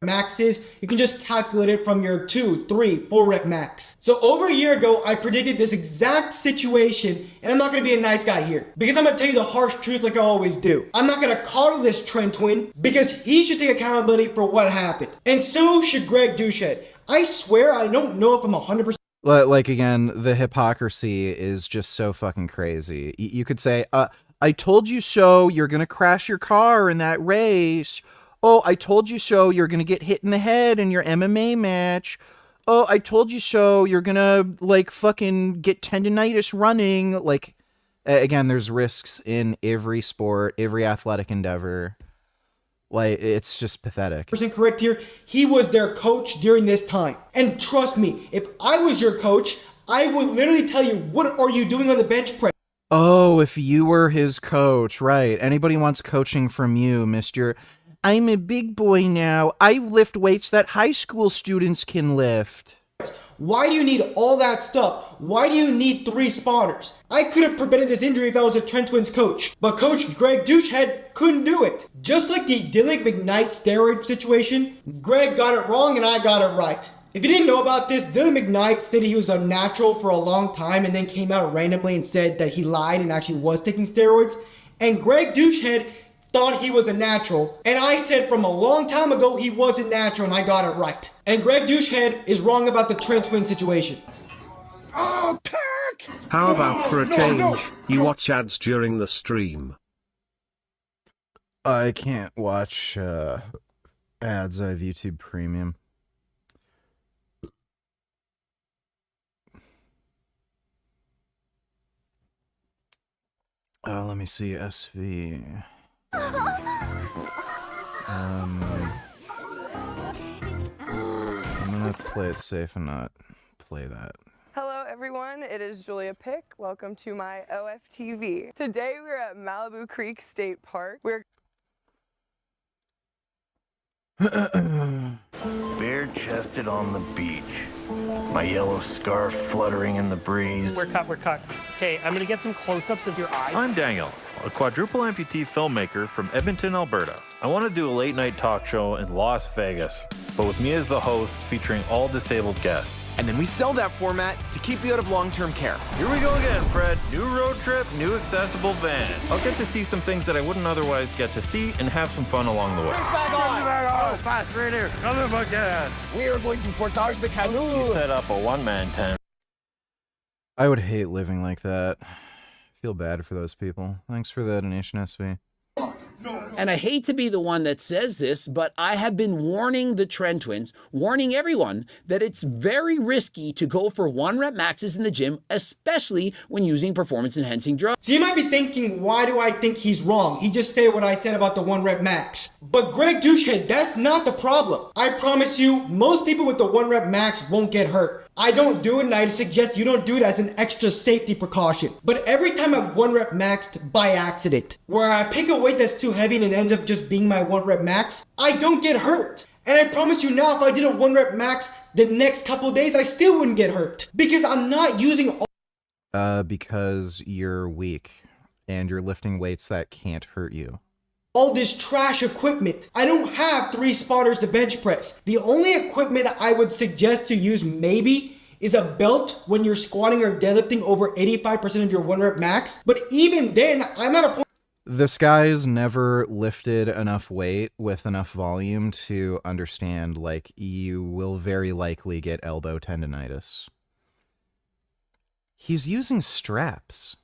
Max is, you can just calculate it from your 2, 3, 4 rep max. So over a year ago, I predicted this exact situation, and I'm not going to be a nice guy here, because I'm going to tell you the harsh truth like I always do. I'm not going to coddle this trend twin, because he should take accountability for what happened. And so should Greg Douchehead. I swear I don't know if I'm 100%. Like, again, the hypocrisy is just so fucking crazy. You could say, I told you so, you're going to crash your car in that race. Oh, I told you so, you're going to get hit in the head in your MMA match. Oh, I told you so, you're going to, like, fucking get tendonitis running. Like, again, there's risks in every sport, every athletic endeavor. Like, it's just pathetic. Correct here, he was their coach during this time. And trust me, if I was your coach, I would literally tell you, what are you doing on the bench press? Oh, if you were his coach, right. Anybody wants coaching from you, Mr. I'm a big boy now. I lift weights that high school students can lift. Why do you need all that stuff? Why do you need 3 spotters? I could have prevented this injury if I was a Trent Twins coach, but Coach Greg Douchehead couldn't do it. Just like the Dylan McKnight steroid situation, Greg got it wrong and I got it right. If you didn't know about this, Dylan McKnight stated he was unnatural for a long time and then came out randomly and said that he lied and actually was taking steroids. And Greg Douchehead thought he was a natural, and I said from a long time ago he wasn't natural, and I got it right. And Greg Douchehead is wrong about the Trent Twins situation. Oh, Kirk! How about for a change, you watch ads during the stream? I can't watch ads. I have YouTube Premium. Let me see, SV. I'm gonna play it safe and not play that. Hello everyone, it is Julia Pick. Welcome to my OFTV. Today we're at Malibu Creek State Park. We're bare-chested on the beach. My yellow scarf fluttering in the breeze. We're cut. Okay, I'm gonna get some close-ups of your eyes. I'm Daniel, a quadruple amputee filmmaker from Edmonton, Alberta. I want to do a late-night talk show in Las Vegas, but with me as the host featuring all disabled guests. And then we sell that format to keep you out of long-term care. Here we go again, Fred. New road trip, new accessible van. I'll get to see some things that I wouldn't otherwise get to see and have some fun along the way. Oh, fast, right here. Come in, my gas. We are going to portage the canoe. You set up a one-man tent. I would hate living like that. I feel bad for those people. Thanks for the donation, SV. And I hate to be the one that says this, but I have been warning the Trend Twins, warning everyone that it's very risky to go for 1-rep maxes in the gym, especially when using performance-enhancing drugs. So you might be thinking, why do I think he's wrong? He just stated what I said about the 1-rep max. But Greg Douchehead, that's not the problem. I promise you, most people with the 1-rep max won't get hurt. I don't do it, and I suggest you don't do it as an extra safety precaution. But every time I've 1-rep maxed by accident, where I pick a weight that's too heavy and it ends up just being my 1-rep max, I don't get hurt. And I promise you now, if I did a 1-rep max the next couple days, I still wouldn't get hurt. Because I'm not using because you're weak and you're lifting weights that can't hurt you. All this trash equipment. I don't have 3 spotters to bench press. The only equipment I would suggest to use maybe is a belt when you're squatting or deadlifting over 85% of your 1-rep max. But even then, I'm at a point. This guy's never lifted enough weight with enough volume to understand, like, you will very likely get elbow tendonitis. He's using straps.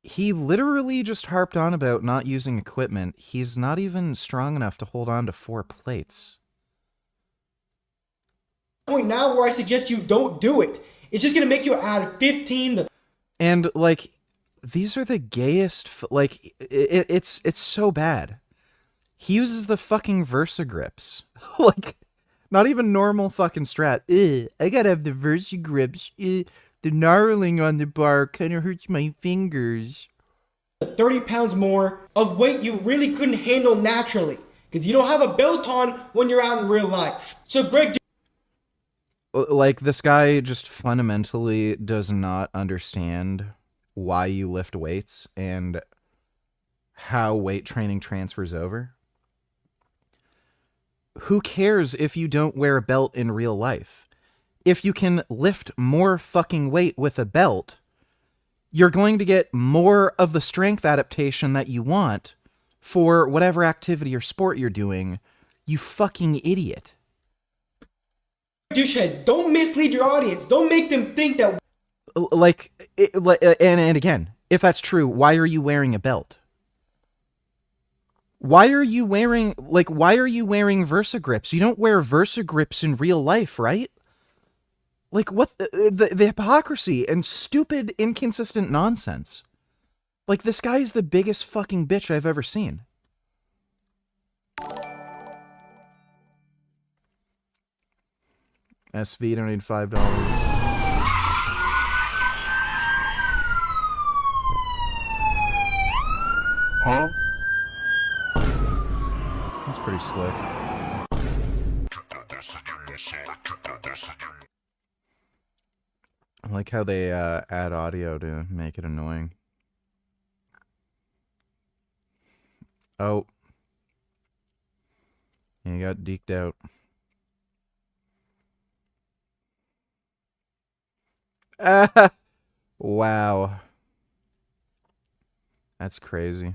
He literally just harped on about not using equipment. He's not even strong enough to hold on to 4 plates. Point now where I suggest you don't do it. It's just gonna make you add 15 to. And like, these are the gayest. Like, it's so bad. He uses the fucking Versagrips. Like, not even normal fucking strat. I gotta have the Versagrips. The gnarling on the bar kind of hurts my fingers. 30 pounds more of weight you really couldn't handle naturally because you don't have a belt on when you're out in real life. So Greg, like, this guy just fundamentally does not understand why you lift weights and how weight training transfers over. Who cares if you don't wear a belt in real life? If you can lift more fucking weight with a belt, you're going to get more of the strength adaptation that you want for whatever activity or sport you're doing, you fucking idiot. Douchehead, don't mislead your audience. Don't make them think that. And again, if that's true, why are you wearing a belt? Why are you wearing Versagrips? You don't wear Versagrips in real life, right? Like, what the hypocrisy and stupid, inconsistent nonsense. Like, this guy is the biggest fucking bitch I've ever seen. SV donated $5. Huh? That's pretty slick. I like how they add audio to make it annoying. Oh. You got deked out. Wow. That's crazy.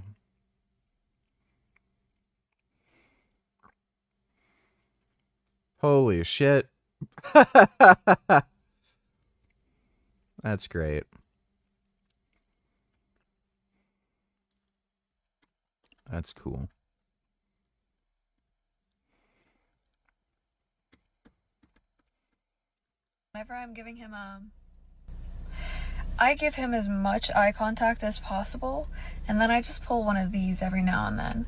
Holy shit. That's great. That's cool. Whenever I'm giving him I give him as much eye contact as possible, and then I just pull one of these every now and then.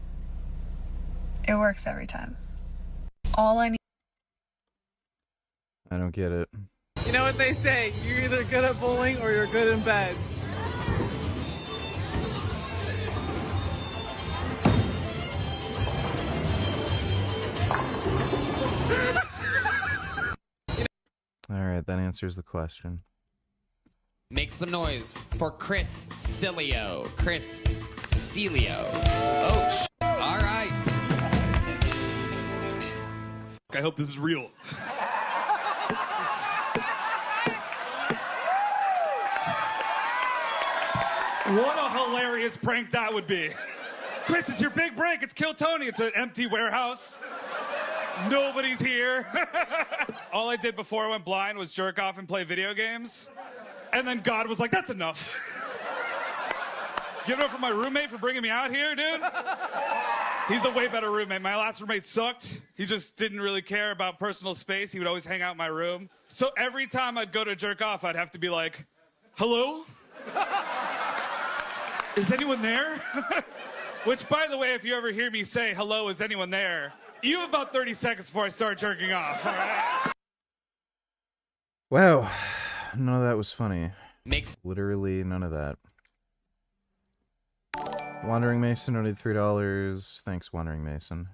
It works every time. All I need. I don't get it. You know what they say, you're either good at bowling or you're good in bed. Alright, that answers the question. Make some noise for Chris Cilio. Chris Cilio. Oh, all right. I hope this is real. What a hilarious prank that would be. Chris, it's your big break. It's Kill Tony. It's an empty warehouse. Nobody's here. All I did before I went blind was jerk off and play video games. And then God was like, that's enough. Give it up for my roommate for bringing me out here, dude. He's a way better roommate. My last roommate sucked. He just didn't really care about personal space. He would always hang out in my room. So every time I'd go to jerk off, I'd have to be like, hello? Is anyone there? Which, by the way, if you ever hear me say, hello, is anyone there? You have about 30 seconds before I start jerking off, all right? Wow. None of that was funny. Makes literally none of that. Wandering Mason donated $3. Thanks, Wandering Mason.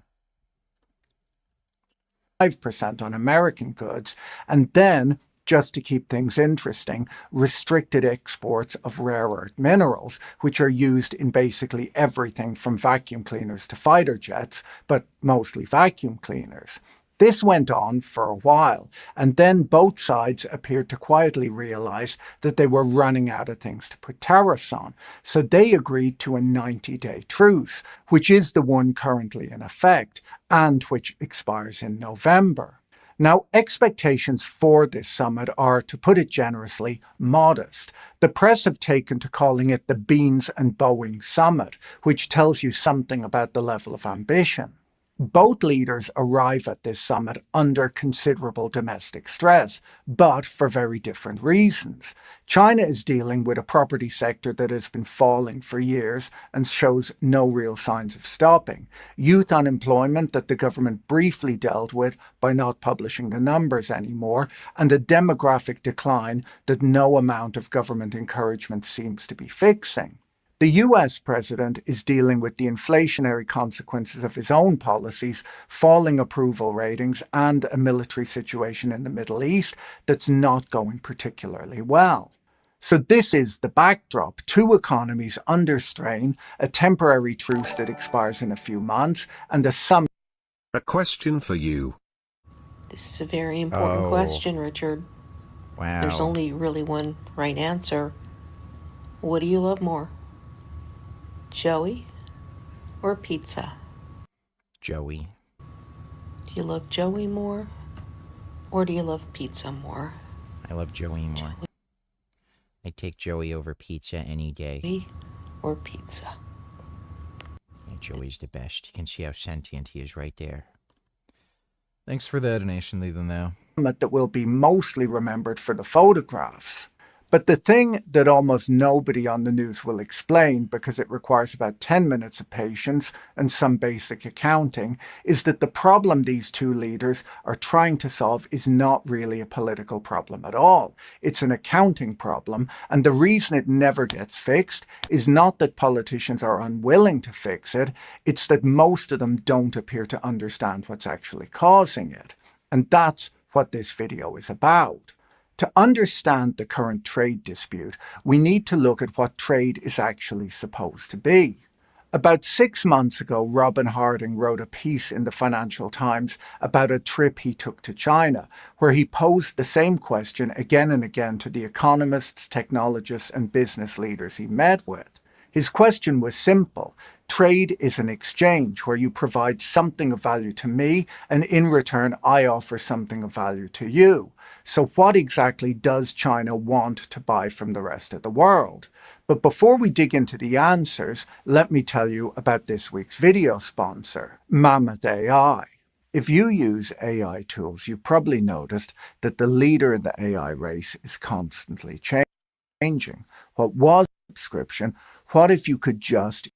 5% on American goods, and then, just to keep things interesting, restricted exports of rare earth minerals, which are used in basically everything from vacuum cleaners to fighter jets, but mostly vacuum cleaners. This went on for a while, and then both sides appeared to quietly realize that they were running out of things to put tariffs on, so they agreed to a 90-day truce, which is the one currently in effect, and which expires in November. Now, expectations for this summit are, to put it generously, modest. The press have taken to calling it the Beans and Boeing Summit, which tells you something about the level of ambition. Both leaders arrive at this summit under considerable domestic stress, but for very different reasons. China is dealing with a property sector that has been falling for years and shows no real signs of stopping. Youth unemployment that the government briefly dealt with by not publishing the numbers anymore, and a demographic decline that no amount of government encouragement seems to be fixing. The US president is dealing with the inflationary consequences of his own policies, falling approval ratings, and a military situation in the Middle East that's not going particularly well. So this is the backdrop: two economies under strain, a temporary truce that expires in a few months, and a summit. A question for you. This is a very important question, Richard. Wow. There's only really one right answer. What do you love more? Joey or pizza? Joey. Do you love Joey more, or do you love pizza more? I love Joey more. Joey. I take Joey over pizza any day. Joey or pizza? Yeah, Joey's the best. You can see how sentient he is right there. Thanks for the donation, Leland, though. That will be mostly remembered for the photographs. But the thing that almost nobody on the news will explain, because it requires about 10 minutes of patience and some basic accounting, is that the problem these two leaders are trying to solve is not really a political problem at all. It's an accounting problem, and the reason it never gets fixed is not that politicians are unwilling to fix it, it's that most of them don't appear to understand what's actually causing it. And that's what this video is about. To understand the current trade dispute, we need to look at what trade is actually supposed to be. About 6 months ago, Robin Harding wrote a piece in the Financial Times about a trip he took to China, where he posed the same question again and again to the economists, technologists, and business leaders he met with. His question was simple. Trade is an exchange where you provide something of value to me, and in return, I offer something of value to you. So what exactly does China want to buy from the rest of the world? But before we dig into the answers, let me tell you about this week's video sponsor, Mammoth AI. If you use AI tools, you've probably noticed that the leader in the AI race is constantly changing. What was subscription? What if you could just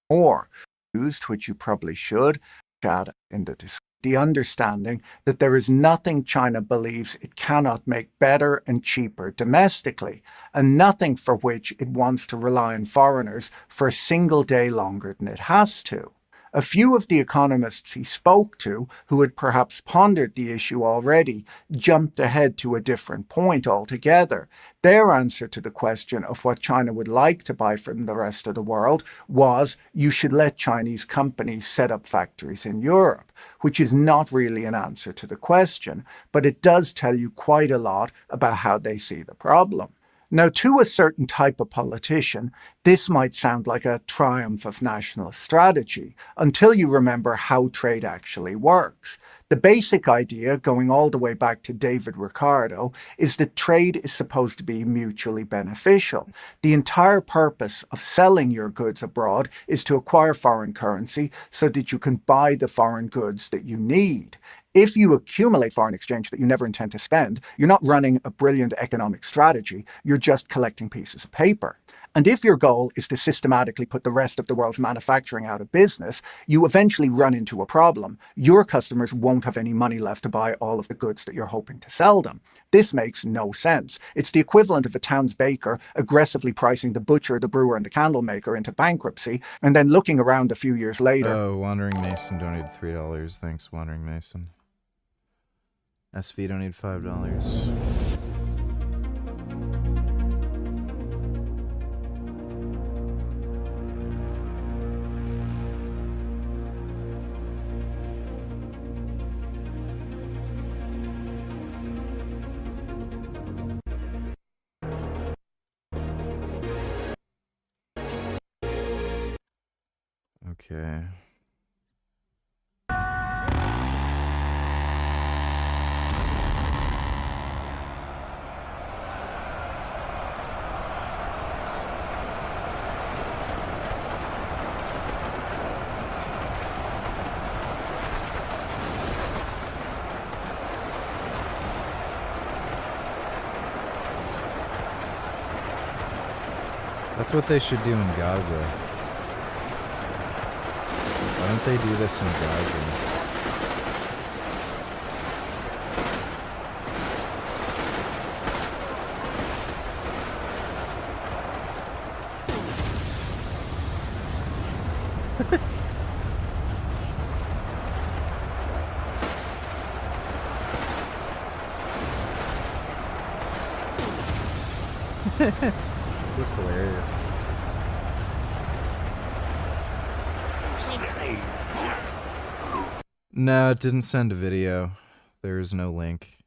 more used, which you probably should, chat in the description. The understanding that there is nothing China believes it cannot make better and cheaper domestically, and nothing for which it wants to rely on foreigners for a single day longer than it has to. A few of the economists he spoke to, who had perhaps pondered the issue already, jumped ahead to a different point altogether. Their answer to the question of what China would like to buy from the rest of the world was, you should let Chinese companies set up factories in Europe, which is not really an answer to the question, but it does tell you quite a lot about how they see the problem. Now, to a certain type of politician, this might sound like a triumph of nationalist strategy until you remember how trade actually works. The basic idea, going all the way back to David Ricardo, is that trade is supposed to be mutually beneficial. The entire purpose of selling your goods abroad is to acquire foreign currency so that you can buy the foreign goods that you need. If you accumulate foreign exchange that you never intend to spend, you're not running a brilliant economic strategy, you're just collecting pieces of paper. And if your goal is to systematically put the rest of the world's manufacturing out of business, you eventually run into a problem. Your customers won't have any money left to buy all of the goods that you're hoping to sell them. This makes no sense. It's the equivalent of a town's baker aggressively pricing the butcher, the brewer, and the candle maker into bankruptcy, and then looking around a few years later. Oh, Wandering Mason donated $3. Thanks, Wandering Mason. SV donated $5. Okay. That's what they should do in Gaza. Why don't they do this in Gaza? This looks hilarious. No, it didn't send a video. There's no link.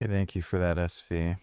Hey, thank you for that, SV.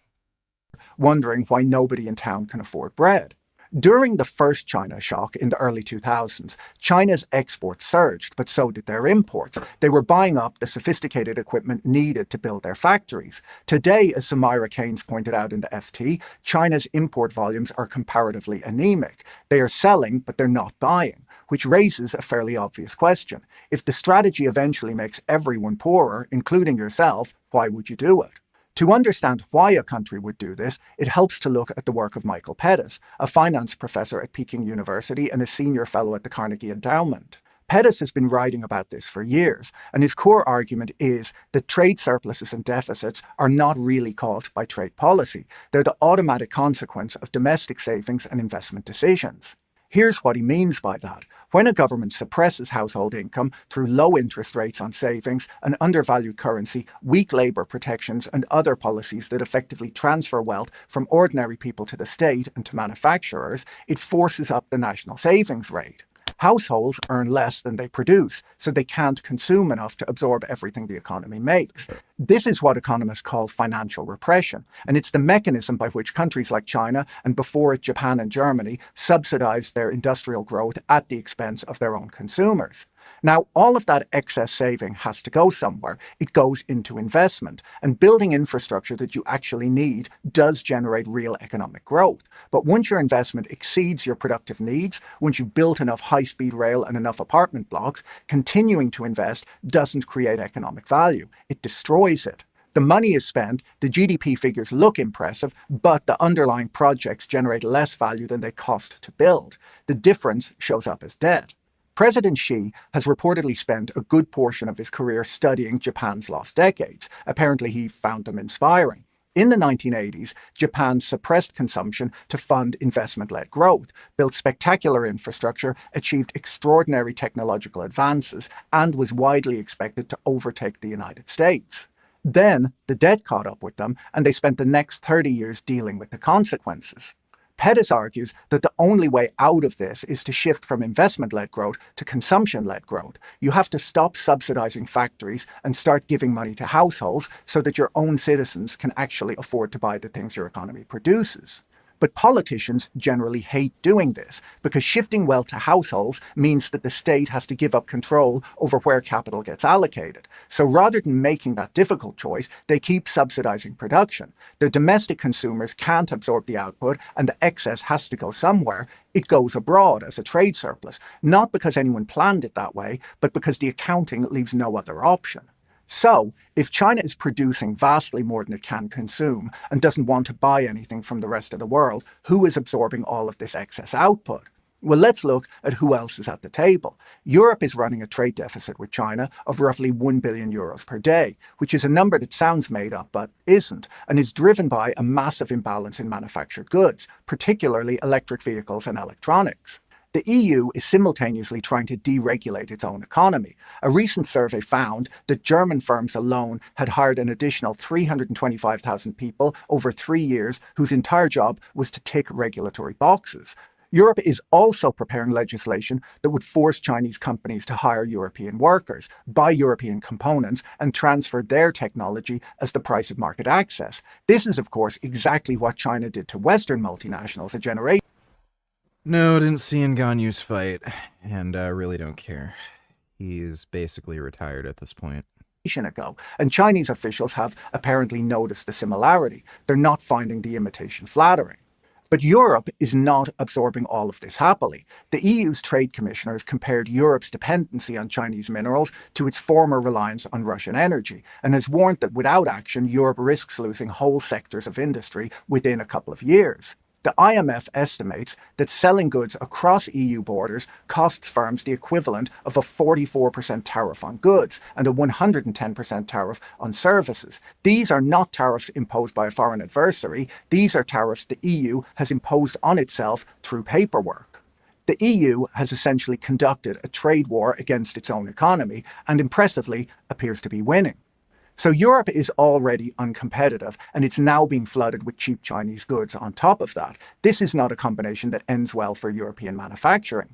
Wondering why nobody in town can afford bread. During the first China shock in the early 2000s, China's exports surged, but so did their imports. They were buying up the sophisticated equipment needed to build their factories. Today, as Samira Keynes pointed out in the FT, China's import volumes are comparatively anemic. They are selling, but they're not buying, which raises a fairly obvious question. If the strategy eventually makes everyone poorer, including yourself, why would you do it? To understand why a country would do this, it helps to look at the work of Michael Pettis, a finance professor at Peking University and a senior fellow at the Carnegie Endowment. Pettis has been writing about this for years, and his core argument is that trade surpluses and deficits are not really caused by trade policy. They're the automatic consequence of domestic savings and investment decisions. Here's what he means by that. When a government suppresses household income through low interest rates on savings, an undervalued currency, weak labour protections, and other policies that effectively transfer wealth from ordinary people to the state and to manufacturers, it forces up the national savings rate. Households earn less than they produce, so they can't consume enough to absorb everything the economy makes. This is what economists call financial repression, and it's the mechanism by which countries like China, and before it Japan and Germany, subsidized their industrial growth at the expense of their own consumers. Now, all of that excess saving has to go somewhere. It goes into investment, and building infrastructure that you actually need does generate real economic growth. But once your investment exceeds your productive needs, once you've built enough high-speed rail and enough apartment blocks, continuing to invest doesn't create economic value. It destroys it. The money is spent, the GDP figures look impressive, but the underlying projects generate less value than they cost to build. The difference shows up as debt. President Xi has reportedly spent a good portion of his career studying Japan's lost decades. Apparently, he found them inspiring. In the 1980s, Japan suppressed consumption to fund investment-led growth, built spectacular infrastructure, achieved extraordinary technological advances, and was widely expected to overtake the United States. Then, the debt caught up with them, and they spent the next 30 years dealing with the consequences. Pettis argues that the only way out of this is to shift from investment-led growth to consumption-led growth. You have to stop subsidizing factories and start giving money to households so that your own citizens can actually afford to buy the things your economy produces. But politicians generally hate doing this because shifting wealth to households means that the state has to give up control over where capital gets allocated. So rather than making that difficult choice, they keep subsidizing production. The domestic consumers can't absorb the output and the excess has to go somewhere. It goes abroad as a trade surplus, not because anyone planned it that way, but because the accounting leaves no other option. So, if China is producing vastly more than it can consume and doesn't want to buy anything from the rest of the world, who is absorbing all of this excess output? Well, let's look at who else is at the table. Europe is running a trade deficit with China of roughly 1 billion euros per day, which is a number that sounds made up but isn't, and is driven by a massive imbalance in manufactured goods, particularly electric vehicles and electronics. The EU is simultaneously trying to deregulate its own economy. A recent survey found that German firms alone had hired an additional 325,000 people over 3 years whose entire job was to tick regulatory boxes. Europe is also preparing legislation that would force Chinese companies to hire European workers, buy European components, and transfer their technology as the price of market access. This is, of course, exactly what China did to Western multinationals a generation. No, didn't see Nganyu's fight, and really don't care. He's basically retired at this point. Ago, and Chinese officials have apparently noticed the similarity. They're not finding the imitation flattering. But Europe is not absorbing all of this happily. The EU's trade commissioners compared Europe's dependency on Chinese minerals to its former reliance on Russian energy, and has warned that without action, Europe risks losing whole sectors of industry within a couple of years. The IMF estimates that selling goods across EU borders costs firms the equivalent of a 44% tariff on goods and a 110% tariff on services. These are not tariffs imposed by a foreign adversary. These are tariffs the EU has imposed on itself through paperwork. The EU has essentially conducted a trade war against its own economy and impressively appears to be winning. So Europe is already uncompetitive, and it's now being flooded with cheap Chinese goods on top of that. This is not a combination that ends well for European manufacturing.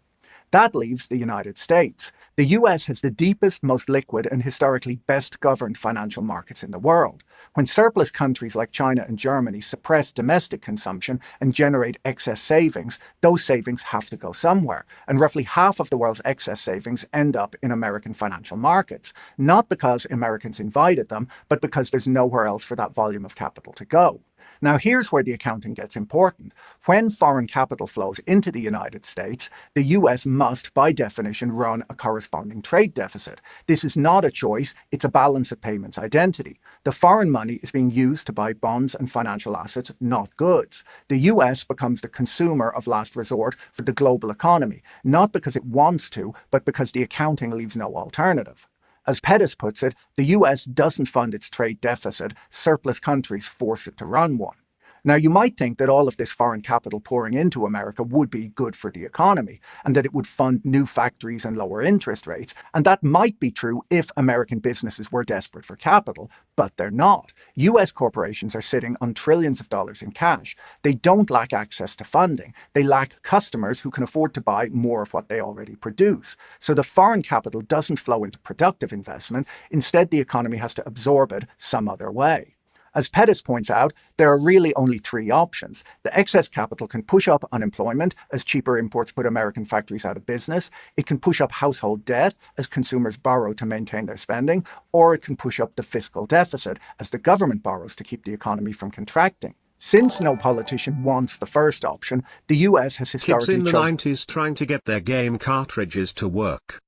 That leaves the United States. The US has the deepest, most liquid, and historically best governed financial markets in the world. When surplus countries like China and Germany suppress domestic consumption and generate excess savings, those savings have to go somewhere. And roughly half of the world's excess savings end up in American financial markets. Not because Americans invited them, but because there's nowhere else for that volume of capital to go. Now, here's where the accounting gets important. When foreign capital flows into the United States, the US must, by definition, run a corresponding trade deficit. This is not a choice, it's a balance of payments identity. The foreign money is being used to buy bonds and financial assets, not goods. The US becomes the consumer of last resort for the global economy, not because it wants to, but because the accounting leaves no alternative. As Pettis puts it, the US doesn't fund its trade deficit, surplus countries force it to run one. Now, you might think that all of this foreign capital pouring into America would be good for the economy, and that it would fund new factories and lower interest rates, and that might be true if American businesses were desperate for capital, but they're not. US corporations are sitting on trillions of dollars in cash. They don't lack access to funding. They lack customers who can afford to buy more of what they already produce. So the foreign capital doesn't flow into productive investment. Instead, the economy has to absorb it some other way. As Pettis points out, there are really only three options. The excess capital can push up unemployment as cheaper imports put American factories out of business. It can push up household debt as consumers borrow to maintain their spending. Or it can push up the fiscal deficit as the government borrows to keep the economy from contracting. Since no politician wants the first option, the US has historically Kids in the 90s trying to get their game cartridges to work.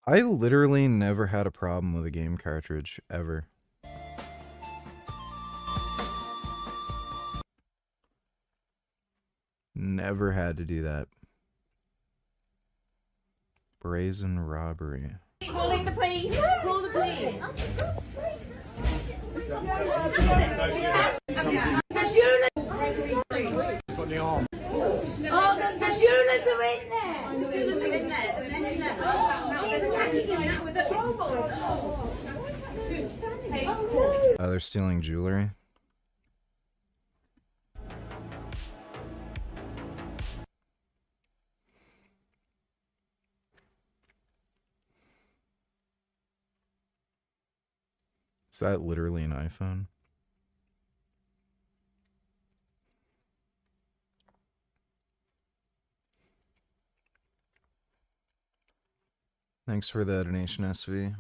I literally never had a problem with a game cartridge, ever. Never had to do that. Brazen robbery. Calling the police! Call the police! Oh, there's Cashulas are in there! Cashulas are in there. The men in there. Oh, he's attacking him now with a Oh, they're stealing jewelry. Is that literally an iPhone? Thanks for the donation, SV.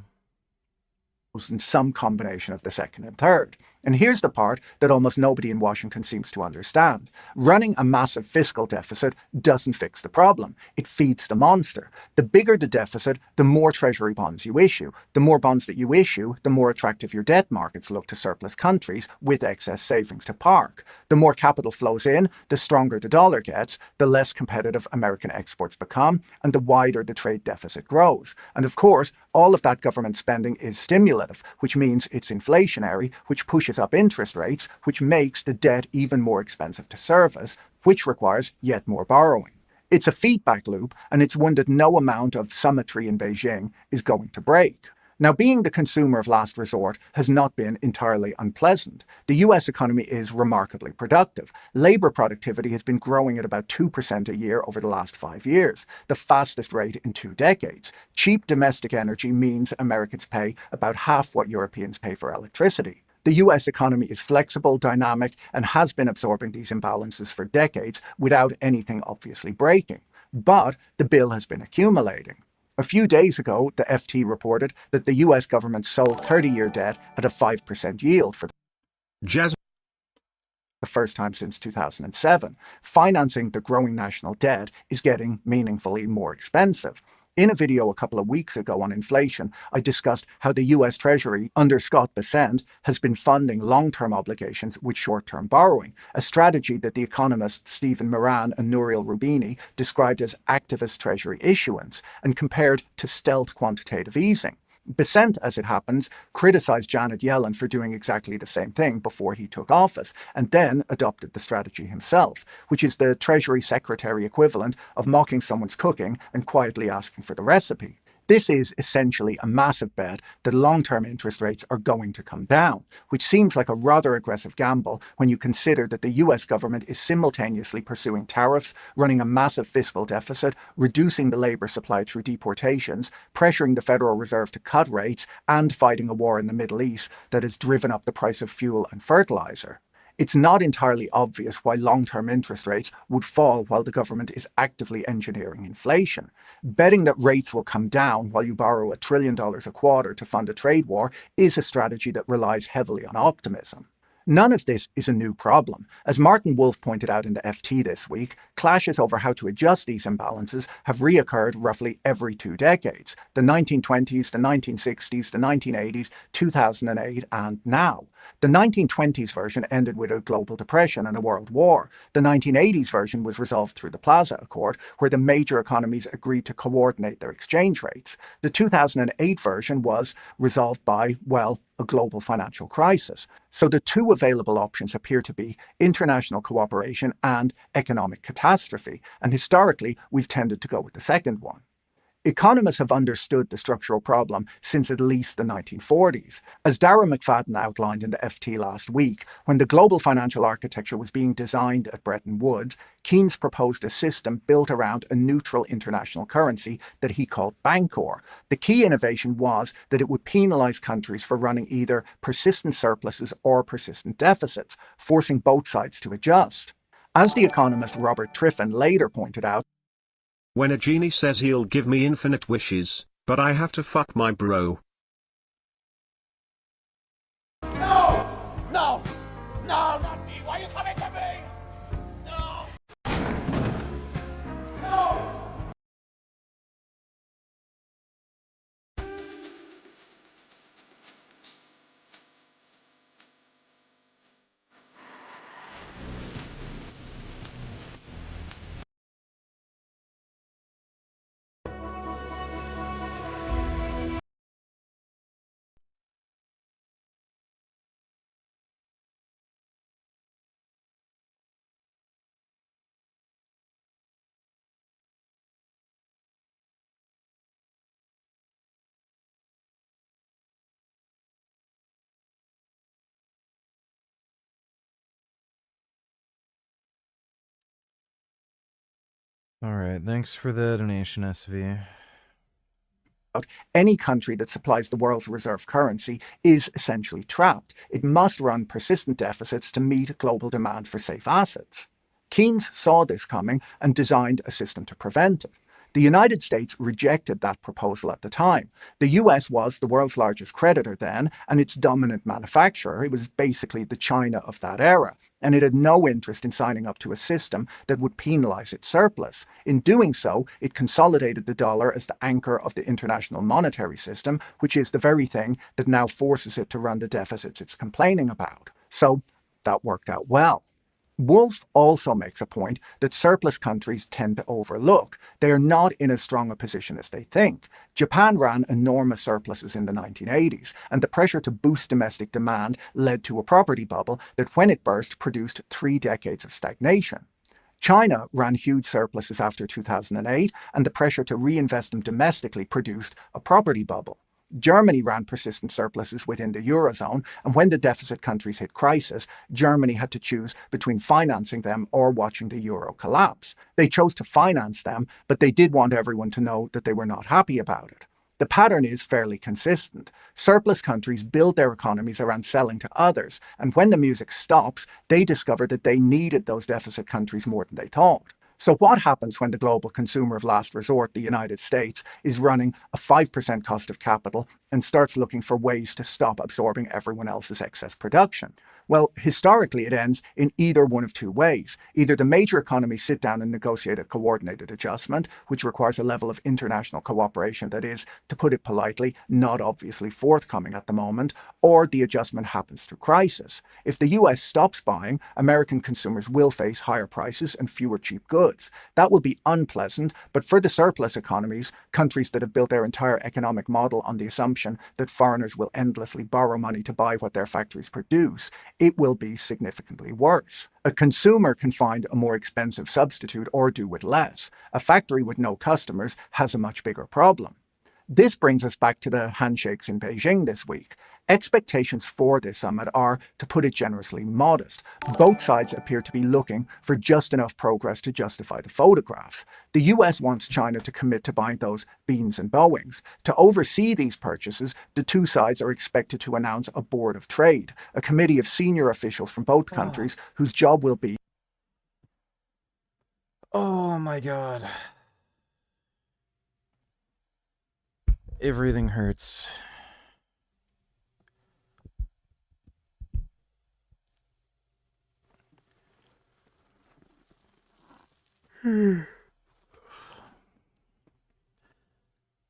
In some combination of the second and third. And here's the part that almost nobody in Washington seems to understand. Running a massive fiscal deficit doesn't fix the problem. It feeds the monster. The bigger the deficit, the more treasury bonds you issue. The more bonds that you issue, the more attractive your debt markets look to surplus countries with excess savings to park. The more capital flows in, the stronger the dollar gets, the less competitive American exports become, and the wider the trade deficit grows. And of course, all of that government spending is stimulative, which means it's inflationary, which pushes up interest rates, which makes the debt even more expensive to service, which requires yet more borrowing. It's a feedback loop, and it's one that no amount of symmetry in Beijing is going to break. Now, being the consumer of last resort has not been entirely unpleasant. The US economy is remarkably productive. Labor productivity has been growing at about 2% a year over the last 5 years, the fastest rate in 2 decades. Cheap domestic energy means Americans pay about half what Europeans pay for electricity. The US economy is flexible, dynamic, and has been absorbing these imbalances for decades without anything obviously breaking. But the bill has been accumulating. A few days ago, the FT reported that the US government sold 30-year debt at a 5% yield for the first time since 2007. Financing the growing national debt is getting meaningfully more expensive. In a video a couple of weeks ago on inflation, I discussed how the US Treasury, under Scott Bessent, has been funding long-term obligations with short-term borrowing, a strategy that the economists Stephen Moran and Nouriel Roubini described as activist Treasury issuance and compared to stealth quantitative easing. Bessent, as it happens, criticized Janet Yellen for doing exactly the same thing before he took office, and then adopted the strategy himself, which is the Treasury Secretary equivalent of mocking someone's cooking and quietly asking for the recipe. This is essentially a massive bet that long-term interest rates are going to come down, which seems like a rather aggressive gamble when you consider that the US government is simultaneously pursuing tariffs, running a massive fiscal deficit, reducing the labor supply through deportations, pressuring the Federal Reserve to cut rates, and fighting a war in the Middle East that has driven up the price of fuel and fertilizer. It's not entirely obvious why long-term interest rates would fall while the government is actively engineering inflation. Betting that rates will come down while you borrow $1 trillion a quarter to fund a trade war is a strategy that relies heavily on optimism. None of this is a new problem. As Martin Wolf pointed out in the FT this week, clashes over how to adjust these imbalances have reoccurred roughly every 2 decades: the 1920s, the 1960s, the 1980s, 2008, and now. The 1920s version ended with a global depression and a world war. The 1980s version was resolved through the Plaza Accord, where the major economies agreed to coordinate their exchange rates. The 2008 version was resolved by, well, a global financial crisis. So the two available options appear to be international cooperation and economic catastrophe, and historically we've tended to go with the second one. Economists have understood the structural problem since at least the 1940s. As Darragh McFadden outlined in the FT last week, when the global financial architecture was being designed at Bretton Woods, Keynes proposed a system built around a neutral international currency that he called Bancor. The key innovation was that it would penalize countries for running either persistent surpluses or persistent deficits, forcing both sides to adjust. As the economist Robert Triffin later pointed out, when a genie says he'll give me infinite wishes, but I have to fuck my bro. No! No! No, not me! Why are you coming to me? No! No! All right, thanks for the donation, SV. Any country that supplies the world's reserve currency is essentially trapped. It must run persistent deficits to meet global demand for safe assets. Keynes saw this coming and designed a system to prevent it. The United States rejected that proposal at the time. The US was the world's largest creditor then, and its dominant manufacturer. It was basically the China of that era, and it had no interest in signing up to a system that would penalize its surplus. In doing so, it consolidated the dollar as the anchor of the international monetary system, which is the very thing that now forces it to run the deficits it's complaining about. So that worked out well. Wolf also makes a point that surplus countries tend to overlook. They are not in as strong a position as they think. Japan ran enormous surpluses in the 1980s, and the pressure to boost domestic demand led to a property bubble that, when it burst, produced 3 decades of stagnation. China ran huge surpluses after 2008, and the pressure to reinvest them domestically produced a property bubble. Germany ran persistent surpluses within the Eurozone, and when the deficit countries hit crisis, Germany had to choose between financing them or watching the euro collapse. They chose to finance them, but they did want everyone to know that they were not happy about it. The pattern is fairly consistent. Surplus countries build their economies around selling to others, and when the music stops, they discover that they needed those deficit countries more than they thought. So what happens when the global consumer of last resort, the United States, is running a 5% cost of capital and starts looking for ways to stop absorbing everyone else's excess production? Well, historically it ends in either one of 2 ways. Either the major economies sit down and negotiate a coordinated adjustment, which requires a level of international cooperation that is, to put it politely, not obviously forthcoming at the moment, or the adjustment happens through crisis. If the US stops buying, American consumers will face higher prices and fewer cheap goods. That will be unpleasant, but for the surplus economies, countries that have built their entire economic model on the assumption that foreigners will endlessly borrow money to buy what their factories produce, it will be significantly worse. A consumer can find a more expensive substitute or do with less. A factory with no customers has a much bigger problem. This brings us back to the handshakes in Beijing this week. Expectations for this summit are, to put it generously, modest. Both sides appear to be looking for just enough progress to justify the photographs. The US wants China to commit to buying those Beams and Boeings. To oversee these purchases, the two sides are expected to announce a board of trade, a committee of senior officials from both countries whose job will be. Oh my god. Everything hurts.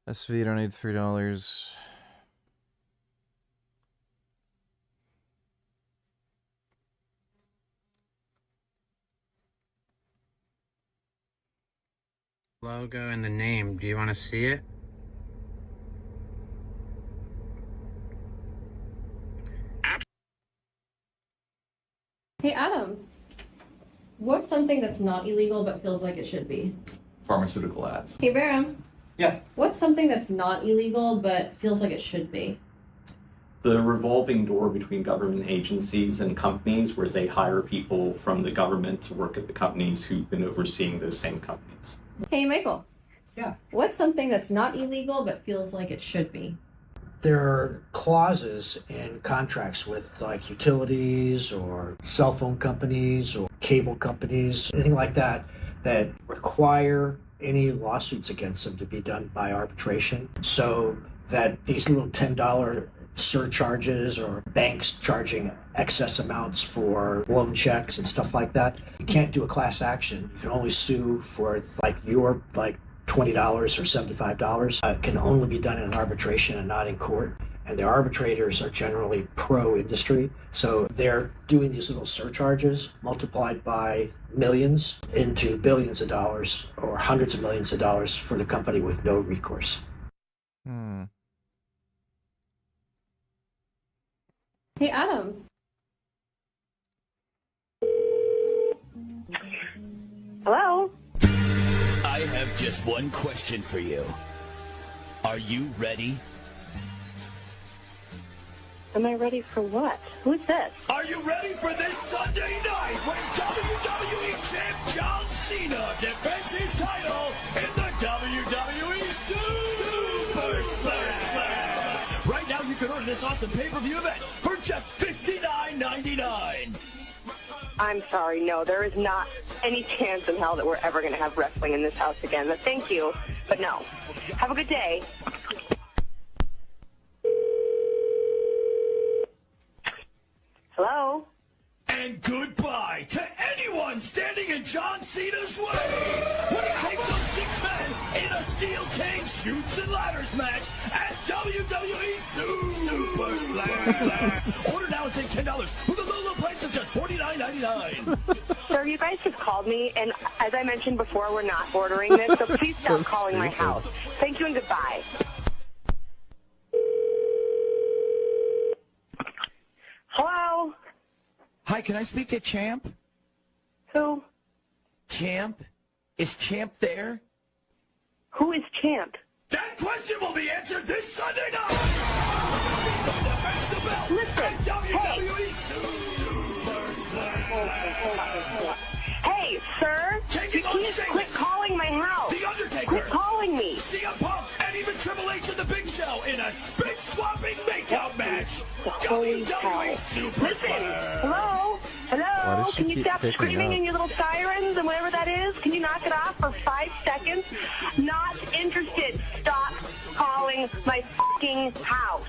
SV donate $3. Logo and the name. Do you want to see it? Hey Adam, what's something that's not illegal but feels like it should be? Pharmaceutical ads. Hey Baram. Yeah. What's something that's not illegal but feels like it should be? The revolving door between government agencies and companies where they hire people from the government to work at the companies who've been overseeing those same companies. Hey Michael. Yeah. What's something that's not illegal but feels like it should be? There are clauses in contracts with like utilities or cell phone companies or cable companies, anything like that, that require any lawsuits against them to be done by arbitration, so that these little $10 surcharges or banks charging excess amounts for loan checks and stuff like that, you can't do a class action. You can only sue for like your $20 or $75. It can only be done in an arbitration and not in court. And the arbitrators are generally pro-industry. So they're doing these little surcharges multiplied by millions into billions of dollars or hundreds of millions of dollars for the company with no recourse. Hey Adam. Hello? I have just one question for you. Are you ready? Am I ready for what? Who's this? Are you ready for this Sunday night when WWE Champ John Cena defends his title in the WWE Super Slam? Right now you can order this awesome pay-per-view event for just $59.99. I'm sorry, no, there is not any chance in hell that we're ever going to have wrestling in this house again. But thank you, but no. Have a good day. Hello? And goodbye to anyone standing in John Cena's way when he takes on 6 men in a steel cage shoots and ladders match at WWE Super Slam. Order now and save $10 with a low price of just $49.99. Sir, you guys just called me, and as I mentioned before, we're not ordering this, so please stop calling my house. Thank you and goodbye. Hello? Hi, can I speak to Champ? Who? Champ? Is Champ there? Who is Champ? That question will be answered this Sunday night! Listen, hey, sir, you can't quit calling my house. The Undertaker, quit calling me. CM Punk, and even Triple H and the Big Show in a spit-swapping makeout match. WWE Super Slam. Hello? Why Hello? does she Can you keep stop picking screaming up? in your little sirens and whatever that is? Can you knock it off for 5 seconds? Not interested. Stop calling my fucking house.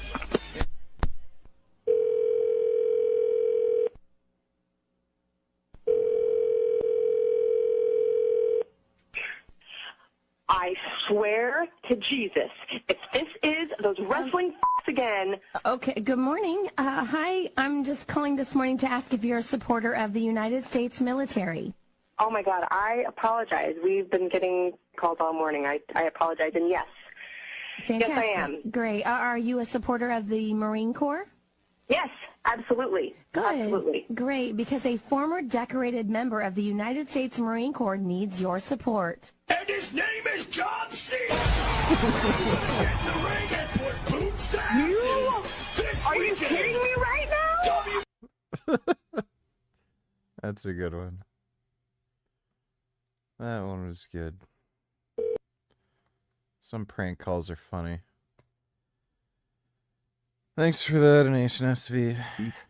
I swear to Jesus, if this is those wrestling again. Okay, good morning. Hi, I'm just calling this morning to ask if you're a supporter of the United States military. Oh my God, I apologize. We've been getting calls all morning. I apologize, and yes. Fantastic. Yes, I am. Great. Are you a supporter of the Marine Corps? Yes, absolutely. Good. Absolutely. Great, because a former decorated member of the United States Marine Corps needs your support. And his name is John Cena! Get in the ring and put boots to asses! This Are you weekend. kidding me right now? That's a good one. That one was good. Some prank calls are funny. Thanks for the donation, SV.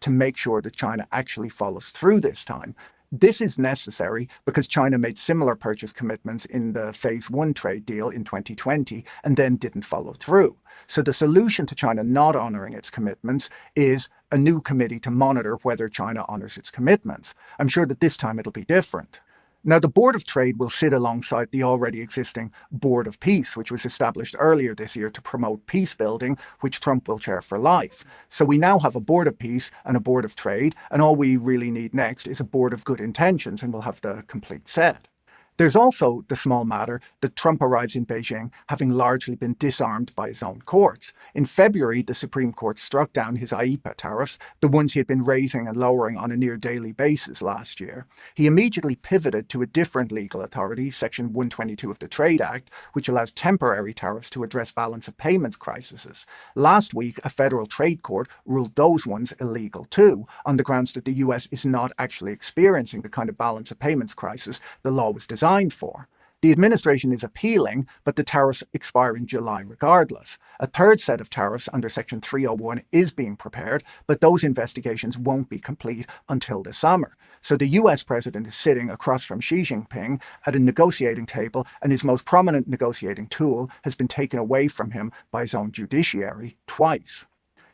To make sure that China actually follows through this time. This is necessary because China made similar purchase commitments in the Phase 1 trade deal in 2020 and then didn't follow through. So the solution to China not honoring its commitments is a new committee to monitor whether China honors its commitments. I'm sure that this time it'll be different. Now, the Board of Trade will sit alongside the already existing Board of Peace, which was established earlier this year to promote peace building, which Trump will chair for life. So we now have a Board of Peace and a Board of Trade, and all we really need next is a Board of Good Intentions, and we'll have the complete set. There's also the small matter that Trump arrives in Beijing having largely been disarmed by his own courts. In February, the Supreme Court struck down his IEEPA tariffs, the ones he had been raising and lowering on a near daily basis last year. He immediately pivoted to a different legal authority, Section 122 of the Trade Act, which allows temporary tariffs to address balance of payments crises. Last week, a federal trade court ruled those ones illegal too, on the grounds that the US is not actually experiencing the kind of balance of payments crisis the law was designed for. The administration is appealing, but the tariffs expire in July regardless. A third set of tariffs under Section 301 is being prepared, but those investigations won't be complete until the summer. So the US president is sitting across from Xi Jinping at a negotiating table, and his most prominent negotiating tool has been taken away from him by his own judiciary twice.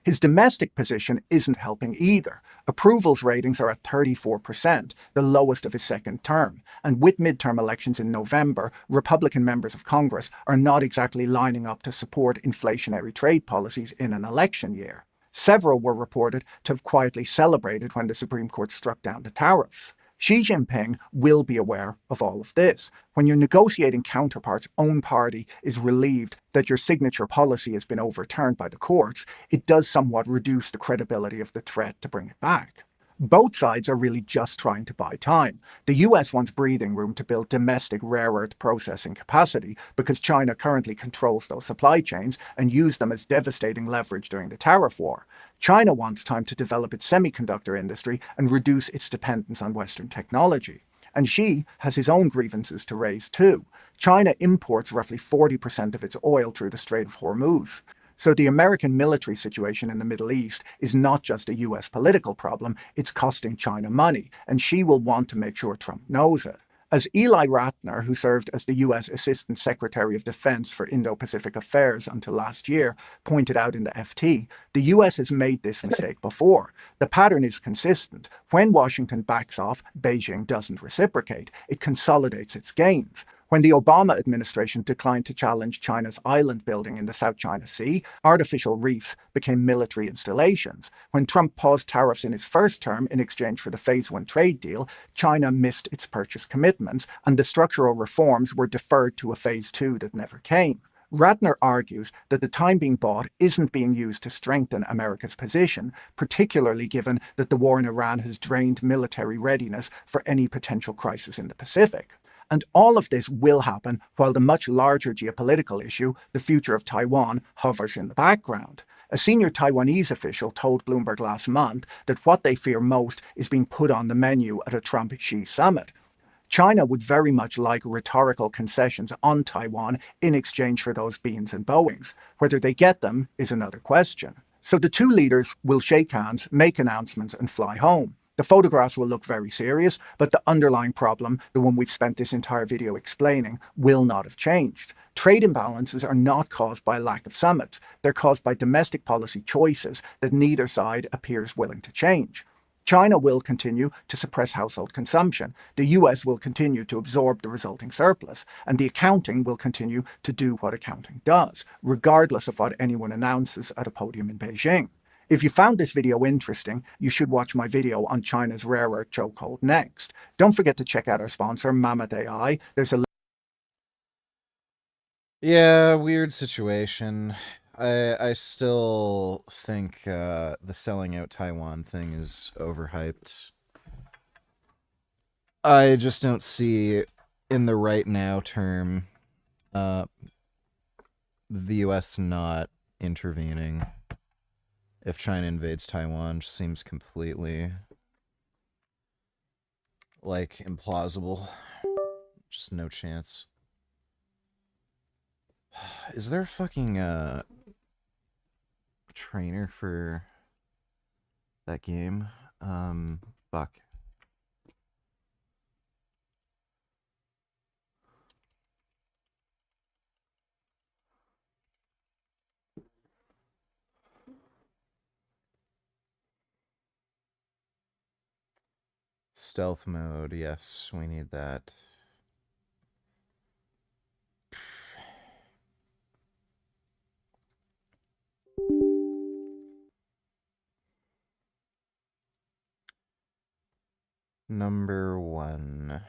His domestic position isn't helping either. Approvals ratings are at 34%, the lowest of his second term. And with midterm elections in November, Republican members of Congress are not exactly lining up to support inflationary trade policies in an election year. Several were reported to have quietly celebrated when the Supreme Court struck down the tariffs. Xi Jinping will be aware of all of this. When your negotiating counterpart's own party is relieved that your signature policy has been overturned by the courts, it does somewhat reduce the credibility of the threat to bring it back. Both sides are really just trying to buy time. The US wants breathing room to build domestic rare earth processing capacity because China currently controls those supply chains and used them as devastating leverage during the tariff war. China wants time to develop its semiconductor industry and reduce its dependence on Western technology. And Xi has his own grievances to raise too. China imports roughly 40% of its oil through the Strait of Hormuz. So the American military situation in the Middle East is not just a US political problem, it's costing China money, and Xi will want to make sure Trump knows it. As Eli Ratner, who served as the US Assistant Secretary of Defense for Indo-Pacific Affairs until last year, pointed out in the FT, the US has made this mistake before. The pattern is consistent. When Washington backs off, Beijing doesn't reciprocate. It consolidates its gains. When the Obama administration declined to challenge China's island building in the South China Sea, artificial reefs became military installations. When Trump paused tariffs in his first term in exchange for the Phase 1 trade deal, China missed its purchase commitments, and the structural reforms were deferred to a Phase 2 that never came. Ratner argues that the time being bought isn't being used to strengthen America's position, particularly given that the war in Iran has drained military readiness for any potential crisis in the Pacific. And all of this will happen while the much larger geopolitical issue, the future of Taiwan, hovers in the background. A senior Taiwanese official told Bloomberg last month that what they fear most is being put on the menu at a Trump-Xi summit. China would very much like rhetorical concessions on Taiwan in exchange for those beans and Boeings. Whether they get them is another question. So the two leaders will shake hands, make announcements, and fly home. The photographs will look very serious, but the underlying problem, the one we've spent this entire video explaining, will not have changed. Trade imbalances are not caused by a lack of summits. They're caused by domestic policy choices that neither side appears willing to change. China will continue to suppress household consumption. The US will continue to absorb the resulting surplus, and the accounting will continue to do what accounting does, regardless of what anyone announces at a podium in Beijing. If you found this video interesting, you should watch my video on China's rare earth chokehold next. Don't forget to check out our sponsor, Mammoth AI. There's a Yeah, weird situation. I still think the selling out Taiwan thing is overhyped. I just don't see in the right now term the US not intervening if China invades Taiwan. Just seems completely like implausible. Just no chance. Is there a fucking trainer for that game? Fuck. Stealth mode, yes, we need that. Number 1.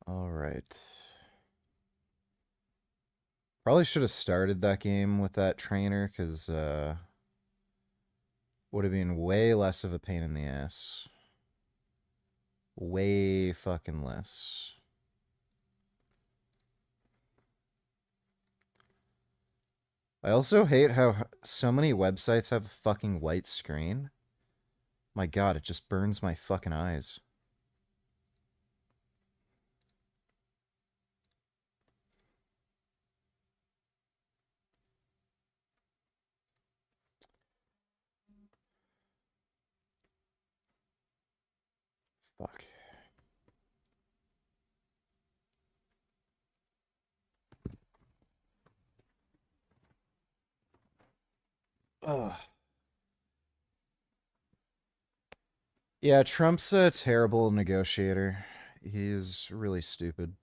All right. Probably should have started that game with that trainer, because would have been way less of a pain in the ass. Way fucking less. I also hate how so many websites have a fucking white screen. My god, it just burns my fucking eyes. Fuck. Ugh. Yeah, Trump's a terrible negotiator. He's really stupid.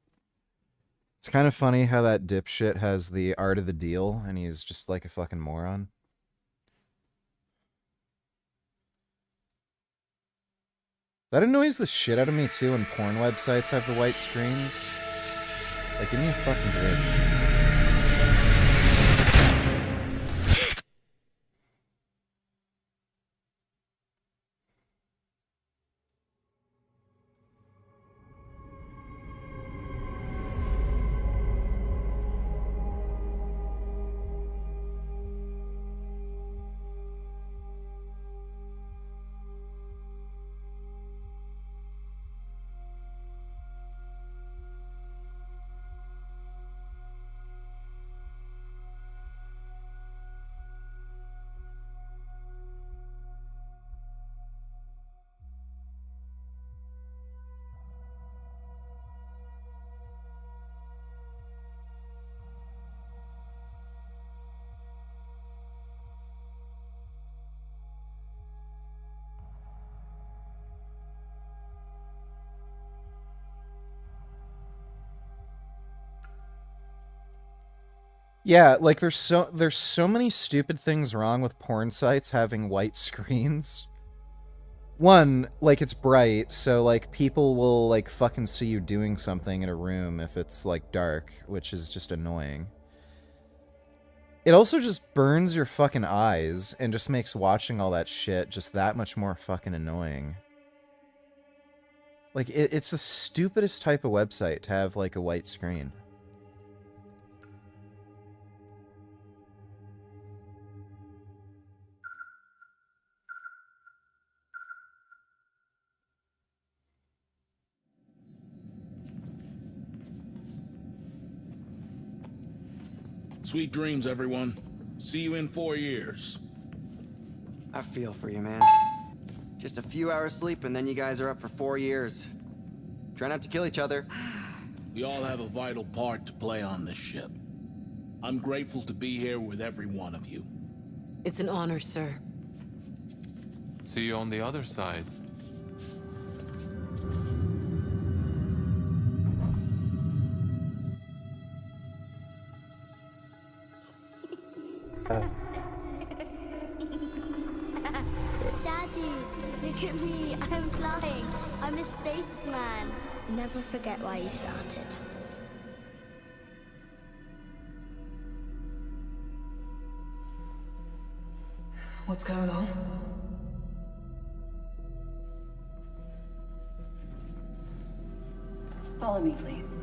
It's kind of funny how that dipshit has the art of the deal, and he's just like a fucking moron. That annoys the shit out of me too when porn websites have the white screens. Like, give me a fucking break. Yeah, like there's so many stupid things wrong with porn sites having white screens. One, like it's bright, so like people will like fucking see you doing something in a room if it's like dark, which is just annoying. It also just burns your fucking eyes and just makes watching all that shit just that much more fucking annoying. Like it's the stupidest type of website to have like a white screen. Sweet dreams, everyone. See you in 4 years. I feel for you, man. Just a few hours sleep and then you guys are up for 4 years. Try not to kill each other. We all have a vital part to play on this ship. I'm grateful to be here with every one of you. It's an honor, sir. See you on the other side. Daddy, look at me. I'm flying. I'm a spaceman. Never forget why you started. What's going on? Follow me, please.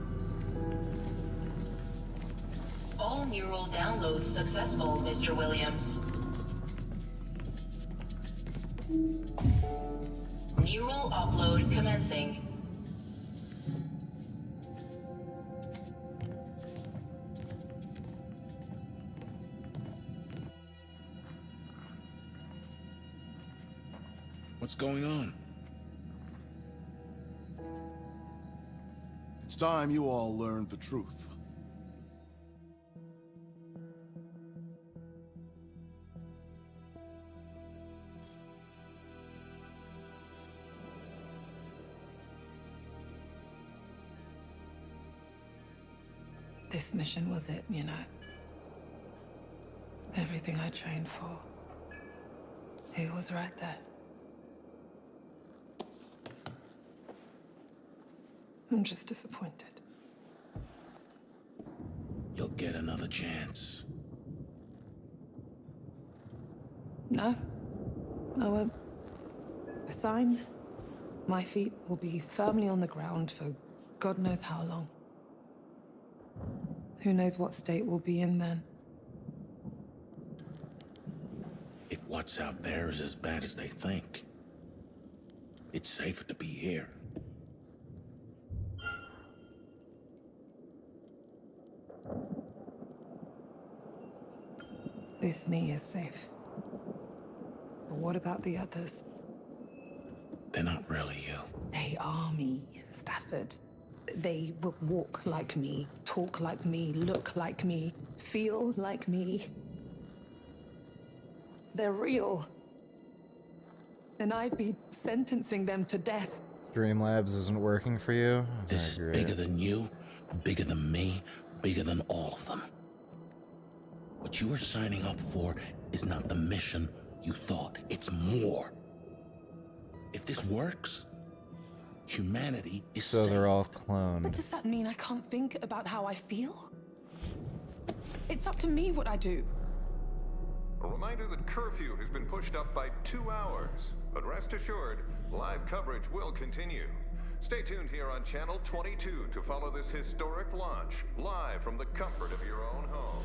All neural downloads successful, Mr. Williams. Neural upload commencing. What's going on? It's time you all learned the truth. This mission was it, you know. Everything I trained for. It was right there. I'm just disappointed. You'll get another chance. No, I won't. I sign. My feet will be firmly on the ground for God knows how long. Who knows what state we'll be in then? If what's out there is as bad as they think, it's safer to be here. This me is safe. But what about the others? They're not really you. They are me, Stafford. They will walk like me, talk like me, look like me, feel like me. They're real. And I'd be sentencing them to death. Streamlabs isn't working for you? This is bigger than you, bigger than me, bigger than all of them. What you are signing up for is not the mission you thought. It's more. If this works, humanity is So they're all But cloned. does that mean I can't think about how I feel? It's up to me what I do. A reminder that curfew has been pushed up by 2 hours. But rest assured, live coverage will continue. Stay tuned here on Channel 22 to follow this historic launch, live from the comfort of your own home.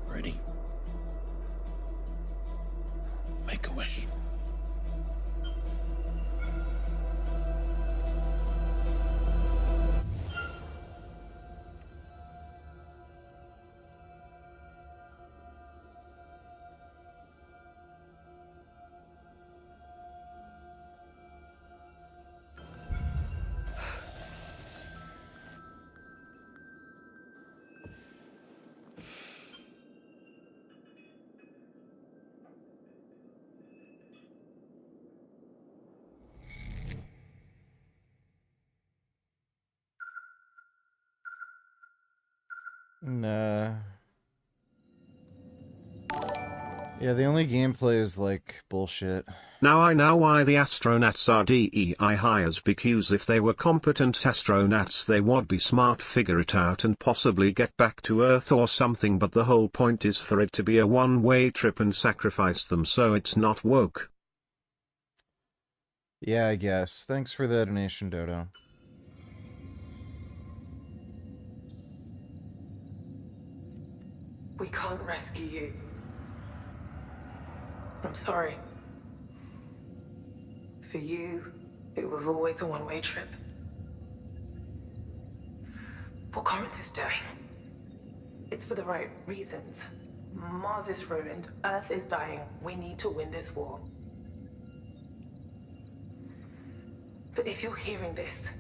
Ready? Make a wish. Nah. Yeah, the only gameplay is like bullshit. Now I know why the astronauts are DEI hires, because if they were competent astronauts they would be smart, figure it out and possibly get back to Earth or something, but the whole point is for it to be a one-way trip and sacrifice them, so it's not woke. Yeah, I guess. Thanks for the donation, Dodo. We can't rescue you. I'm sorry. For you, it was always a one-way trip. What Corinth is doing, it's for the right reasons. Mars is ruined, Earth is dying, we need to win this war. But if you're hearing this,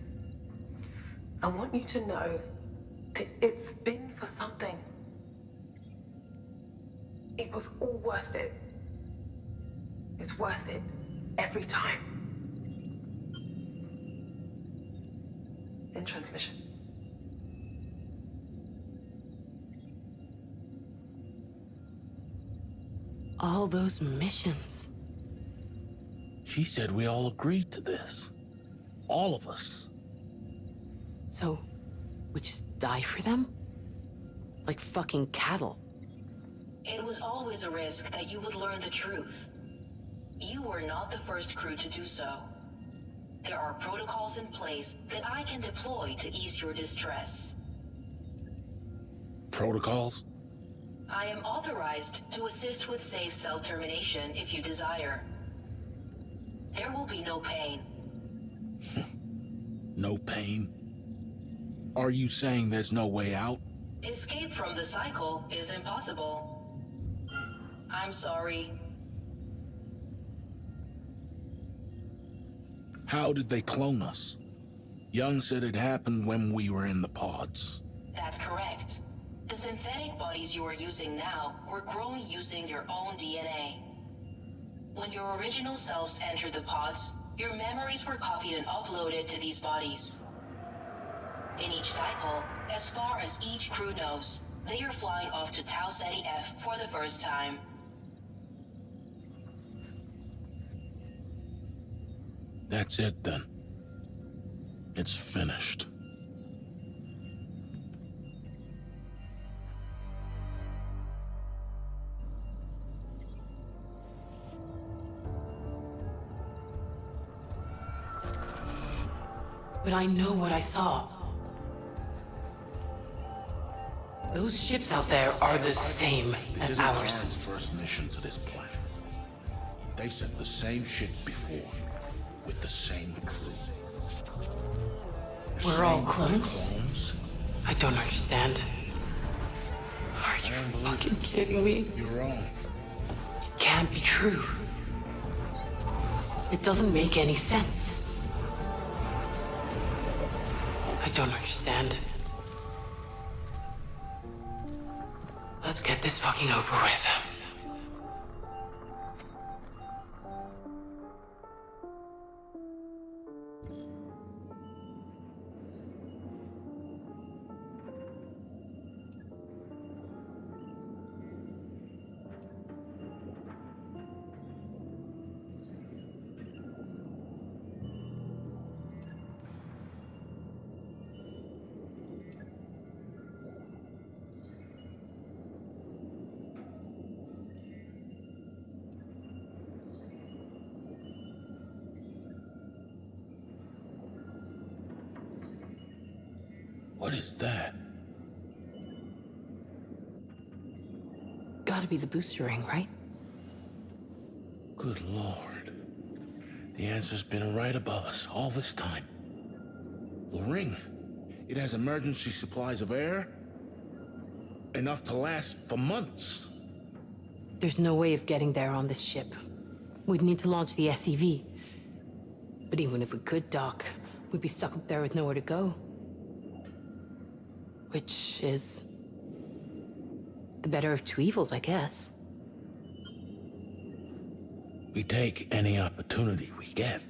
I want you to know that it's been for something. It was all worth it. It's worth it every time. In transmission. All those missions. She said we all agreed to this. All of us. So, we just die for them? Like fucking cattle. It was always a risk that you would learn the truth. You were not the first crew to do so. There are protocols in place that I can deploy to ease your distress. Protocols? I am authorized to assist with safe cell termination if you desire. There will be no pain. No pain? Are you saying there's no way out? Escape from the cycle is impossible. I'm sorry. How did they clone us? Young said it happened when we were in the pods. That's correct. The synthetic bodies you are using now were grown using your own DNA. When your original selves entered the pods, your memories were copied and uploaded to these bodies. In each cycle, as far as each crew knows, they are flying off to Tau Ceti F for the first time. That's it then. It's finished. But I know what I saw. Those ships out there are the same This as isn't ours. Karen's first mission to this planet. They've sent the same ship before, with the same crew. We're all Same clones? I don't understand. Are you fucking kidding me? You're wrong. It can't be true. It doesn't make any sense. I don't understand. Let's get this fucking over with. What is that? Gotta be the booster ring, right? Good Lord. The answer's been right above us all this time. The ring. It has emergency supplies of air. Enough to last for months. There's no way of getting there on this ship. We'd need to launch the SEV. But even if we could dock, we'd be stuck up there with nowhere to go. Which is the better of two evils, I guess. We take any opportunity we get.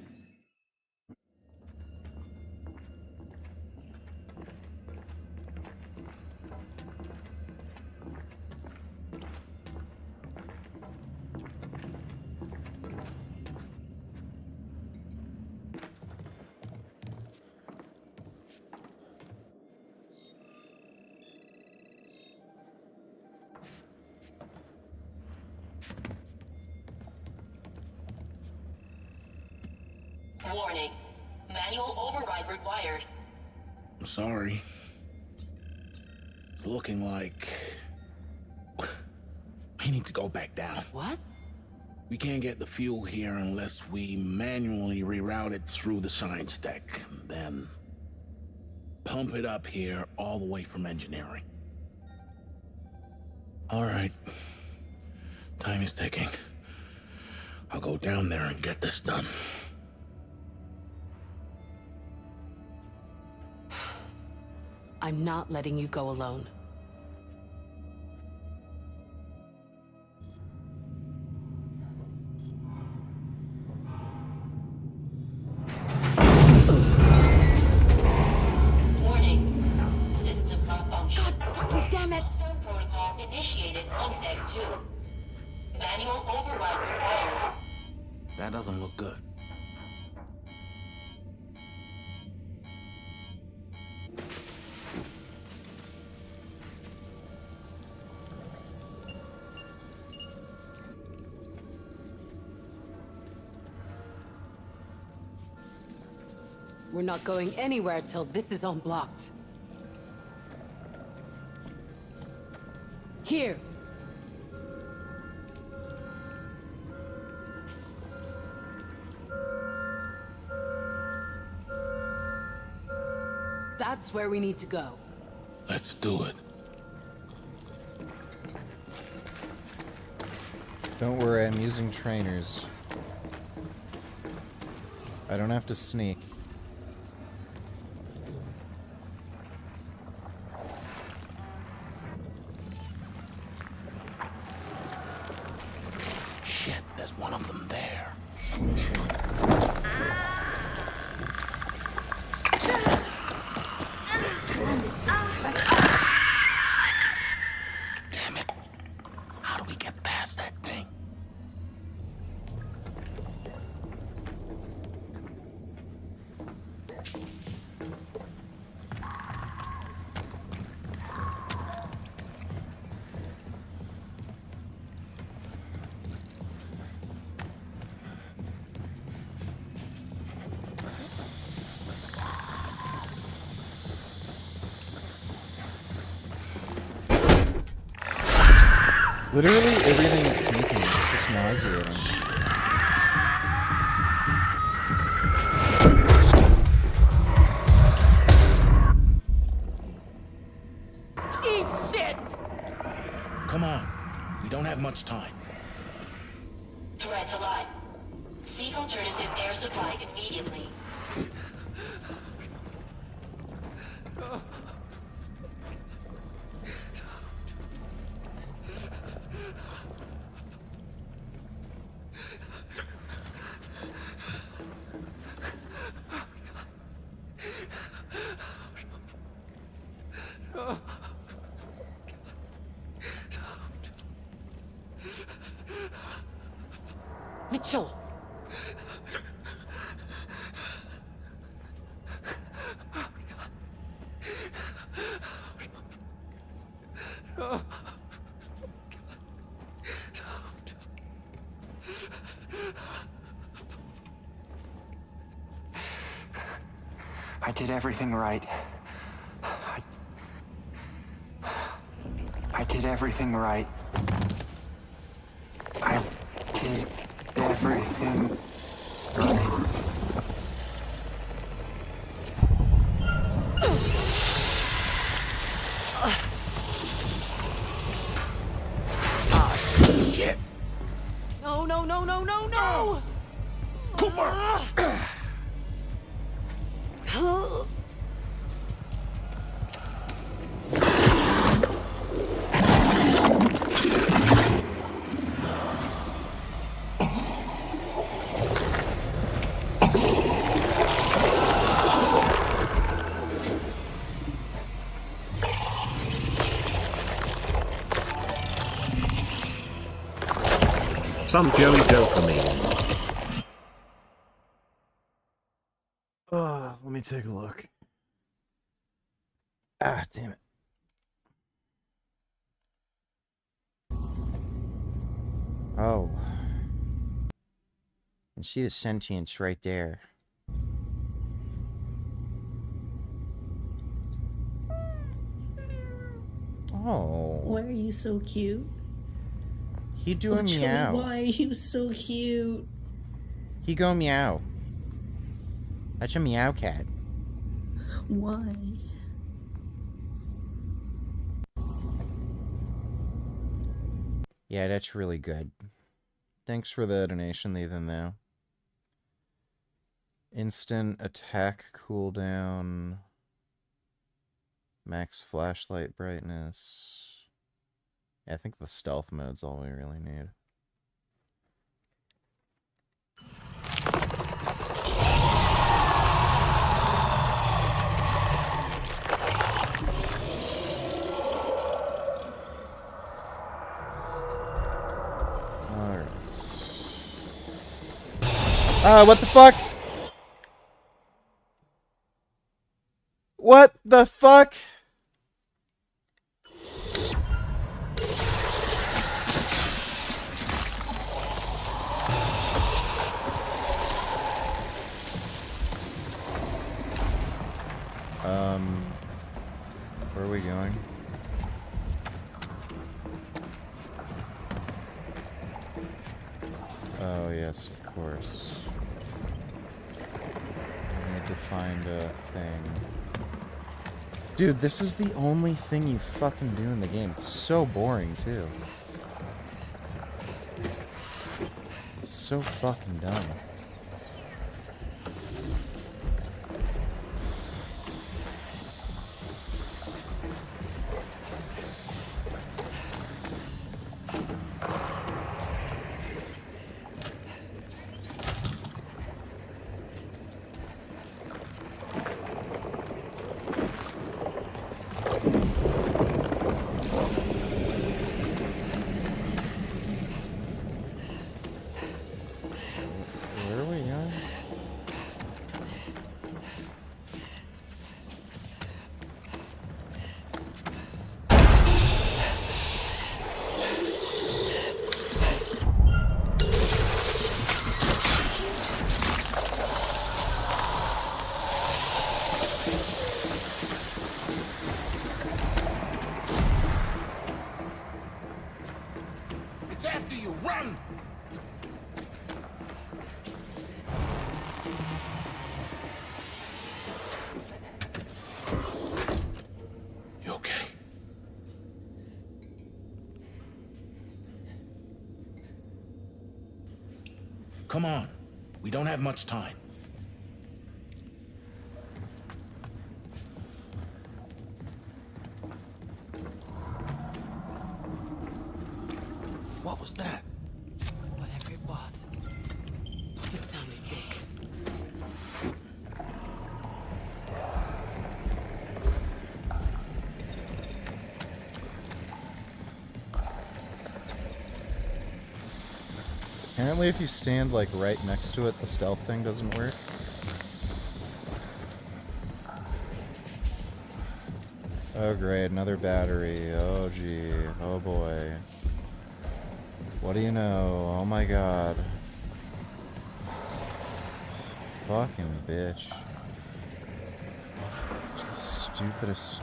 Warning. Manual override required. I'm sorry. It's looking like we need to go back down. What? We can't get the fuel here unless we manually reroute it through the science deck, then pump it up here all the way from engineering. All right. Time is ticking. I'll go down there and get this done. I'm not letting you go alone. Warning. System malfunction. God fucking damn it! Lockdown protocol initiated on deck 2. Manual override required. That doesn't look good. We're not going anywhere till this is unblocked. Here. That's where we need to go. Let's do it. Don't worry, I'm using trainers. I don't have to sneak. Shit, there's one of them there. Damn it. How do we get past that thing? Literally everything is sneaking. It's just nauseating. Eat shit! Come on. We don't have much time. Threats alive. Seek alternative air supply immediately. Mitchell! I did everything right. I did everything right. I did everything right. Shit. No, no, no, no, no, no! Cooper! Some Joey dopamine. Let me take a look. Ah, damn it. Oh. You can see the sentience right there. Oh. Why are you so cute? He do a meow. Why are you so cute? He go meow. That's a meow cat. Why? Yeah, that's really good. Thanks for the donation, Ethan, though. Instant attack cooldown. Max flashlight brightness. Yeah, I think the stealth mode's all we really need. What the fuck? What the fuck? Where are we going? Oh, yes, of course. I need to find a thing. Dude, this is the only thing you fucking do in the game. It's so boring, too. So fucking dumb. Where are we going? It's after you. Run! You okay? Come on. We don't have much time. What was that? Whatever it was, it sounded big. Apparently if you stand, like, right next to it, the stealth thing doesn't work. Oh great, another battery. Oh gee. Oh boy. What do you know? Oh my god. Fucking bitch. It's the stupidest...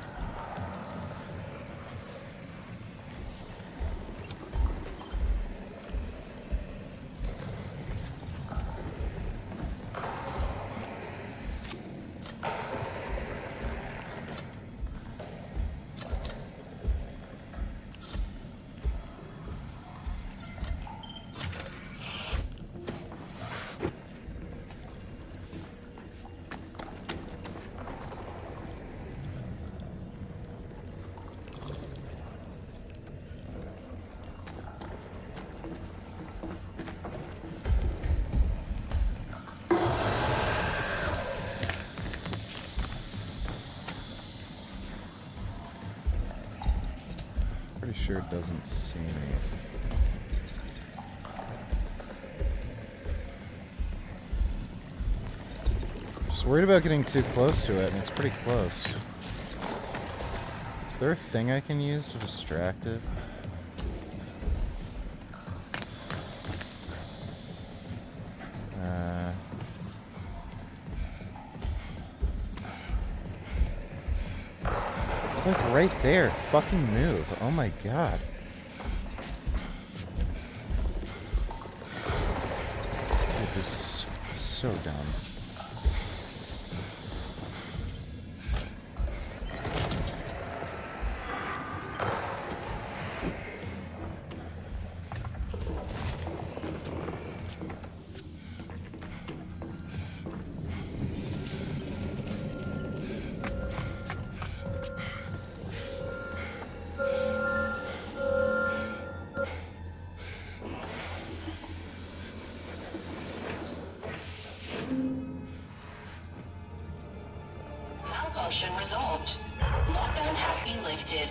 Pretty sure it doesn't see me. Just worried about getting too close to it, and it's pretty close. Is there a thing I can use to distract it? It's like right there. Fucking move. Oh my god. Dude, this is so dumb. Malfunction resolved. Lockdown has been lifted.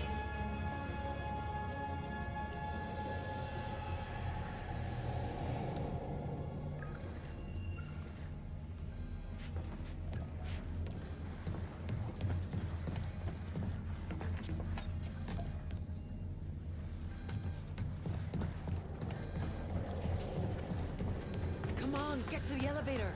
Come on, get to the elevator.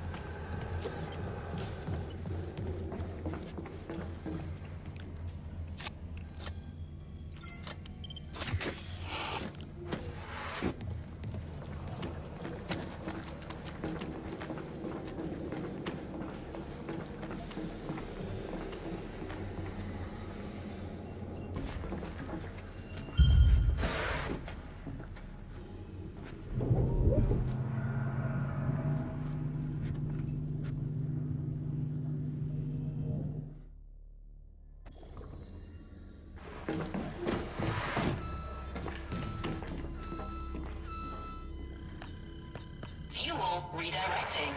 Redirecting.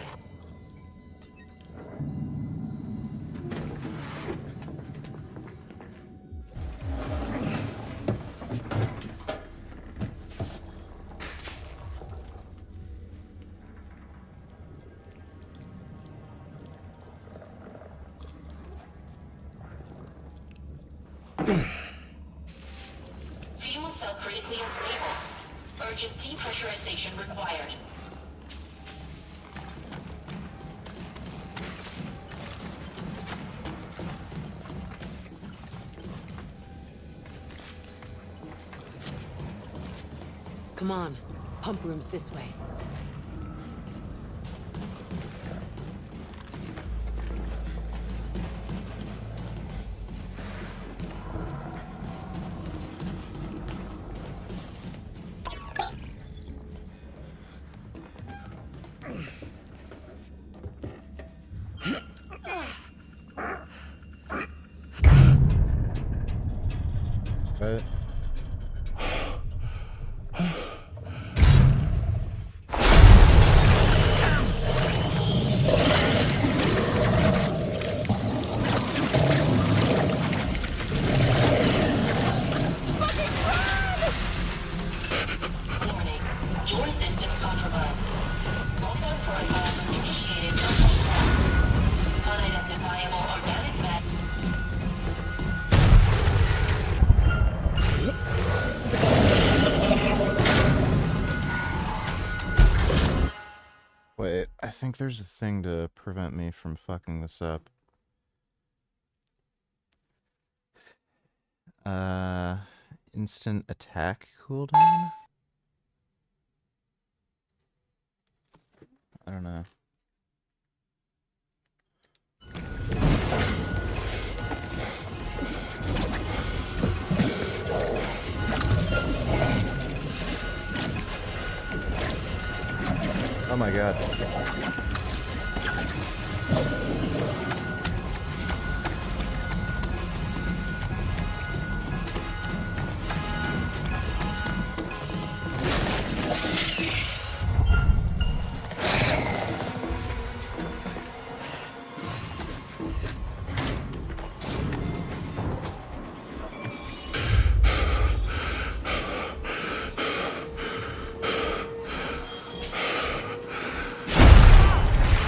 Fuel cell critically unstable. Urgent depressurization required. Come on. Pump room's this way. Right. Warning. Your system's compromised. Lockdown protocol initiated. Unidentifiable organic matter. Wait, I think there's a thing to prevent me from fucking this up. Instant attack cooldown? I don't know. Oh my god.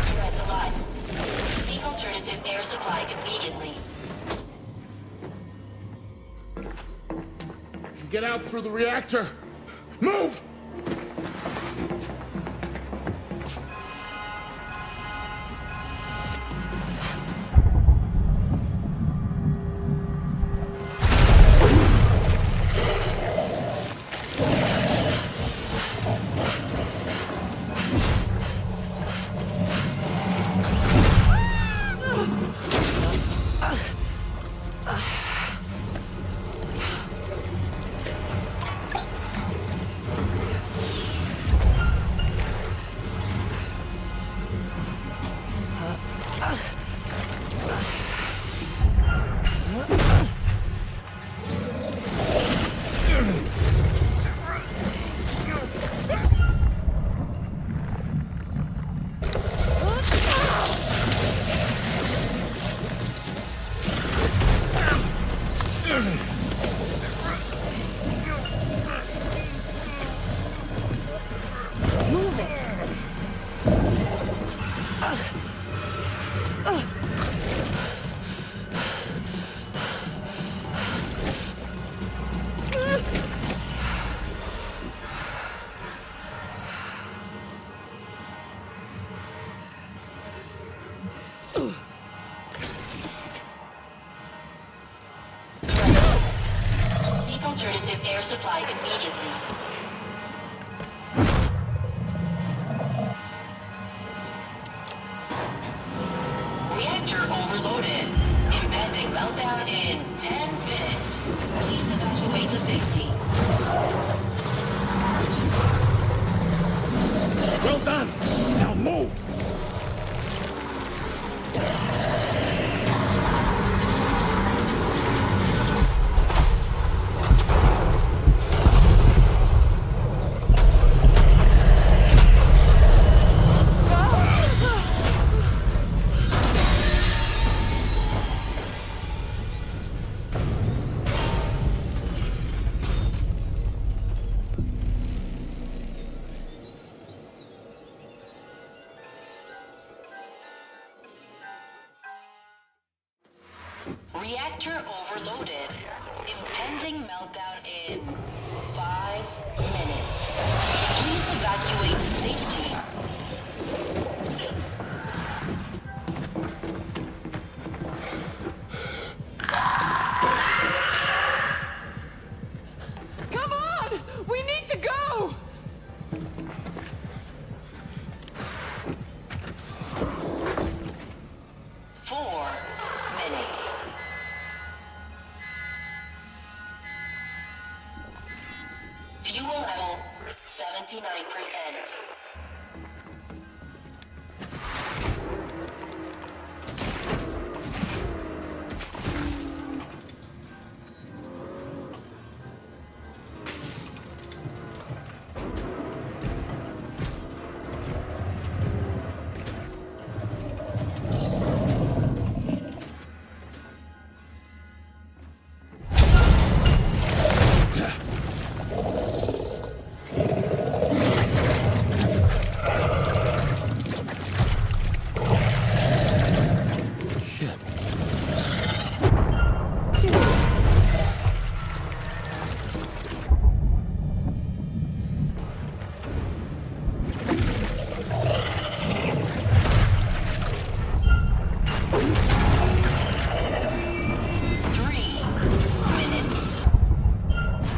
Threats alive. Seek alternative air supply immediately. Get out through the reactor. Move! Move it! Seek alternative air supply immediately. Reactor overloaded. Impending meltdown in 10 minutes. Please evacuate to safety. Well done. Now move. Reactor overloaded. Impending meltdown in 5 minutes. Please evacuate to safety. Come on! We need to go! Four minutes. Fuel level 79%.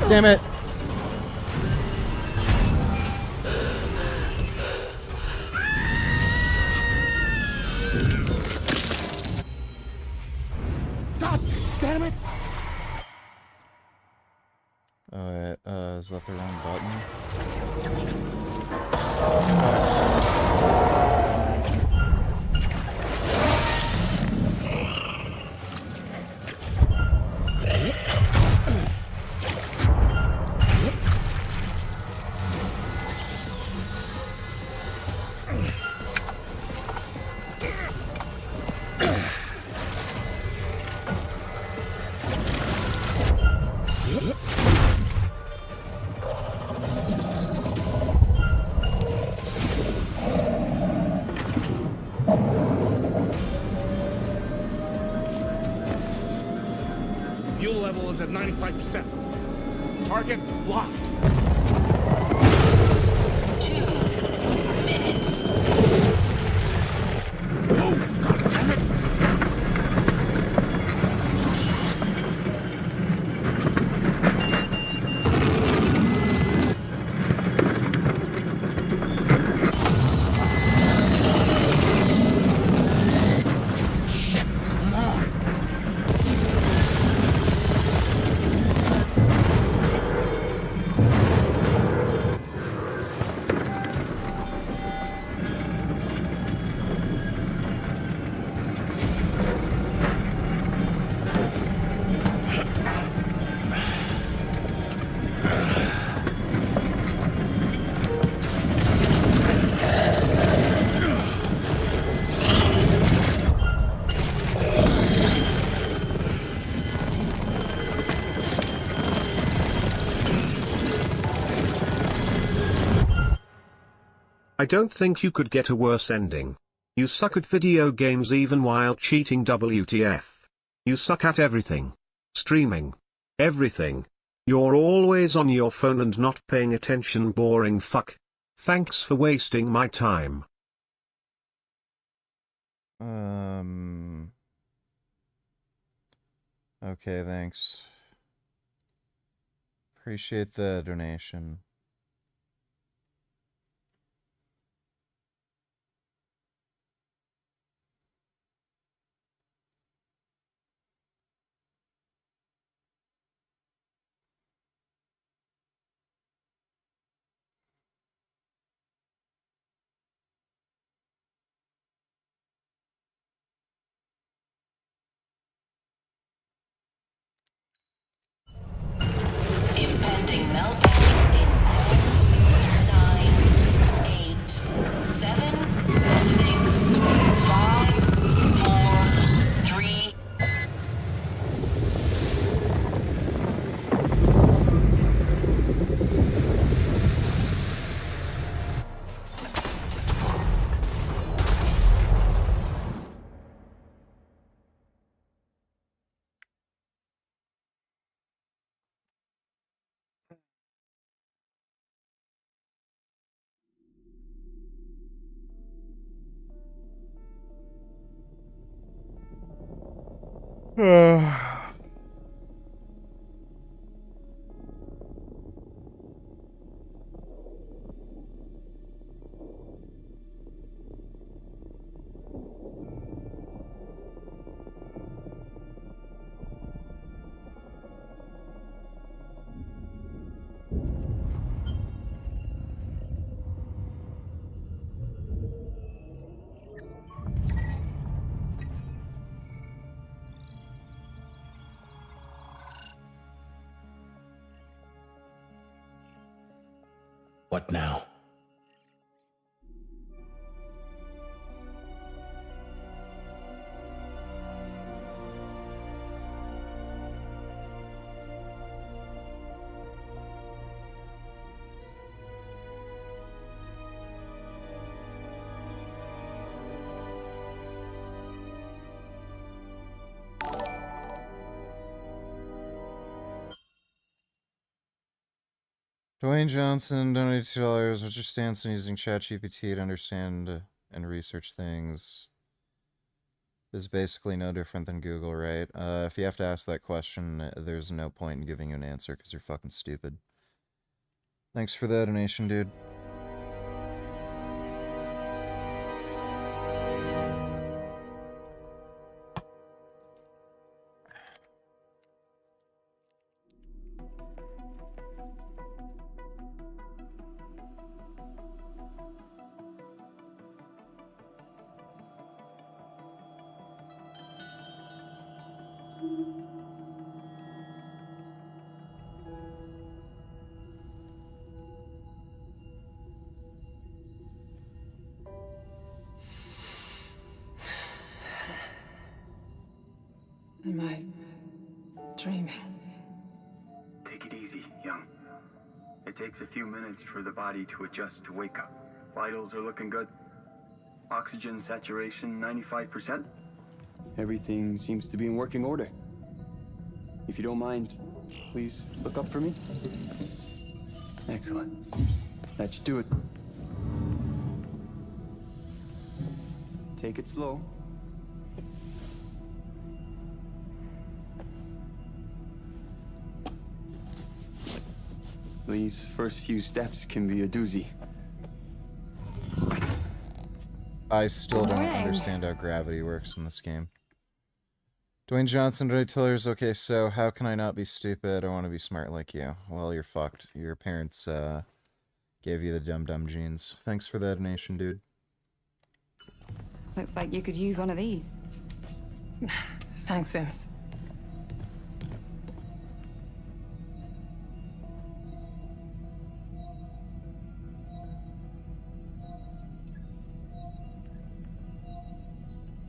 Damn it. God damn it! Oh, wait, is that the wrong button? Fuel level is at 95%. Target locked. 2 minutes. Move, goddammit! Shit, come on! I don't think you could get a worse ending. You suck at video games even while cheating, WTF. You suck at everything. Streaming. Everything. You're always on your phone and not paying attention, boring fuck. Thanks for wasting my time. Okay, thanks. Appreciate the donation. Impending meltdown in What now? Dwayne Johnson donated $2. What's your stance on using ChatGPT to understand and research things? This is basically no different than Google, right? If you have to ask that question, there's no point in giving you an answer because you're fucking stupid. Thanks for the donation, dude. Am I dreaming? Take it easy, young. It takes a few minutes for the body to adjust to wake up. Vitals are looking good. Oxygen saturation 95%. Everything seems to be in working order. If you don't mind, please look up for me. Excellent. That should do it. Take it slow. These first few steps can be a doozy. I still don't understand how gravity works in this game. Dwayne Johnson, Ray Tillers, okay, so how can I not be stupid? I want to be smart like you. Well, you're fucked. Your parents gave you the dumb genes. Thanks for that donation, dude. Looks like you could use one of these. Thanks, Sims.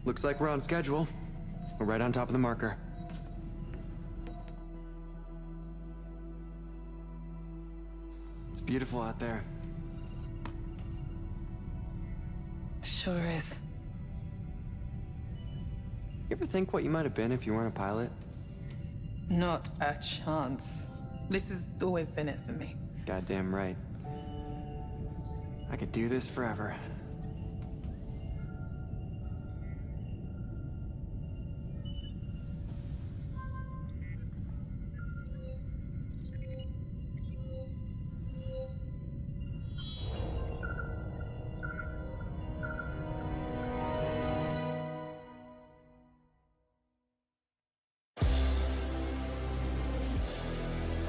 Looks like we're on schedule. We're right on top of the marker. It's beautiful out there. Sure is. You ever think what you might have been if you weren't a pilot? Not a chance. This has always been it for me. Goddamn right. I could do this forever.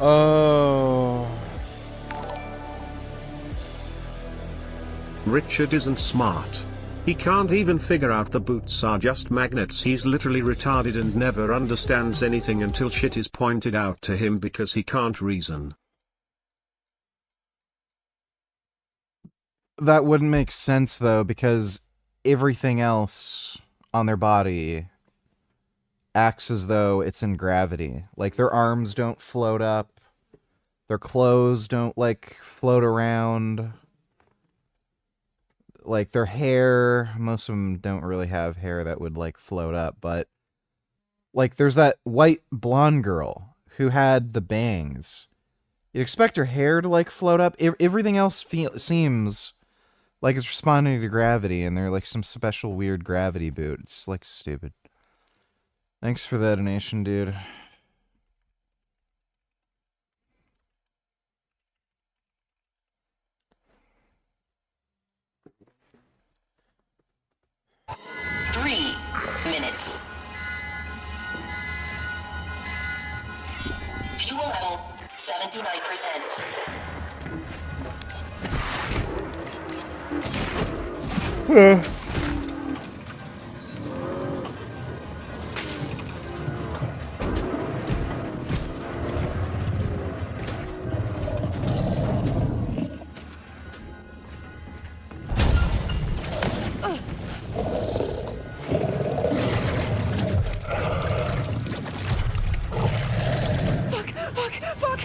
Oh. Richard isn't smart. He can't even figure out the boots are just magnets. He's literally retarded and never understands anything until shit is pointed out to him because he can't reason. That wouldn't make sense, though, because everything else on their body acts as though it's in gravity. Like, their arms don't float up. Their clothes don't, like, float around. Like, their hair, most of them don't really have hair that would, like, float up. But, like, there's that white blonde girl who had the bangs. You'd expect her hair to, like, float up. Everything else seems like it's responding to gravity, and they're, like, some special weird gravity boot. It's, like, stupid. Thanks for that donation, dude. Three minutes. Fuel level 79%. Fuck!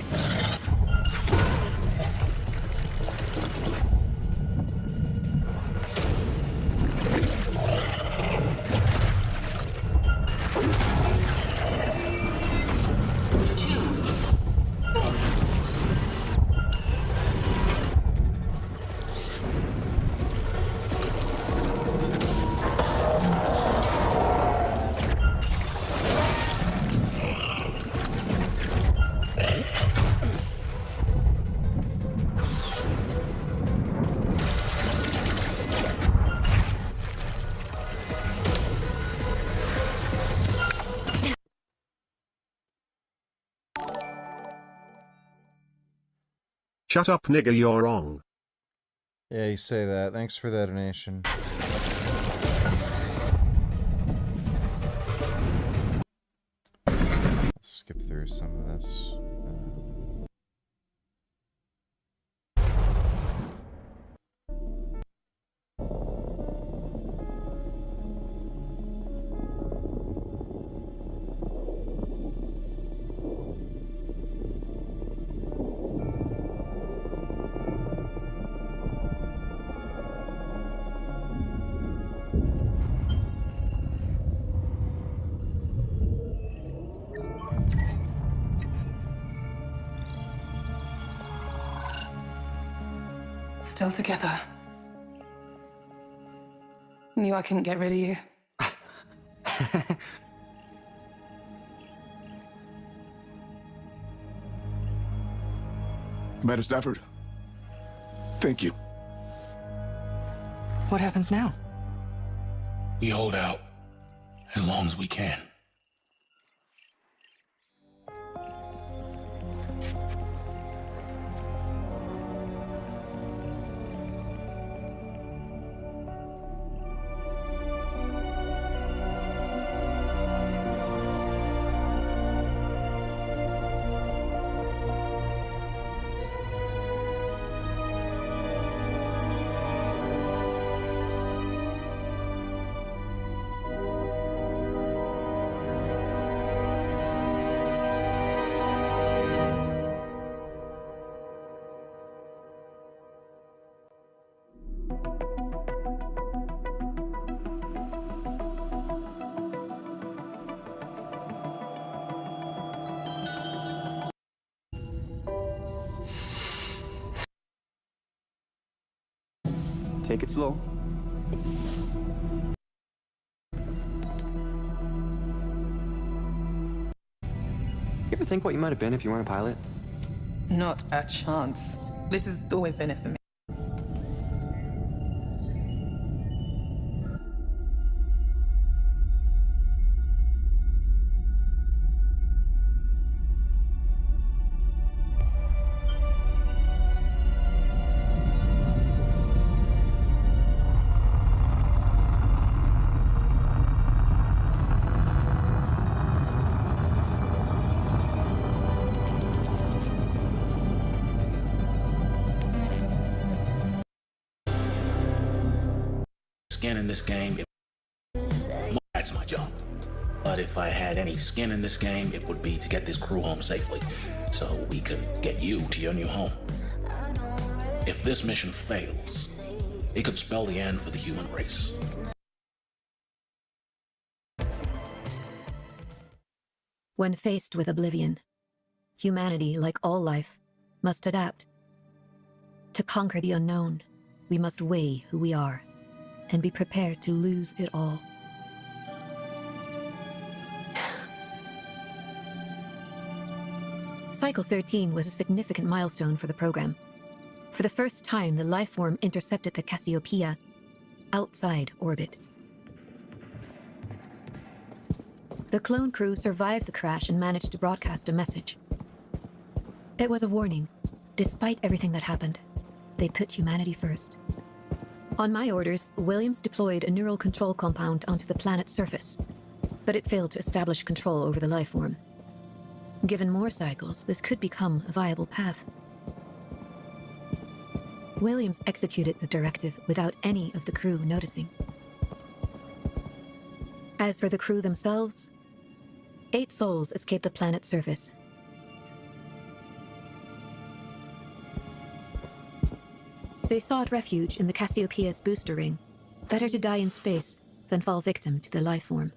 Shut up, nigga, you're wrong. Yeah, you say that. Thanks for that donation. I'll skip through some of this. Still together. Knew I couldn't get rid of you. Commander Stafford, thank you. What happens now? We hold out as long as we can. Take it slow. You ever think what you might have been if you weren't a pilot? Not a chance. This has always been it for me. Skin in this game, that's my job. But if I had any skin in this game, it would be to get this crew home safely, so we could get you to your new home. If this mission fails, it could spell the end for the human race. When faced with oblivion, humanity, like all life, must adapt. To conquer the unknown, we must weigh who we are and be prepared to lose it all. Cycle 13 was a significant milestone for the program. For the first time, the life form intercepted the Cassiopeia outside orbit. The clone crew survived the crash and managed to broadcast a message. It was a warning. Despite everything that happened, they put humanity first. On my orders, Williams deployed a neural control compound onto the planet's surface, but it failed to establish control over the life form. Given more cycles, this could become a viable path. Williams executed the directive without any of the crew noticing. As for the crew themselves, 8 souls escaped the planet's surface. They sought refuge in the Cassiopeia's booster ring. Better to die in space than fall victim to the life form.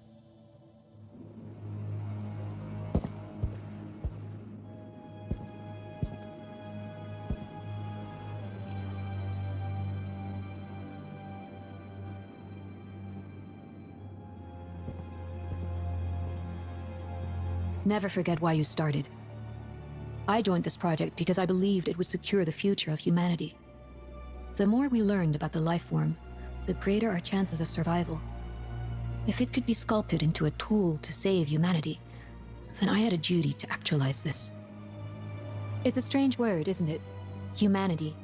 Never forget why you started. I joined this project because I believed it would secure the future of humanity. The more we learned about the life form, the greater our chances of survival. If it could be sculpted into a tool to save humanity, then I had a duty to actualize this. It's a strange word, isn't it? Humanity.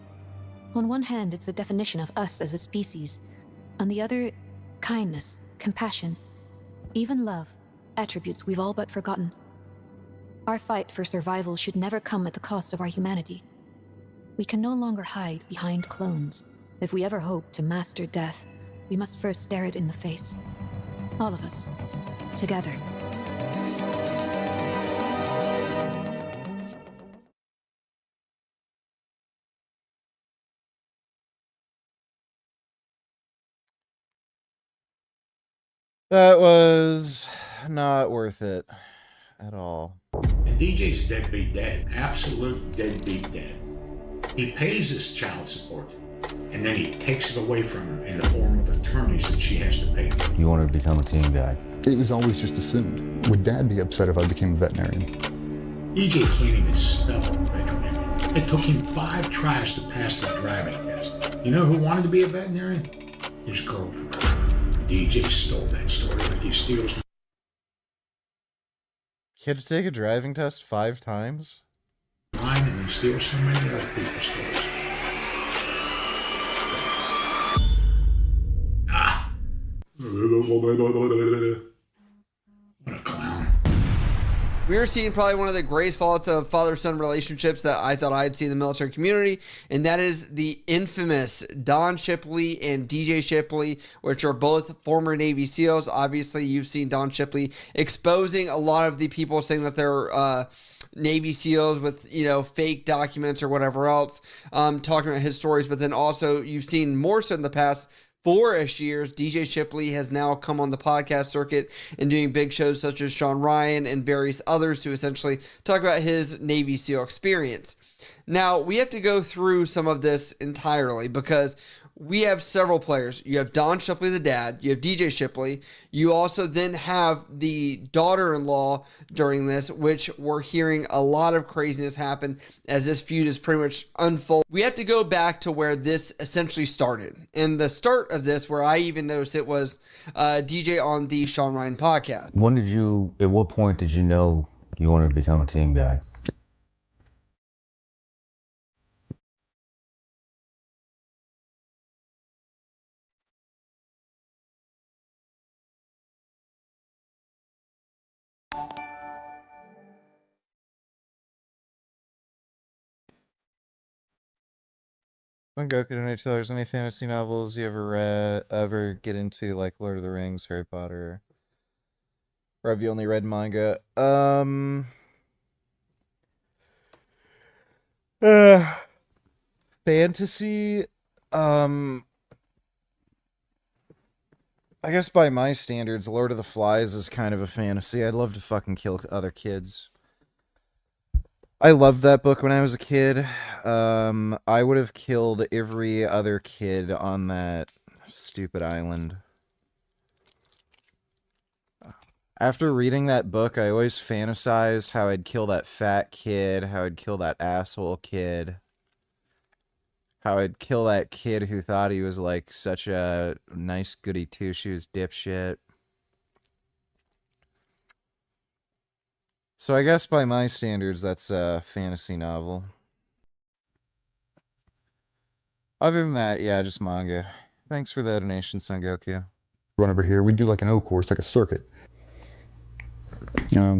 On one hand, it's a definition of us as a species. On the other, kindness, compassion, even love, attributes we've all but forgotten. Our fight for survival should never come at the cost of our humanity. We can no longer hide behind clones. If we ever hope to master death, we must first stare it in the face. All of us. Together. That was not worth it at all. And DJ's deadbeat dead. Absolute deadbeat dead. He pays his child support, and then he takes it away from her in the form of attorneys that she has to pay. You wanted to become a team guy. It was always just assumed. Would Dad be upset if I became a veterinarian? DJ can't even spell veterinarian. It took him 5 tries to pass the driving test. You know who wanted to be a veterinarian? His girlfriend. DJ stole that story like he steals. He had to take a driving test 5 times? Mine, and he steals so many other people's stories. What a clown. We are seeing probably one of the greatest faults of father-son relationships that I thought I'd see in the military community, and that is the infamous Don Shipley and DJ Shipley, which are both former Navy SEALs. Obviously, you've seen Don Shipley exposing a lot of the people saying that they're Navy SEALs with, you know, fake documents or whatever else, talking about his stories. But then also you've seen more so in the past 4-ish years, DJ Shipley has now come on the podcast circuit and doing big shows such as Sean Ryan and various others to essentially talk about his Navy SEAL experience. Now, we have to go through some of this entirely because we have several players. You have Don Shipley, the dad. You have DJ Shipley. You also then have the daughter-in-law during this, which we're hearing a lot of craziness happen as this feud is pretty much unfold. We have to go back to where this essentially started. And the start of this, where I even noticed it, was DJ on the Sean Ryan podcast. At what point did you know you wanted to become a team guy? When Goku donates $2, any fantasy novels you ever get into, like Lord of the Rings, Harry Potter? Or have you only read manga? Fantasy, I guess by my standards, Lord of the Flies is kind of a fantasy. I'd love to fucking kill other kids. I loved that book when I was a kid. I would have killed every other kid on that stupid island. After reading that book, I always fantasized how I'd kill that fat kid, how I'd kill that asshole kid, how I'd kill that kid who thought he was like such a nice goody two-shoes dipshit. So I guess by my standards, that's a fantasy novel. Other than that, yeah, just manga. Thanks for the donation, Son Goku. Run over here. We do like an O course, like a circuit. Um,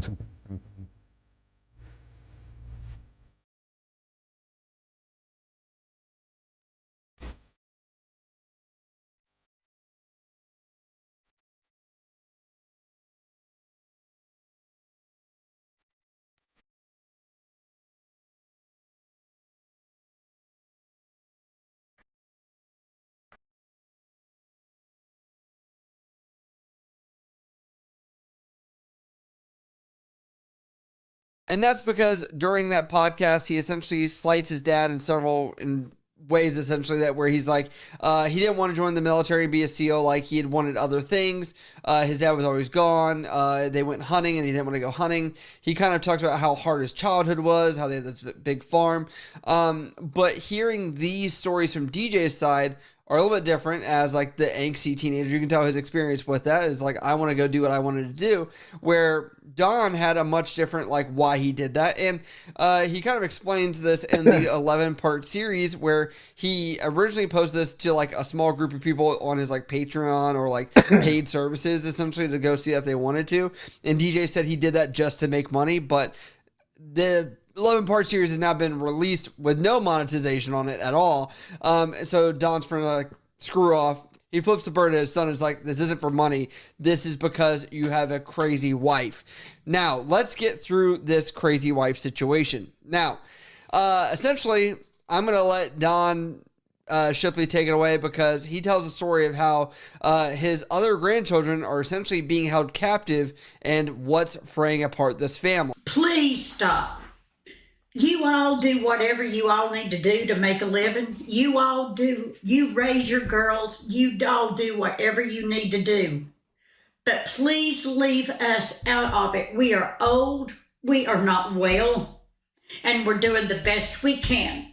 And that's because during that podcast, he essentially slights his dad in ways, essentially, that where he's like, he didn't want to join the military and be a SEAL, like he had wanted other things. His dad was always gone. They went hunting and he didn't want to go hunting. He kind of talked about how hard his childhood was, how they had this big farm. But hearing these stories from DJ's side are a little bit different, as like the angsty teenager. You can tell his experience with that is like, I want to go do what I wanted to do, where Don had a much different like why he did that. And he kind of explains this in the 11-part series, where he originally posed this to like a small group of people on his like Patreon or like paid services, essentially, to go see if they wanted to. And DJ said he did that just to make money, but the 11-part series has now been released with no monetization on it at all. So Don's trying to like screw off. He flips the bird at his son and is like, this isn't for money. This is because you have a crazy wife. Now, let's get through this crazy wife situation. Now, essentially, I'm going to let Don Shipley take it away, because he tells a story of how his other grandchildren are essentially being held captive and what's fraying apart this family. Please stop. You all do whatever you all need to do to make a living. You all do. You raise your girls. You all do whatever you need to do. But please leave us out of it. We are old. We are not well. And we're doing the best we can.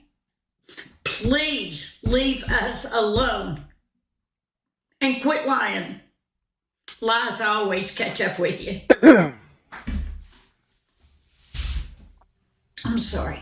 Please leave us alone. And quit lying. Lies always catch up with you. I'm sorry.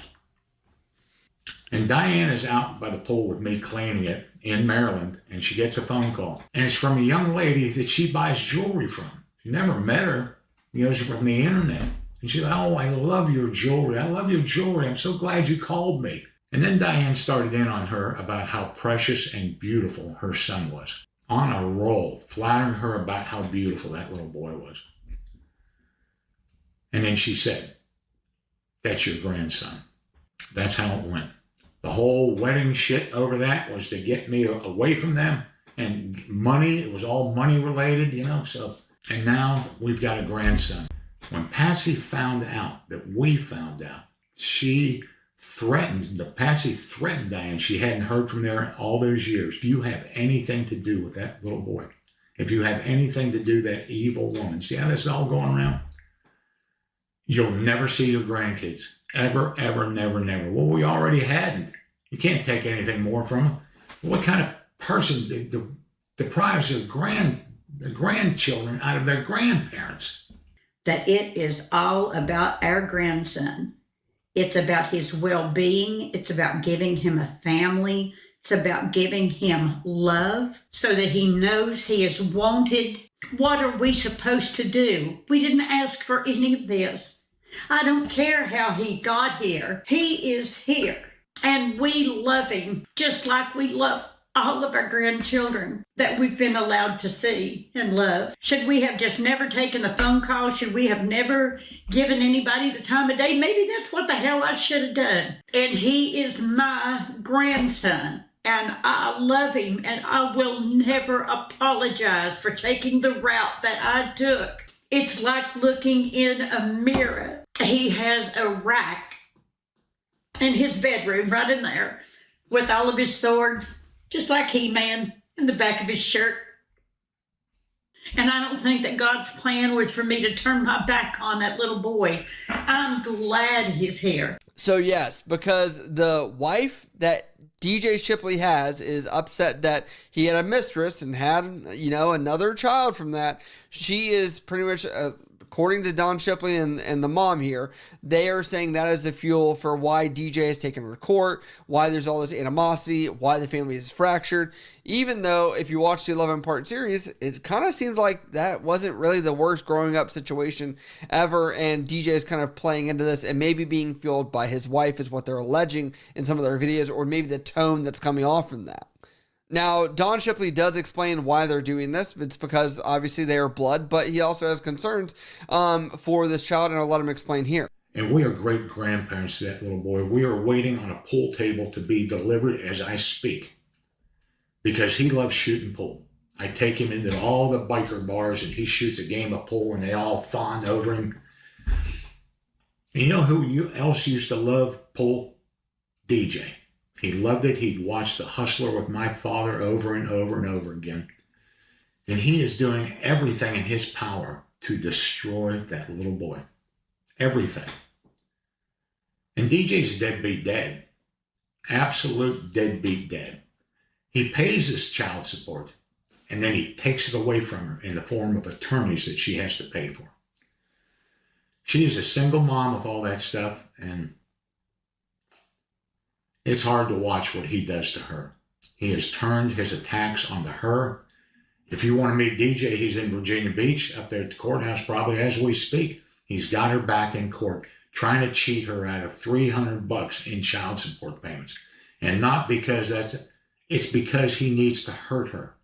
And Diane is out by the pool with me cleaning it in Maryland, and she gets a phone call. And it's from a young lady that she buys jewelry from. She never met her. She's from the internet. And she's like, oh, I love your jewelry. I love your jewelry. I'm so glad you called me. And then Diane started in on her about how precious and beautiful her son was. On a roll, flattering her about how beautiful that little boy was. And then she said, that's your grandson. That's how it went. The whole wedding shit over that was to get me away from them, and money, it was all money related, so. And now we've got a grandson. When Patsy found out that we found out, Patsy threatened Diane. She hadn't heard from there all those years. If you have anything to do with that little boy, if you have anything to do with that evil woman, see how this is all going around? You'll never see your grandkids. Ever, ever, never, never. Well, we already hadn't. You can't take anything more from them. What kind of person deprives their grandchildren out of their grandparents? That it is all about our grandson. It's about his well-being. It's about giving him a family. It's about giving him love so that he knows he is wanted. What are we supposed to do? We didn't ask for any of this. I don't care how he got here. He is here. And we love him just like we love all of our grandchildren that we've been allowed to see and love. Should we have just never taken the phone call? Should we have never given anybody the time of day? Maybe that's what the hell I should have done. And he is my grandson. And I love him. And I will never apologize for taking the route that I took. It's like looking in a mirror. He has a rack in his bedroom right in there with all of his swords, just like He-Man, in the back of his shirt. And I don't think that God's plan was for me to turn my back on that little boy. I'm glad he's here. So yes, because the wife that DJ Shipley has is upset that he had a mistress and had, another child from that. She is pretty much, according to Don Shipley and the mom here, they are saying that is the fuel for why DJ is taken her to court, why there's all this animosity, why the family is fractured. Even though if you watch the 11-part series, it kind of seems like that wasn't really the worst growing up situation ever, and DJ is kind of playing into this and maybe being fueled by his wife is what they're alleging in some of their videos, or maybe the tone that's coming off from that. Now, Don Shipley does explain why they're doing this. It's because obviously they are blood, but he also has concerns for this child, and I'll let him explain here. And we are great grandparents to that little boy. We are waiting on a pool table to be delivered as I speak because he loves shooting pool. I take him into all the biker bars and he shoots a game of pool and they all fawn over him. And you know who else used to love pool? DJ. He loved it. He'd watch The Hustler with my father over and over and over again. And he is doing everything in his power to destroy that little boy. Everything. And DJ's deadbeat dead. Absolute deadbeat dead. He pays his child support and then he takes it away from her in the form of attorneys that she has to pay for. She is a single mom with all that stuff, and it's hard to watch what he does to her. He has turned his attacks onto her. If you want to meet DJ, he's in Virginia Beach, up there at the courthouse probably as we speak. He's got her back in court, trying to cheat her out of $300 in child support payments. And not because it's because he needs to hurt her.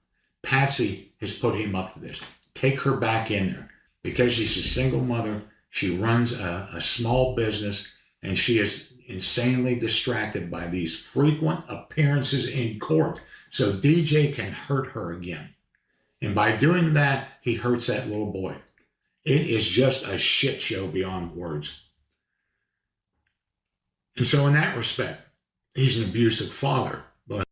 Patsy has put him up to this. Take her back in there. Because she's a single mother, she runs a small business, and she is insanely distracted by these frequent appearances in court. So DJ can hurt her again. And by doing that, he hurts that little boy. It is just a shit show beyond words. And so in that respect, he's an abusive father. But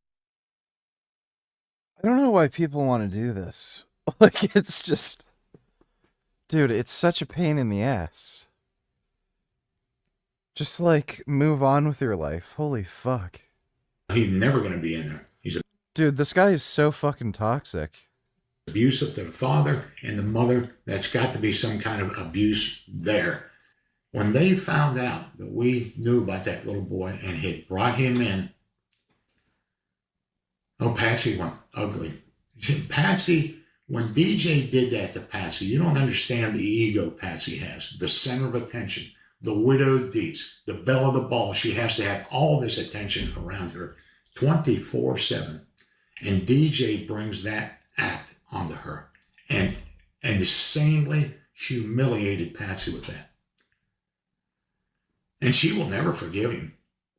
I don't know why people want to do this. Like, it's just... Dude, it's such a pain in the ass. Just, like, move on with your life. Holy fuck. He's never going to be in there. Dude, this guy is so fucking toxic. Abusive to the father and the mother. That's got to be some kind of abuse there. When they found out that we knew about that little boy and had brought him in, Patsy went ugly. Patsy, when DJ did that to Patsy, you don't understand the ego Patsy has, the center of attention, the widowed deets, the belle of the ball. She has to have all this attention around her 24/7. And DJ brings that act onto her and insanely humiliated Patsy with that. And she will never forgive him.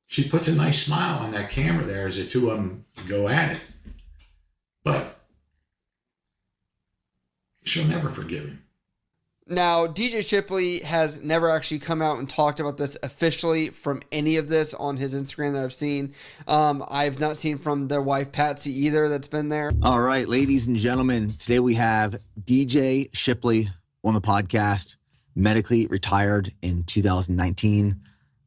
She puts a nice smile on that camera there as the two of them go at it. But she'll never forgive him. Now, DJ Shipley has never actually come out and talked about this officially from any of this on his Instagram that I've seen. I've not seen from their wife, Patsy, either, that's been there. All right, ladies and gentlemen, today we have DJ Shipley on the podcast, medically retired in 2019,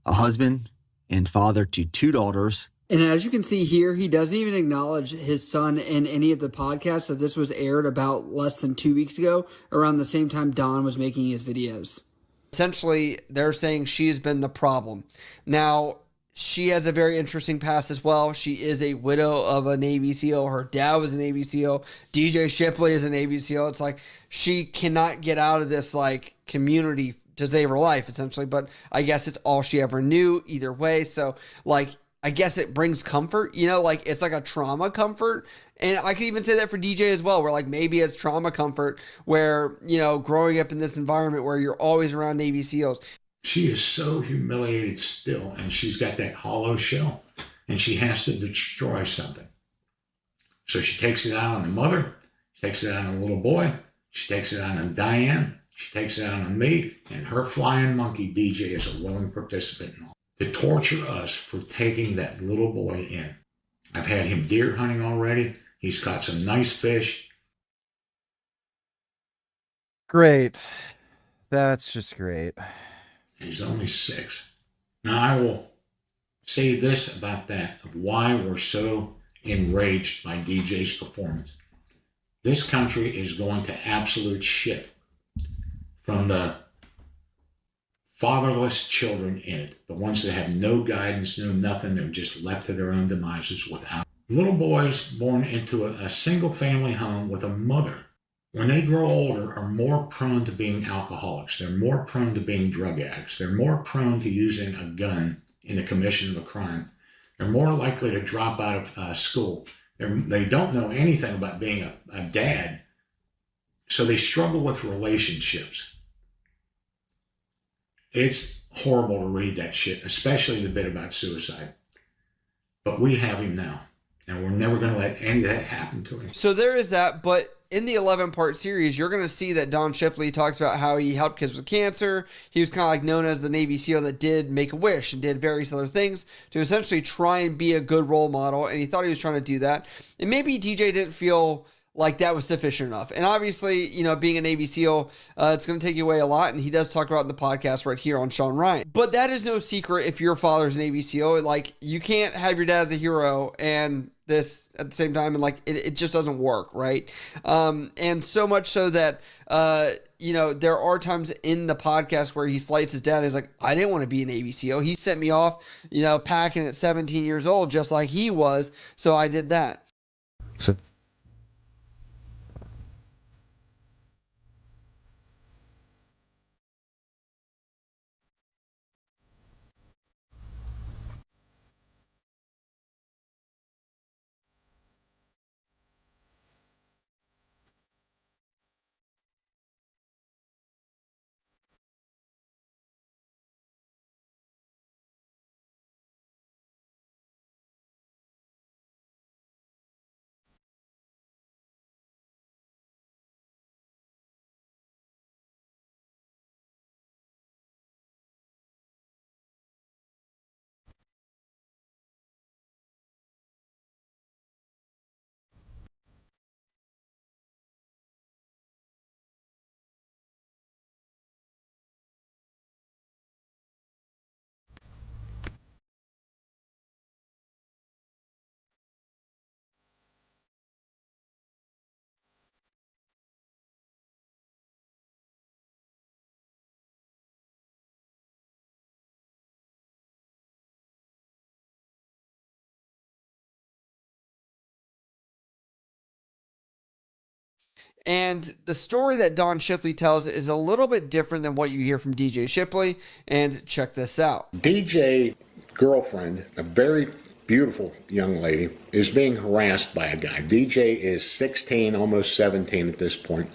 a husband and father to 2 daughters. And as you can see here, he doesn't even acknowledge his son in any of the podcasts. That this was aired about less than 2 weeks ago, around the same time Don was making his videos. Essentially, they're saying she has been the problem. Now, she has a very interesting past as well. She is a widow of a Navy SEAL. Her dad was a Navy SEAL. DJ Shipley is a Navy SEAL. It's like she cannot get out of this like community to save her life, essentially. But I guess it's all she ever knew either way. So, like, I guess it brings comfort, like it's like a trauma comfort. And I could even say that for DJ as well, where like maybe it's trauma comfort where, growing up in this environment where you're always around Navy SEALs. She is so humiliated still, and she's got that hollow shell, and she has to destroy something. So she takes it out on the mother, she takes it out on the little boy, she takes it out on Diane, she takes it out on me, and her flying monkey DJ is a willing participant in all. To torture us for taking that little boy in. I've had him deer hunting already. He's caught some nice fish. Great. That's just great. He's only 6. Now, I will say this about that, of why we're so enraged by DJ's performance. This country is going to absolute shit from the fatherless children in it, the ones that have no guidance, no nothing. They're just left to their own demises without. Little boys born into a single family home with a mother, when they grow older, are more prone to being alcoholics. They're more prone to being drug addicts. They're more prone to using a gun in the commission of a crime. They're more likely to drop out of school. They don't know anything about being a dad, so they struggle with relationships. It's horrible to read that shit, especially the bit about suicide. But we have him now, and we're never going to let any of that happen to him. So there is that, but in the 11-part series, you're going to see that Don Shipley talks about how he helped kids with cancer. He was kind of like known as the Navy SEAL that did Make-A-Wish and did various other things to essentially try and be a good role model, and he thought he was trying to do that. And maybe DJ didn't feel like that was sufficient enough. And obviously, you know, being a Navy SEAL, it's going to take you away a lot. And he does talk about it in the podcast right here on Sean Ryan. But that is no secret if your father's a Navy SEAL. Like, you can't have your dad as a hero and this at the same time. And like, it just doesn't work, right? And so much so that, you know, there are times in the podcast where he slights his dad. He's like, I didn't want to be a Navy SEAL. He sent me off, you know, packing at 17 years old, just like he was. So I did that. So And the story that Don Shipley tells is a little bit different than what you hear from DJ Shipley. And check this out. DJ girlfriend, a very beautiful young lady, is being harassed by a guy. DJ is 16, almost 17 at this point,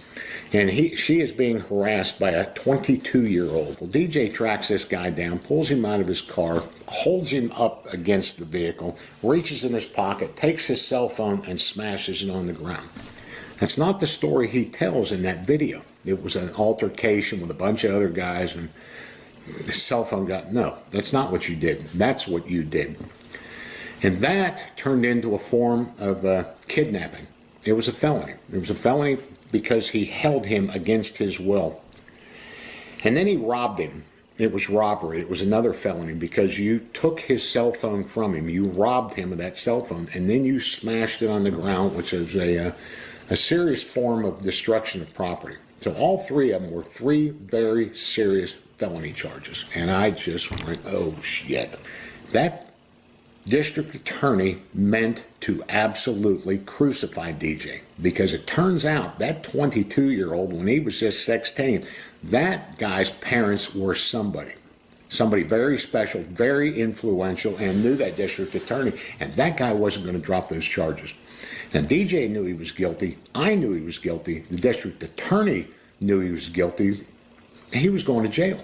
and she is being harassed by a 22-year-old. Well, DJ tracks this guy down, pulls him out of his car, holds him up against the vehicle, reaches in his pocket, takes his cell phone, and smashes it on the ground. That's not the story he tells in that video. It was an altercation with a bunch of other guys, and his cell phone got... No, that's not what you did. That's what you did. And that turned into a form of kidnapping. It was a felony. It was a felony because he held him against his will. And then he robbed him. It was robbery. It was another felony because you took his cell phone from him. You robbed him of that cell phone, and then you smashed it on the ground, which is a serious form of destruction of property. So all three of them were three very serious felony charges. And I just went, oh, shit. That district attorney meant to absolutely crucify DJ, because it turns out that 22-year-old, when he was just 16, that guy's parents were somebody very special, very influential, and knew that district attorney, and that guy wasn't going to drop those charges. And DJ knew he was guilty. I knew he was guilty. The district attorney knew he was guilty. He was going to jail.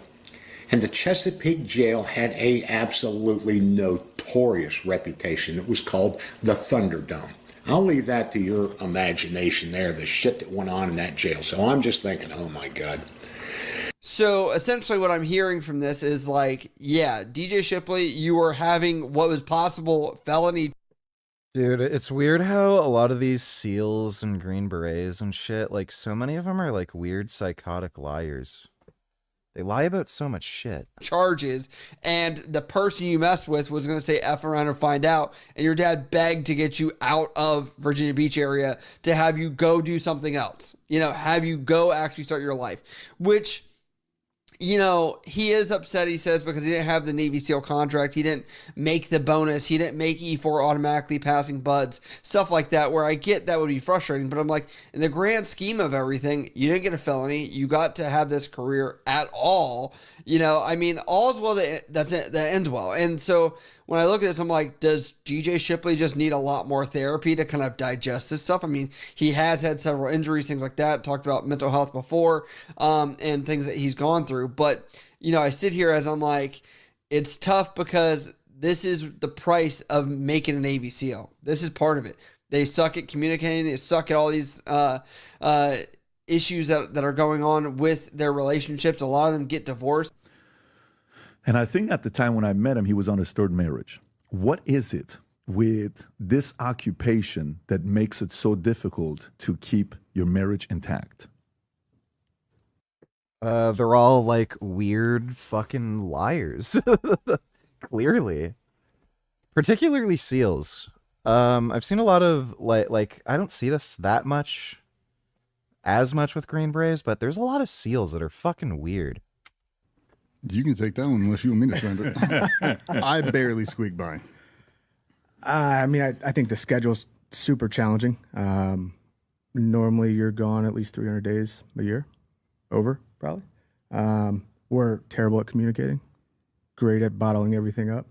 And the Chesapeake jail had a absolutely notorious reputation. It was called the Thunderdome. I'll leave that to your imagination there, the shit that went on in that jail. So I'm just thinking, oh my God. So essentially what I'm hearing from this is like, yeah, DJ Shipley, you were having what was possible felony. Dude, it's weird how a lot of these SEALs and Green Berets and shit, like, so many of them are like weird psychotic liars. They lie about so much shit. Charges, and the person you messed with was going to say F around or find out, and your dad begged to get you out of Virginia Beach area to have you go do something else. You know, have you go actually start your life, which, you know, he is upset, he says, because he didn't have the Navy SEAL contract. He didn't make the bonus. He didn't make E4 automatically passing buds, stuff like that, where I get that would be frustrating. But I'm like, in the grand scheme of everything, you didn't get a felony. You got to have this career at all. You know, I mean, all's well that ends well. And so when I look at this, I'm like, does DJ Shipley just need a lot more therapy to kind of digest this stuff? I mean, he has had several injuries, things like that. Talked about mental health before, and things that he's gone through. But, you know, I sit here as I'm like, it's tough because this is the price of making a Navy SEAL. This is part of it. They suck at communicating. They suck at all these issues that are going on with their relationships. A lot of them get divorced. And I think at the time when I met him, he was on his third marriage. What is it with this occupation that makes it so difficult to keep your marriage intact? They're all like weird fucking liars. Clearly. Particularly SEALs. I've seen a lot of like I don't see this as much with Green Berets, but there's a lot of SEALs that are fucking weird. You can take that one unless you want me to send it. I barely squeak by. I mean, I think the schedule's super challenging. Normally, you're gone at least 300 days a year. Over, probably. We're terrible at communicating. Great at bottling everything up.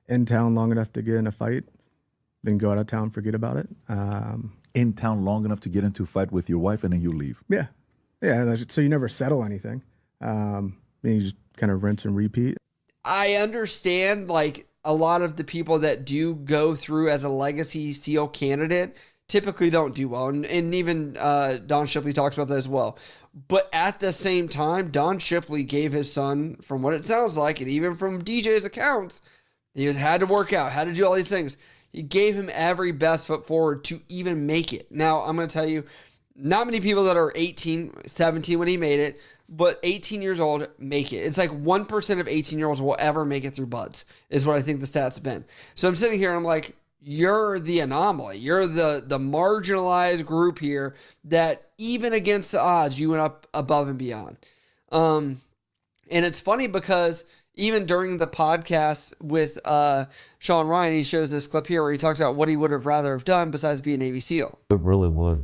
In town long enough to get in a fight, then go out of town, forget about it. In town long enough to get into a fight with your wife and then you leave. Yeah. So you never settle anything. You just kind of rinse and repeat. I understand, like, a lot of the people that do go through as a legacy SEAL candidate typically don't do well. And even Don Shipley talks about that as well. But at the same time, Don Shipley gave his son, from what it sounds like, and even from DJ's accounts, he had to work out, had to do all these things. He gave him every best foot forward to even make it. Now, I'm going to tell you, not many people that are 18, 17 when he made it, but 18 years old make it. It's like 1% of 18-year-olds will ever make it through buds, is what I think the stats have been. So I'm sitting here and I'm like, you're the anomaly. You're the marginalized group here that even against the odds, you went up above and beyond. And it's funny because even during the podcast with Sean Ryan, he shows this clip here where he talks about what he would have rather have done besides be a Navy SEAL. It really was.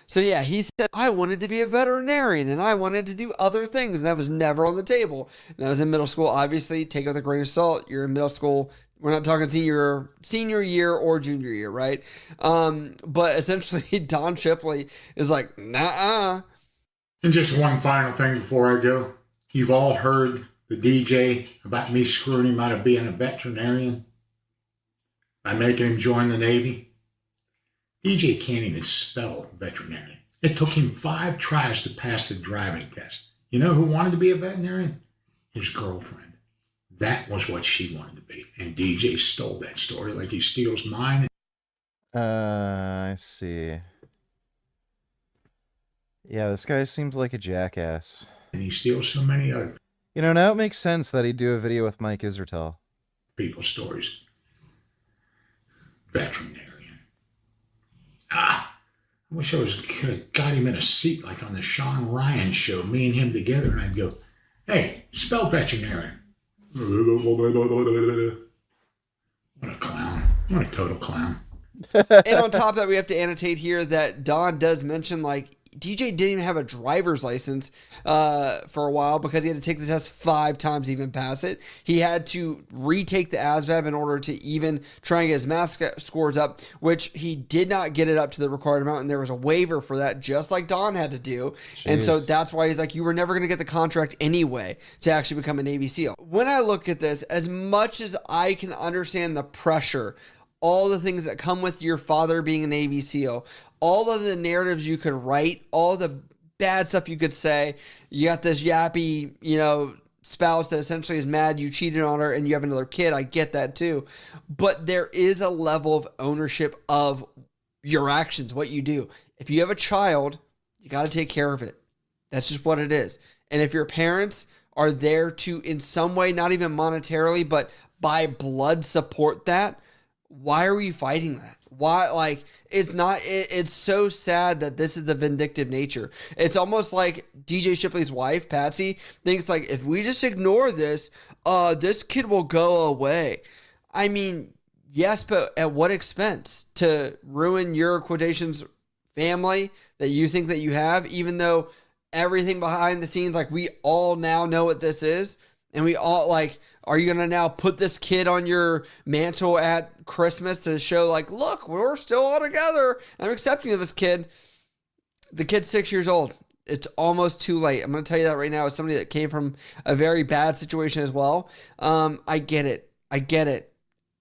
So yeah, he said, I wanted to be a veterinarian and I wanted to do other things. And that was never on the table. And that was in middle school. Obviously, take it with a grain of salt. You're in middle school. We're not talking senior year or junior year, right? But essentially, Don Shipley is like, nah. And just one final thing before I go. You've all heard the DJ about me screwing him out of being a veterinarian by making him join the Navy. DJ can't even spell veterinarian. It took him 5 tries to pass the driving test. You know who wanted to be a veterinarian? His girlfriend. That was what she wanted to be. And DJ stole that story like he steals mine. I see. Yeah, this guy seems like a jackass. And he steals so many other You know, now it makes sense that he'd do a video with Mike Israetel. people's stories. Veterinarian. I wish I could have got him in a seat like on the Sean Ryan show, me and him together, and I'd go, hey, spell veterinarian. What a clown. What a total clown. And on top of that, we have to annotate here that Don does mention, like, DJ didn't even have a driver's license for a while because he had to take the test 5 times to even pass it. He had to retake the ASVAB in order to even try and get his math scores up, which he did not get it up to the required amount, and there was a waiver for that, just like Don had to do. And so that's why he's like, you were never going to get the contract anyway to actually become a Navy SEAL. When I look at this, as much as I can understand the pressure, all the things that come with your father being a Navy SEAL, all of the narratives you could write, all the bad stuff you could say. You got this yappy, spouse that essentially is mad you cheated on her and you have another kid. I get that too. But there is a level of ownership of your actions, what you do. If you have a child, you got to take care of it. That's just what it is. And if your parents are there to, in some way, not even monetarily, but by blood support that, why are we fighting that? Why? Like, it's so sad that this is the vindictive nature. It's almost like DJ Shipley's wife, Patsy, thinks like, if we just ignore this, this kid will go away. I mean, yes, but at what expense? To ruin your quotations family that you think that you have, even though everything behind the scenes, like, we all now know what this is. And we all, like, are you going to now put this kid on your mantle at Christmas to show, like, look, we're still all together. I'm accepting of this kid. The kid's 6 years old. It's almost too late. I'm going to tell you that right now as somebody that came from a very bad situation as well. I get it.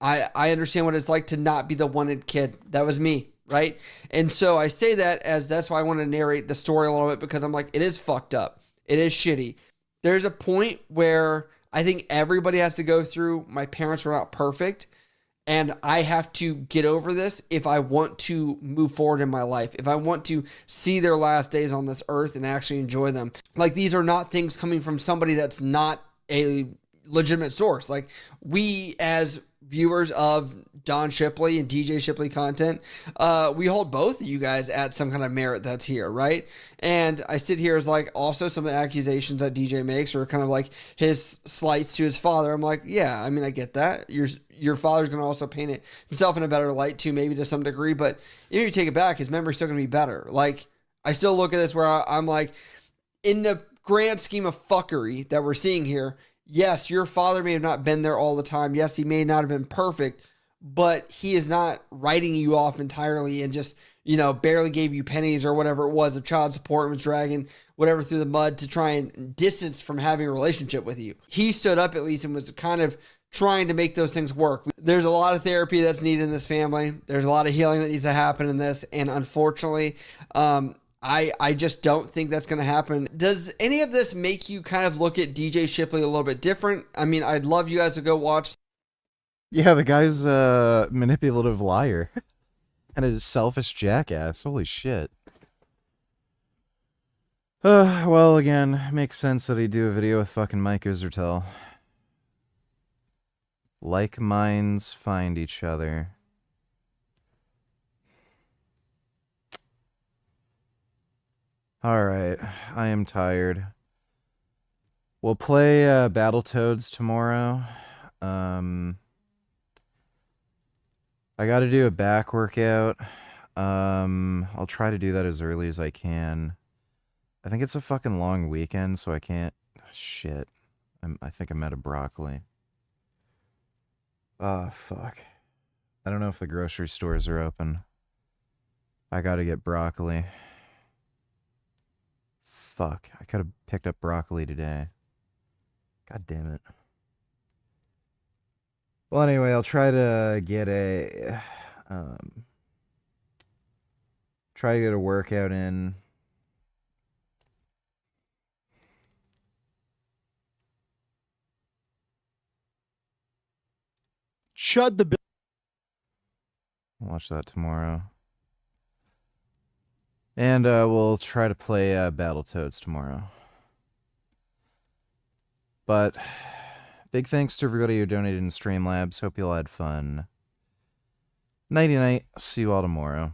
I understand what it's like to not be the wanted kid. That was me, right? And so I say that as that's why I want to narrate the story a little bit, because I'm like, it is fucked up. It is shitty. There's a point where I think everybody has to go through. My parents were not perfect, and I have to get over this if I want to move forward in my life, if I want to see their last days on this earth and actually enjoy them. Like, these are not things coming from somebody that's not a legitimate source. Like, we as viewers of Don Shipley and DJ Shipley content, we hold both of you guys at some kind of merit that's here, right? And I sit here as like, also some of the accusations that DJ makes are kind of like his slights to his father. I'm like, yeah, I mean, I get that. Your father's going to also paint it himself in a better light too, maybe to some degree, but even if you take it back, his memory's still going to be better. Like, I still look at this where I'm like, in the grand scheme of fuckery that we're seeing here, yes, your father may have not been there all the time. Yes, he may not have been perfect, but he is not writing you off entirely and just, barely gave you pennies or whatever it was of child support and was dragging whatever through the mud to try and distance from having a relationship with you. He stood up at least and was kind of trying to make those things work. There's a lot of therapy that's needed in this family. There's a lot of healing that needs to happen in this. And unfortunately, I just don't think that's going to happen. Does any of this make you kind of look at DJ Shipley a little bit different? I mean, I'd love you guys to go watch. Yeah, the guy's a manipulative liar. And a selfish jackass. Holy shit. Well, again, makes sense that he'd do a video with fucking Mike Isertel. Like minds find each other. Alright, I am tired. We'll play Battletoads tomorrow. I gotta do a back workout. I'll try to do that as early as I can. I think it's a fucking long weekend, so I can't... Shit. I think I'm out of broccoli. Oh, fuck. I don't know if the grocery stores are open. I gotta get broccoli. Fuck. I could have picked up broccoli today. God damn it. Well, anyway, I'll try to get a... try to get a workout in. Shut the... Watch that tomorrow. And we'll try to play Battletoads tomorrow. But big thanks to everybody who donated in Streamlabs. Hope you all had fun. Nighty night. See you all tomorrow.